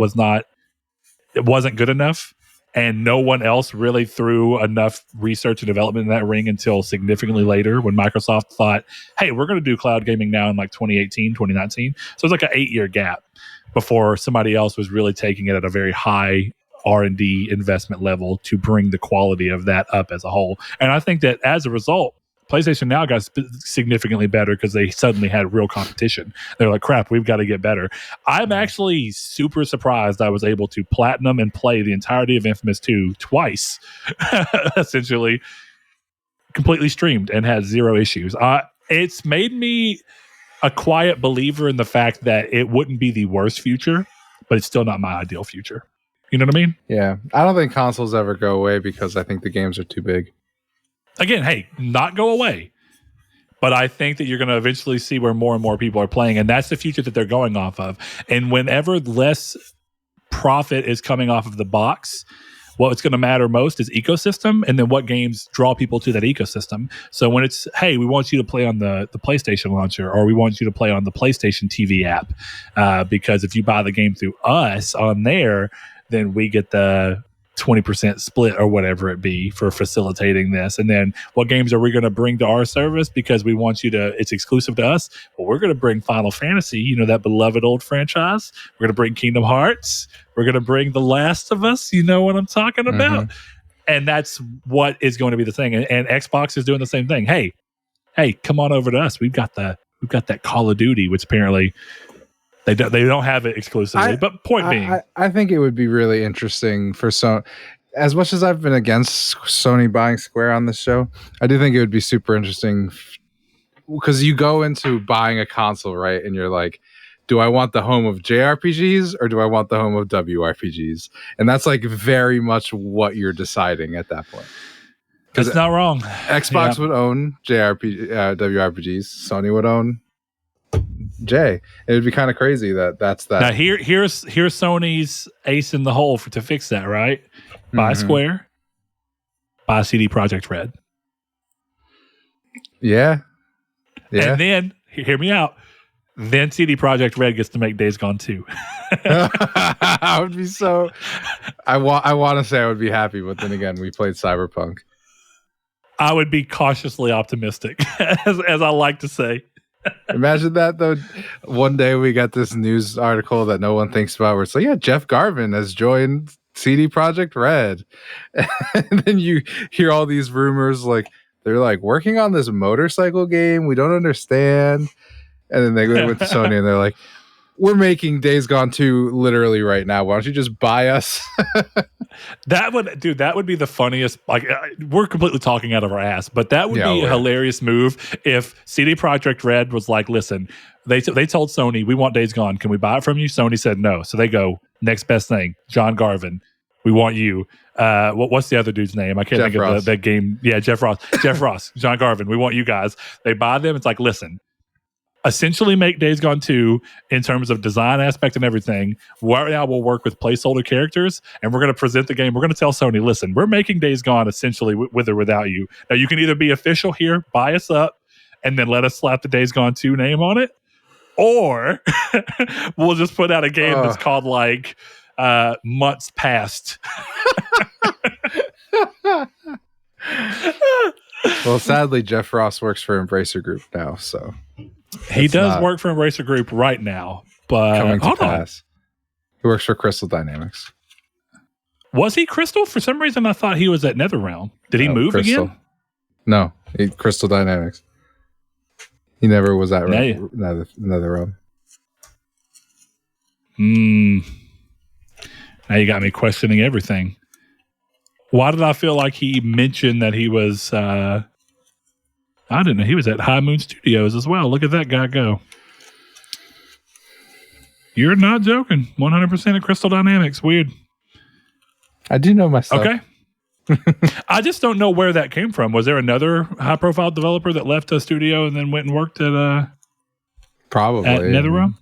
it wasn't good enough. And no one else really threw enough research and development in that ring until significantly later when Microsoft thought, hey, we're going to do cloud gaming now in 2018, 2019. So it's like an 8-year gap before somebody else was really taking it at a very high R&D investment level to bring the quality of that up as a whole. And I think that as a result, PlayStation Now got significantly better because they suddenly had real competition. They're like, crap, we've got to get better. I'm actually super surprised I was able to platinum and play the entirety of Infamous 2 twice, essentially, completely streamed and had zero issues. It's made me a quiet believer in the fact that it wouldn't be the worst future, but it's still not my ideal future. You know what I mean? Yeah. I don't think consoles ever go away because I think the games are too big. Again, hey, not go away. But I think that you're going to eventually see where more and more people are playing, and that's the future that they're going off of. And whenever less profit is coming off of the box, what's going to matter most is ecosystem, and then what games draw people to that ecosystem. So when it's, hey, we want you to play on the PlayStation launcher, or we want you to play on the PlayStation TV app, because if you buy the game through us on there, then we get the 20% split or whatever it be for facilitating this. And then what games are we going to bring to our service because we want you to, it's exclusive to us? Well, we're going to bring Final Fantasy, you know, that beloved old franchise. We're going to bring Kingdom Hearts. We're going to bring The Last of Us. You know what I'm talking about? And that's what is going to be the thing. And Xbox is doing the same thing. Hey, come on over to us. We've got that Call of Duty, which apparently they don't have it exclusively. But point being, I think it would be really interesting for Sony. As much as I've been against Sony buying Square on this show, I do think it would be super interesting because you go into buying a console, right? And you're like, do I want the home of JRPGs or do I want the home of WRPGs? And that's like very much what you're deciding at that point. It's not wrong. Xbox would own WRPGs. Sony would own J. It would be kind of crazy that's that. Now here's Sony's ace in the hole to fix that, right? Buy Square, buy CD Projekt Red. Yeah. And then hear me out. Then CD Projekt Red gets to make Days Gone 2. I would be so. I want to say I would be happy, but then again, we played Cyberpunk. I would be cautiously optimistic, as I like to say. Imagine that though. One day we got this news article that no one thinks about where it's like, yeah, Jeff Garvin has joined CD Projekt Red. And then you hear all these rumors like they're like working on this motorcycle game. We don't understand. And then they went to Sony and they're like, we're making Days Gone 2 literally right now. Why don't you just buy us? That would be the funniest. Like, we're completely talking out of our ass, but that would be a hilarious move if CD Projekt Red was like, listen, they told Sony, we want Days Gone. Can we buy it from you? Sony said no. So they go, next best thing, John Garvin. We want you. What's the other dude's name? I can't think of that game. Yeah, Jeff Ross. Jeff Ross, John Garvin. We want you guys. They buy them. It's like, listen, essentially make Days Gone 2 in terms of design aspect and everything. Right now we'll work with placeholder characters and we're going to present the game. We're going to tell Sony, listen, we're making Days Gone essentially with or without you. Now you can either be official here, buy us up, and then let us slap the Days Gone 2 name on it, or we'll just put out a game that's called like Months Past. Well, sadly, Jeff Ross works for Embracer Group now, so he does work for Embracer Group right now, but coming to pass. He works for Crystal Dynamics. Was he Crystal? For some reason, I thought he was at NetherRealm. Did he move Crystal. again? No, Crystal Dynamics. He never was at NetherRealm. Now you got me questioning everything. Why did I feel like he mentioned that he was... I didn't know he was at High Moon Studios as well. Look at that guy go. You're not joking. 100% at Crystal Dynamics. Weird. I do know my stuff. Okay. I just don't know where that came from. Was there another high-profile developer that left a studio and then went and worked at probably at NetherRealm?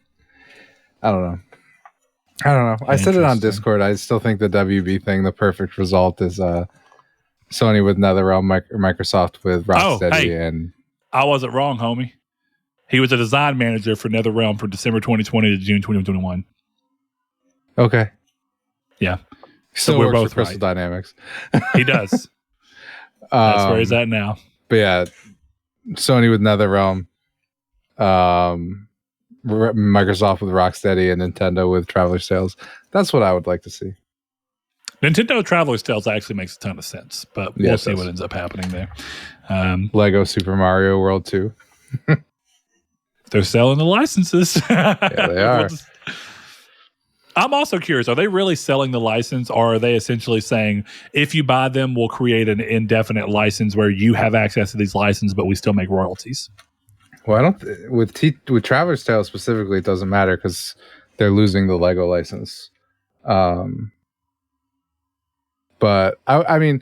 I don't know. I said it on Discord. I still think the WB thing, the perfect result is Sony with NetherRealm, Microsoft with Rocksteady, and I wasn't wrong, homie. He was a design manager for NetherRealm from December 2020 to June 2021. Okay. Yeah. Still works both for Crystal Dynamics. He does. That's where he's at now. But yeah, Sony with NetherRealm, Microsoft with Rocksteady, and Nintendo with Traveler's Tales. That's what I would like to see. Nintendo Traveler's Tales actually makes a ton of sense, but we'll see what ends up happening there. Lego Super Mario World 2. They're selling the licenses. Yeah, they are. I'm also curious, are they really selling the license, or are they essentially saying, if you buy them, we'll create an indefinite license where you have access to these licenses, but we still make royalties? Well, I don't with Traveler's Tales specifically, it doesn't matter because they're losing the Lego license. But I mean,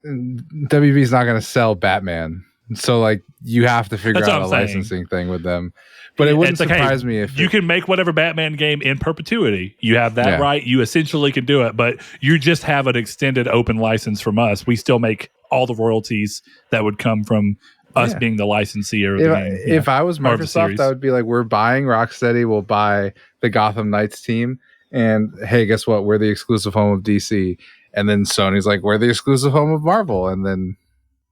WB's not going to sell Batman So like you have to figure That's out what a I'm saying. licensing thing with them. But it wouldn't It's like, hey, surprise me if you can make whatever Batman game in perpetuity. You have that Yeah. right. You essentially can do it, but you just have an extended open license from us. We still make all the royalties that would come from us Yeah. being the licensee of the game. If I was Or of the Microsoft, series. I would be like, we're buying Rocksteady, we'll buy the Gotham Knights team, and hey, guess what? We're the exclusive home of DC. And then Sony's like, we're the exclusive home of Marvel, and then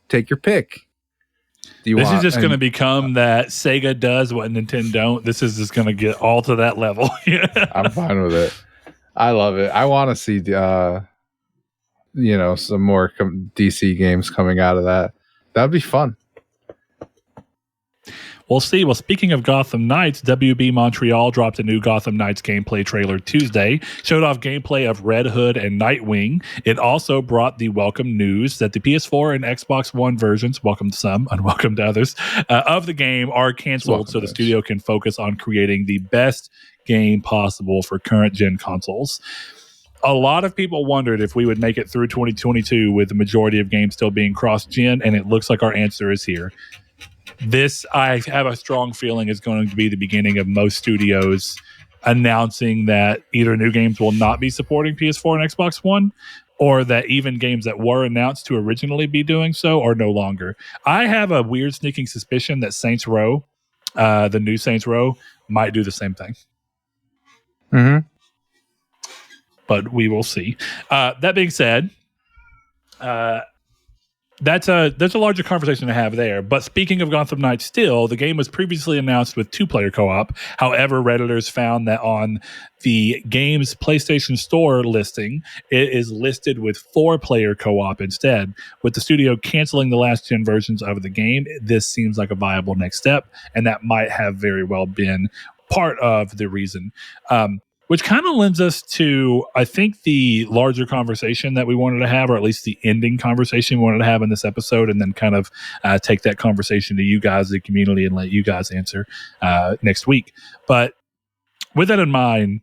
take your pick. This is just going to become that Sega does what Nintendo don't. This is just going to get all to that level. I'm fine with it. I love it. I want to see, some more DC games coming out of that. That'd be fun. We'll see. Well, speaking of Gotham Knights, WB Montreal dropped a new Gotham Knights gameplay trailer Tuesday, showed off gameplay of Red Hood and Nightwing. It also brought the welcome news that the PS4 and Xbox One versions, welcome to some, unwelcome to others, of the game are canceled so the studio can focus on creating the best game possible for current gen consoles. A lot of people wondered if we would make it through 2022 with the majority of games still being cross-gen, and it looks like our answer is here. This, I have a strong feeling, is going to be the beginning of most studios announcing that either new games will not be supporting PS4 and Xbox One, or that even games that were announced to originally be doing so are no longer. I have a weird sneaking suspicion that Saints Row, the new Saints Row, might do the same thing. Mm-hmm. But we will see. That being said, there's a larger conversation to have there. But speaking of Gotham Knights still, the game was previously announced with 2-player co-op. However, Redditors found that on the game's PlayStation Store listing, it is listed with 4-player co-op instead. With the studio canceling the last-gen versions of the game, this seems like a viable next step, and that might have very well been part of the reason. Which kind of lends us to, I think, the larger conversation that we wanted to have, or at least the ending conversation we wanted to have in this episode, and then kind of take that conversation to you guys, the community, and let you guys answer next week. But with that in mind,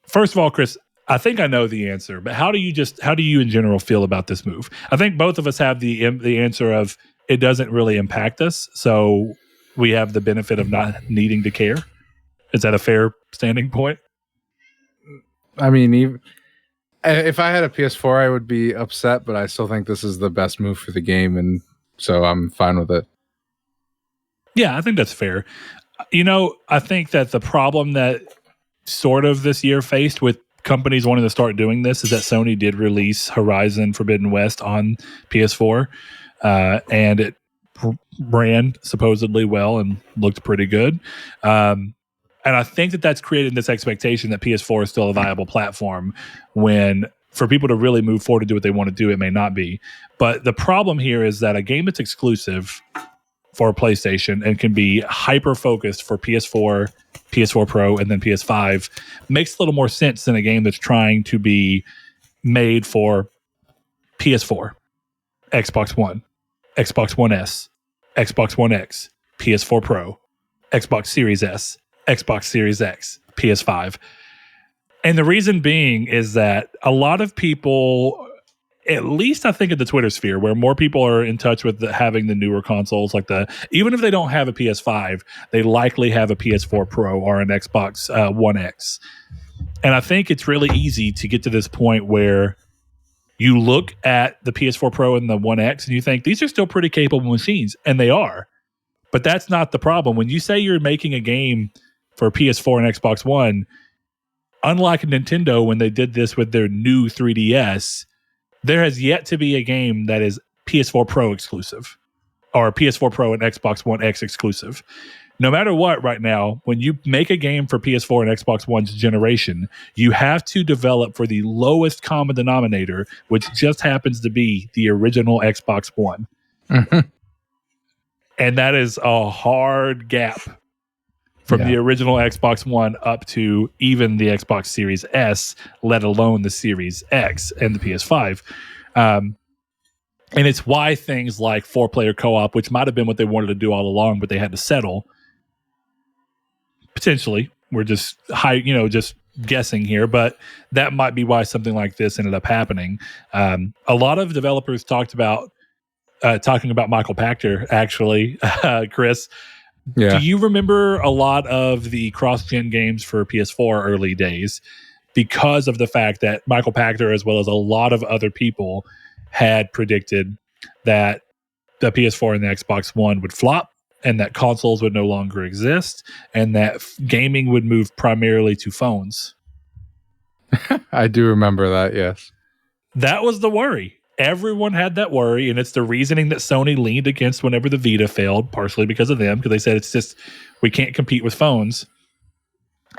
first of all, Chris, I think I know the answer, but how do you in general feel about this move? I think both of us have the answer of it doesn't really impact us, so we have the benefit of not needing to care. Is that a fair standing point? I mean, if I had a PS4, I would be upset, but I still think this is the best move for the game, and so I'm fine with it. Yeah, I think that's fair. I think that the problem that sort of this year faced with companies wanting to start doing this is that Sony did release Horizon Forbidden West on PS4, and it ran supposedly well and looked pretty good. And I think that that's created this expectation that PS4 is still a viable platform when for people to really move forward to do what they want to do, it may not be. But the problem here is that a game that's exclusive for PlayStation and can be hyper-focused for PS4, PS4 Pro, and then PS5 makes a little more sense than a game that's trying to be made for PS4, Xbox One, Xbox One S, Xbox One X, PS4 Pro, Xbox Series S, Xbox Series X, PS5. And the reason being is that a lot of people, at least I think in the Twitter sphere, where more people are in touch with having the newer consoles, like even if they don't have a PS5, they likely have a PS4 Pro or an Xbox One X. And I think it's really easy to get to this point where you look at the PS4 Pro and the One X and you think these are still pretty capable machines, and they are. But that's not the problem. When you say you're making a game for PS4 and Xbox One, unlike Nintendo when they did this with their new 3DS, there has yet to be a game that is PS4 Pro exclusive or PS4 Pro and Xbox One X exclusive. No matter what, right now, when you make a game for PS4 and Xbox One's generation, you have to develop for the lowest common denominator, which just happens to be the original Xbox One. Mm-hmm. And that is a hard gap from the original Xbox One up to even the Xbox Series S, let alone the Series X and the PS5. And it's why things like 4-player co-op, which might have been what they wanted to do all along, but they had to settle. Potentially, we're just just guessing here, but that might be why something like this ended up happening. A lot of developers talked about talking about Michael Pachter, actually, Chris. Yeah. Do you remember a lot of the cross-gen games for PS4 early days because of the fact that Michael Pachter, as well as a lot of other people, had predicted that the PS4 and the Xbox One would flop and that consoles would no longer exist and that gaming would move primarily to phones? I do remember that, yes. That was the worry. Everyone had that worry, and it's the reasoning that Sony leaned against whenever the Vita failed, partially because of them, because they said it's just, we can't compete with phones.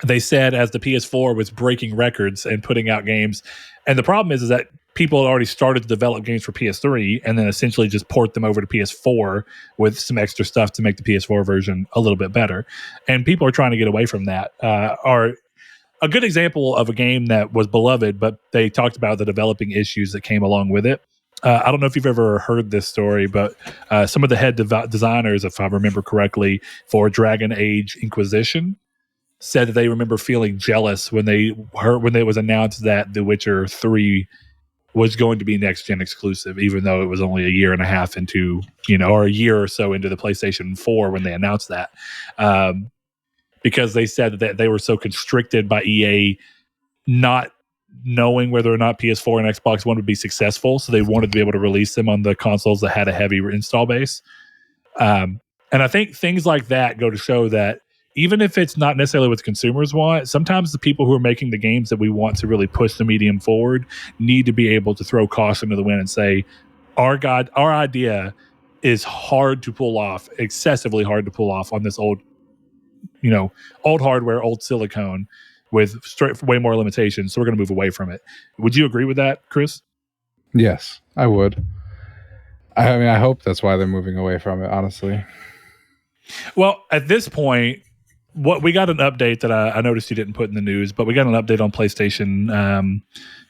They said as the PS4 was breaking records and putting out games, and the problem is that people had already started to develop games for PS3 and then essentially just port them over to PS4 with some extra stuff to make the PS4 version a little bit better. And people are trying to get away from that. A good example of a game that was beloved, but they talked about the developing issues that came along with it. I don't know if you've ever heard this story, but some of the head designers, if I remember correctly, for Dragon Age Inquisition said that they remember feeling jealous when it was announced that The Witcher 3 was going to be next gen exclusive, even though it was only a year and a half into, or a year or so into the PlayStation 4 when they announced that. Because they said that they were so constricted by EA not knowing whether or not PS4 and Xbox One would be successful. So they wanted to be able to release them on the consoles that had a heavy install base. And I think things like that go to show that even if it's not necessarily what consumers want, sometimes the people who are making the games that we want to really push the medium forward need to be able to throw caution to the wind and say, our idea is hard to pull off, excessively hard to pull off on this old hardware, old silicone with way more limitations. So we're going to move away from it. Would you agree with that, Chris? Yes, I would. I mean, I hope that's why they're moving away from it, honestly. Well, at this point, we got an update that I noticed you didn't put in the news, but we got an update on PlayStation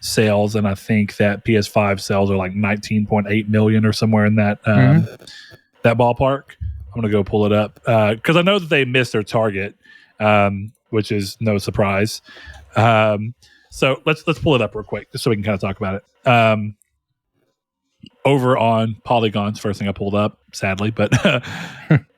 sales, and I think that PS5 sales are like 19.8 million or somewhere in that that ballpark. I'm going to go pull it up because I know that they missed their target, which is no surprise. So let's pull it up real quick just so we can kind of talk about it. Over on Polygon's first thing I pulled up, sadly, but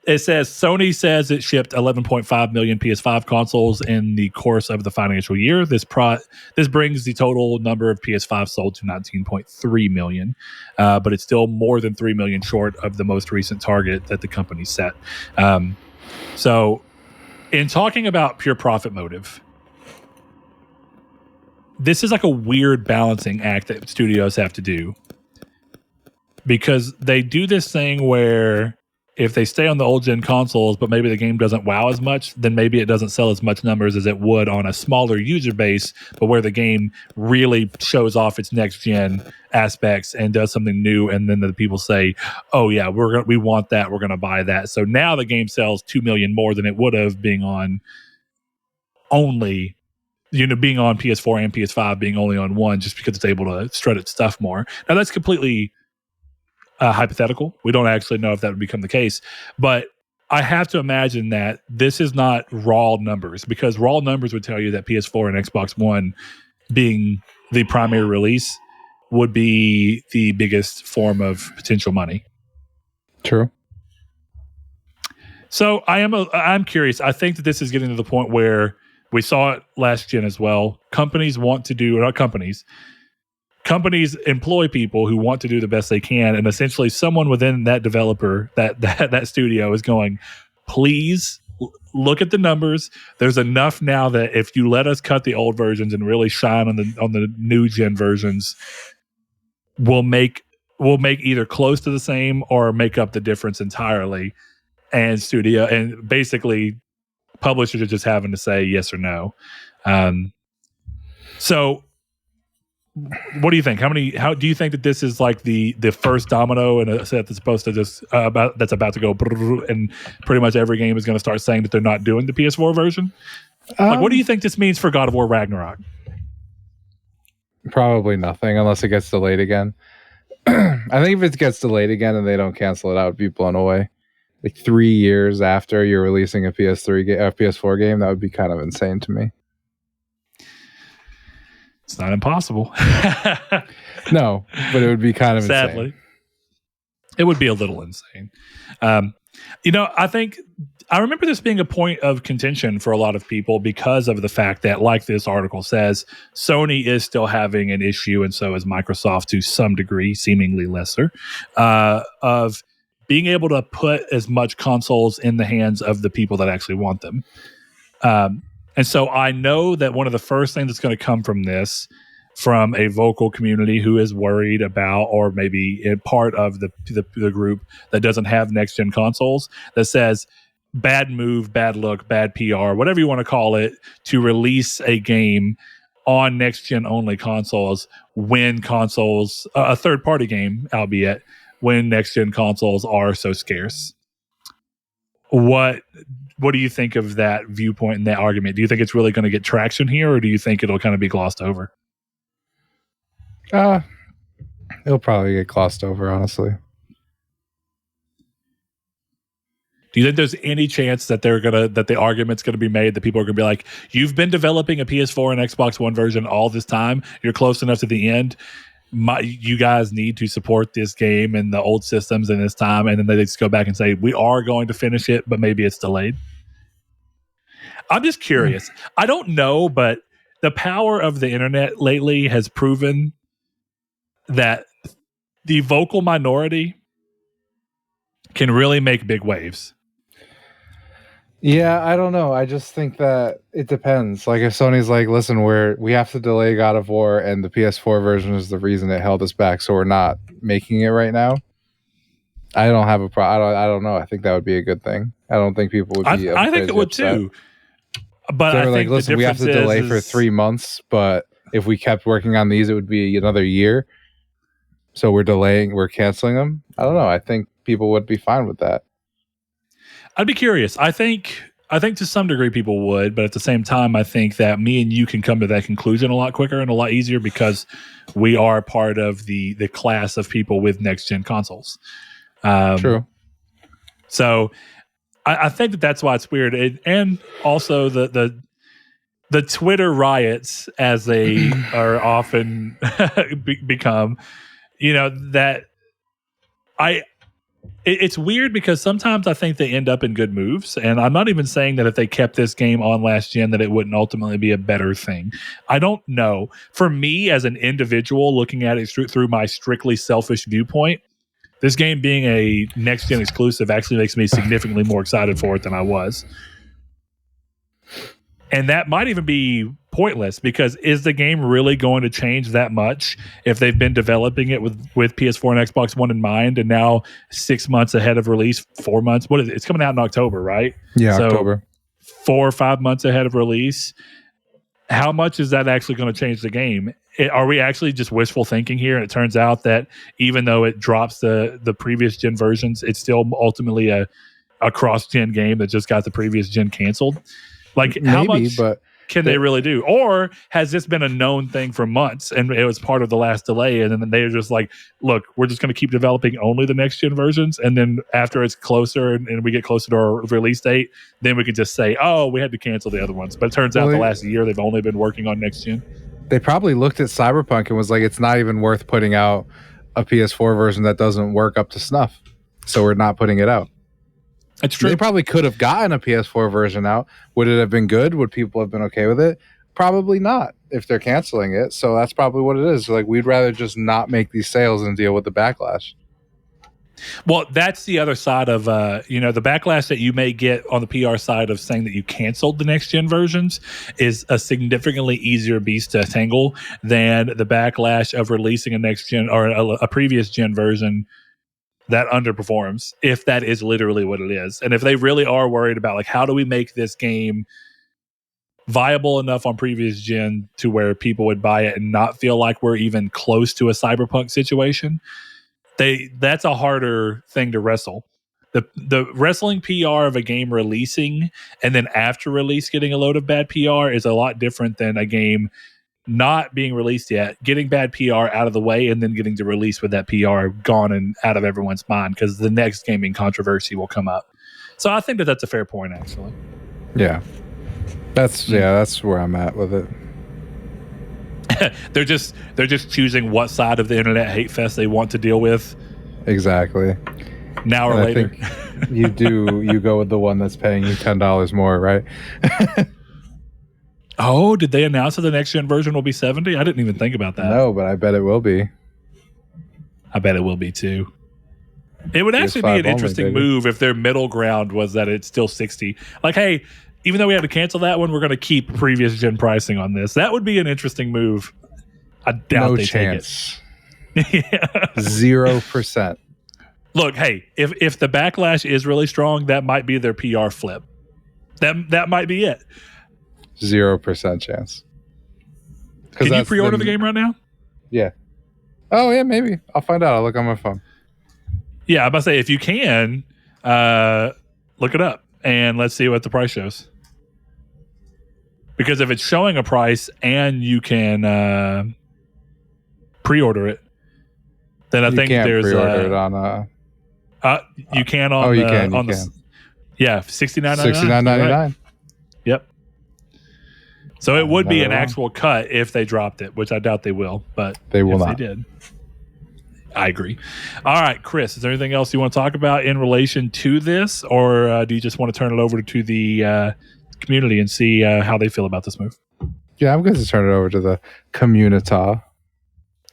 it says Sony says it shipped 11.5 million PS5 consoles in the course of the financial year. This brings the total number of PS5 sold to 19.3 million, but it's still more than 3 million short of the most recent target that the company set. So, in talking about pure profit motive, this is like a weird balancing act that studios have to do. Because they do this thing where if they stay on the old gen consoles, but maybe the game doesn't wow as much, then maybe it doesn't sell as much numbers as it would on a smaller user base, but where the game really shows off its next gen aspects and does something new. And then the people say, oh yeah, we want that. We're going to buy that. So now the game sells 2 million more than it would have being on only, being on PS4 and PS5 being only on one, just because it's able to strut its stuff more. Now that's completely hypothetical. We don't actually know if that would become the case, but I have to imagine that this is not raw numbers, because raw numbers would tell you that PS4 and Xbox One being the primary release would be the biggest form of potential money. True. So I'm curious. I think that this is getting to the point where we saw it last gen as well. Companies employ people who want to do the best they can, and essentially someone within that developer, that studio is going, please look at the numbers. There's enough now that if you let us cut the old versions and really shine on the new gen versions, we'll make either close to the same or make up the difference entirely. And basically publishers are just having to say yes or no. So what do you think? How do you think that this is like the first domino in a set that's supposed to just that's about to go and pretty much every game is going to start saying that they're not doing the PS4 version? What do you think this means for God of War Ragnarok? Probably nothing unless it gets delayed again. I think if it gets delayed again and they don't cancel it out, it'd be blown away. Like 3 years after you're releasing a PS4 game, that would be kind of insane to me. It's not impossible. No, but it would be kind of sadly. It would be a little insane. I remember this being a point of contention for a lot of people because of the fact that, like this article says, Sony is still having an issue, and so is Microsoft to some degree, seemingly lesser, of being able to put as much consoles in the hands of the people that actually want them. And so I know that one of the first things that's going to come from this, from a vocal community who is worried about, or maybe a part of the group that doesn't have next gen consoles, that says bad move, bad look, bad PR, whatever you want to call it, to release a game on next gen only consoles when consoles, a third party game, albeit, when next gen consoles are so scarce. What do you think of that viewpoint and that argument? Do you think it's really going to get traction here, or do you think it'll kind of be glossed over? It'll probably get glossed over, honestly. Do you think there's any chance that that the argument's gonna be made that people are gonna be like, you've been developing a PS4 and Xbox One version all this time, you're close enough to the end, you guys need to support this game and the old systems in this time, and then they just go back and say, we are going to finish it, but maybe it's delayed? I'm just curious. I don't know, but the power of the internet lately has proven that the vocal minority can really make big waves. Yeah, I don't know. I just think that it depends. Like, if Sony's like, listen, we have to delay God of War, and the PS4 version is the reason it held us back, so we're not making it right now. I don't have a problem. I don't know. I think that would be a good thing. I don't think people would be. I think it would upset too. But so I think like, listen, we have to delay for 3 months, but if we kept working on these, it would be another year. So we're canceling them. I don't know. I think people would be fine with that. I'd be curious. I think to some degree people would, but at the same time, I think that me and you can come to that conclusion a lot quicker and a lot easier because we are part of the class of people with next gen consoles. True. So I think that's why it's weird, and also the Twitter riots, as they are often become. It's weird because sometimes I think they end up in good moves, and I'm not even saying that if they kept this game on last gen that it wouldn't ultimately be a better thing. I don't know. For me as an individual looking at it through my strictly selfish viewpoint, this game being a next gen exclusive actually makes me significantly more excited for it than I was. And that might even be pointless, because is the game really going to change that much if they've been developing it with PS4 and Xbox One in mind, and now 6 months ahead of release, 4 months? What is it? It's coming out in October, right? Yeah, so October. 4 or 5 months ahead of release. How much is that actually going to change the game? Are we actually just wishful thinking here? And it turns out that even though it drops the previous gen versions, it's still ultimately a cross-gen game that just got the previous gen canceled. Like, how much can they really do? Or has this been a known thing for months and it was part of the last delay, and then they're just like, look, we're just going to keep developing only the next gen versions, and then after it's closer and we get closer to our release date, then we can just say, oh, we had to cancel the other ones. But it turns out the last year they've only been working on next gen. They probably looked at Cyberpunk and was like, it's not even worth putting out a PS4 version that doesn't work up to snuff, so we're not putting it out. It's true. They probably could have gotten a PS4 version out. Would it have been good? Would people have been okay with it? Probably not, if they're canceling it. So that's probably what it is. Like, we'd rather just not make these sales and deal with the backlash. Well, that's the other side of the backlash that you may get on the PR side of saying that you canceled the next gen versions is a significantly easier beast to tangle than the backlash of releasing a next gen or a previous gen version that underperforms, if that is literally what it is. And if they really are worried about, like, how do we make this game viable enough on previous gen to where people would buy it and not feel like we're even close to a Cyberpunk situation, that's a harder thing to wrestle. The wrestling PR of a game releasing and then after release getting a load of bad PR is a lot different than a game not being released yet, getting bad PR out of the way, and then getting to release with that PR gone and out of everyone's mind, because the next gaming controversy will come up. So I think that's a fair point, actually. Yeah. That's where I'm at with it. They're just choosing what side of the internet hate fest they want to deal with Exactly. Now or And later. I think you go with the one that's paying you $10 more, right? Oh, did they announce that the next gen version will be 70? I didn't even think about that. No, but I bet it will be. I bet it will be too. It would actually be PS5 an only, interesting baby. move if their middle ground was that it's still 60. Like, hey, even though we had to cancel that one, we're going to keep previous gen pricing on this. That would be an interesting move. I doubt No they chance. take it. Yeah. 0%. Look, hey, if the backlash is really strong, that might be their PR flip. That might be it. 0% chance. Can you pre-order the game right now? Yeah. Oh, yeah, maybe. I'll find out. I'll look on my phone. Yeah, I'm about to say, if you can, look it up and let's see what the price shows. Because if it's showing a price and you can pre-order it, then I think can't there's pre-order it on you can on you the, can. on You the can. yeah, $69.99. $69.99. Right. Yep. So it would be Never an wrong. actual cut if they dropped it, which I doubt they will, but They will if not. they did. I agree. All right, Chris, is there anything else you want to talk about in relation to this, or do you just want to turn it over to the community and see how they feel about this move? Yeah, I'm going to turn it over to the community.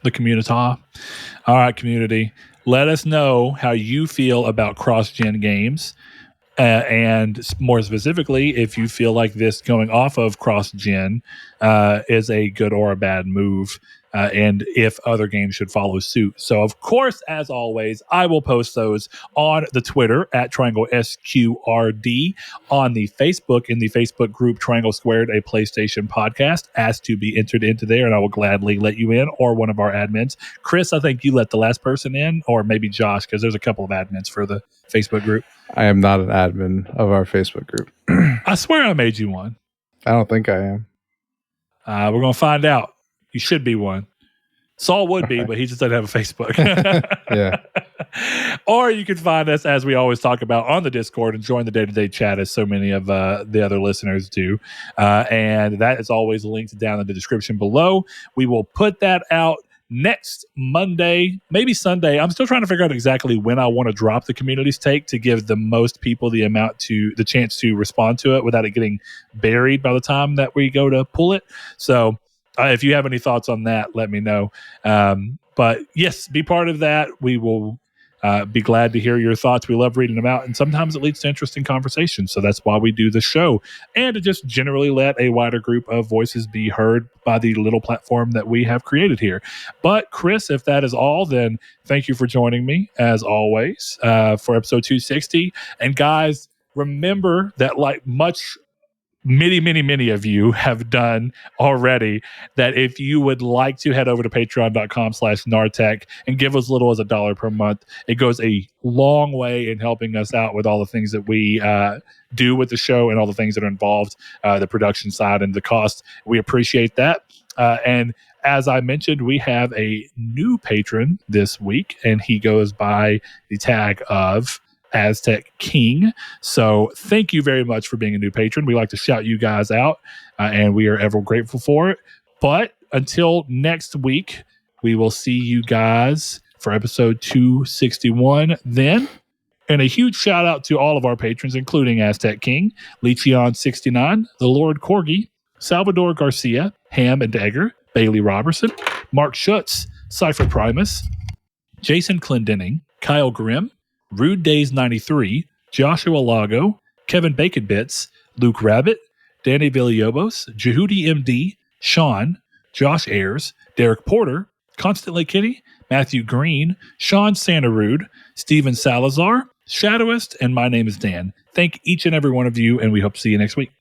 The community. All right, community. Let us know how you feel about cross-gen games. And more specifically, if you feel like this going off of cross-gen is a good or a bad move, and if other games should follow suit. So, of course, as always, I will post those on the Twitter at Triangle SQRD, on the Facebook, in the Facebook group Triangle Squared, a PlayStation podcast, asked to be entered into there, and I will gladly let you in, or one of our admins. Chris, I think you let the last person in, or maybe Josh, because there's a couple of admins for the Facebook group. I am not an admin of our Facebook group. I swear I made you one. I don't think I am. We're going to find out. You should be one. Saul would be, Okay. but he just doesn't have a Facebook. Yeah. Or you can find us, as we always talk about, on the Discord and join the day-to-day chat, as so many of the other listeners do. And that is always linked down in the description below. We will put that out next Monday, maybe Sunday. I'm still trying to figure out exactly when I want to drop the community's take to give the most people the chance to respond to it without it getting buried by the time that we go to pull it. So if you have any thoughts on that, let me know. But yes, be part of that. We will be glad to hear your thoughts. We love reading them out, and sometimes it leads to interesting conversations. So that's why we do the show, and to just generally let a wider group of voices be heard by the little platform that we have created here. But Chris, if that is all, then thank you for joining me as always for episode 260. And guys, remember that like many of you have done already, that if you would like to head over to patreon.com/nartech and give us little as $1 per month, it goes a long way in helping us out with all the things that we do with the show and all the things that are involved, the production side and the cost. We appreciate that. And as I mentioned, we have a new patron this week, and he goes by the tag of Aztec King. So thank you very much for being a new patron. We like to shout you guys out, and we are ever grateful for it. But until next week, we will see you guys for episode 261 then. And a huge shout out to all of our patrons, including Aztec King, Lecheon69, the Lord Corgi, Salvador Garcia, Ham and Dagger, Bailey Robertson, Mark Schutz, Cypher Primus, Jason Clendenning, Kyle Grimm, Rude Days 93, Joshua Lago, Kevin Bacon Bits, Luke Rabbit, Danny Villalobos, Jehudi MD, Sean, Josh Ayers, Derek Porter, Constantly Kitty, Matthew Green, Sean Santarude, Steven Salazar, Shadowist, and my name is Dan. Thank each and every one of you, and we hope to see you next week.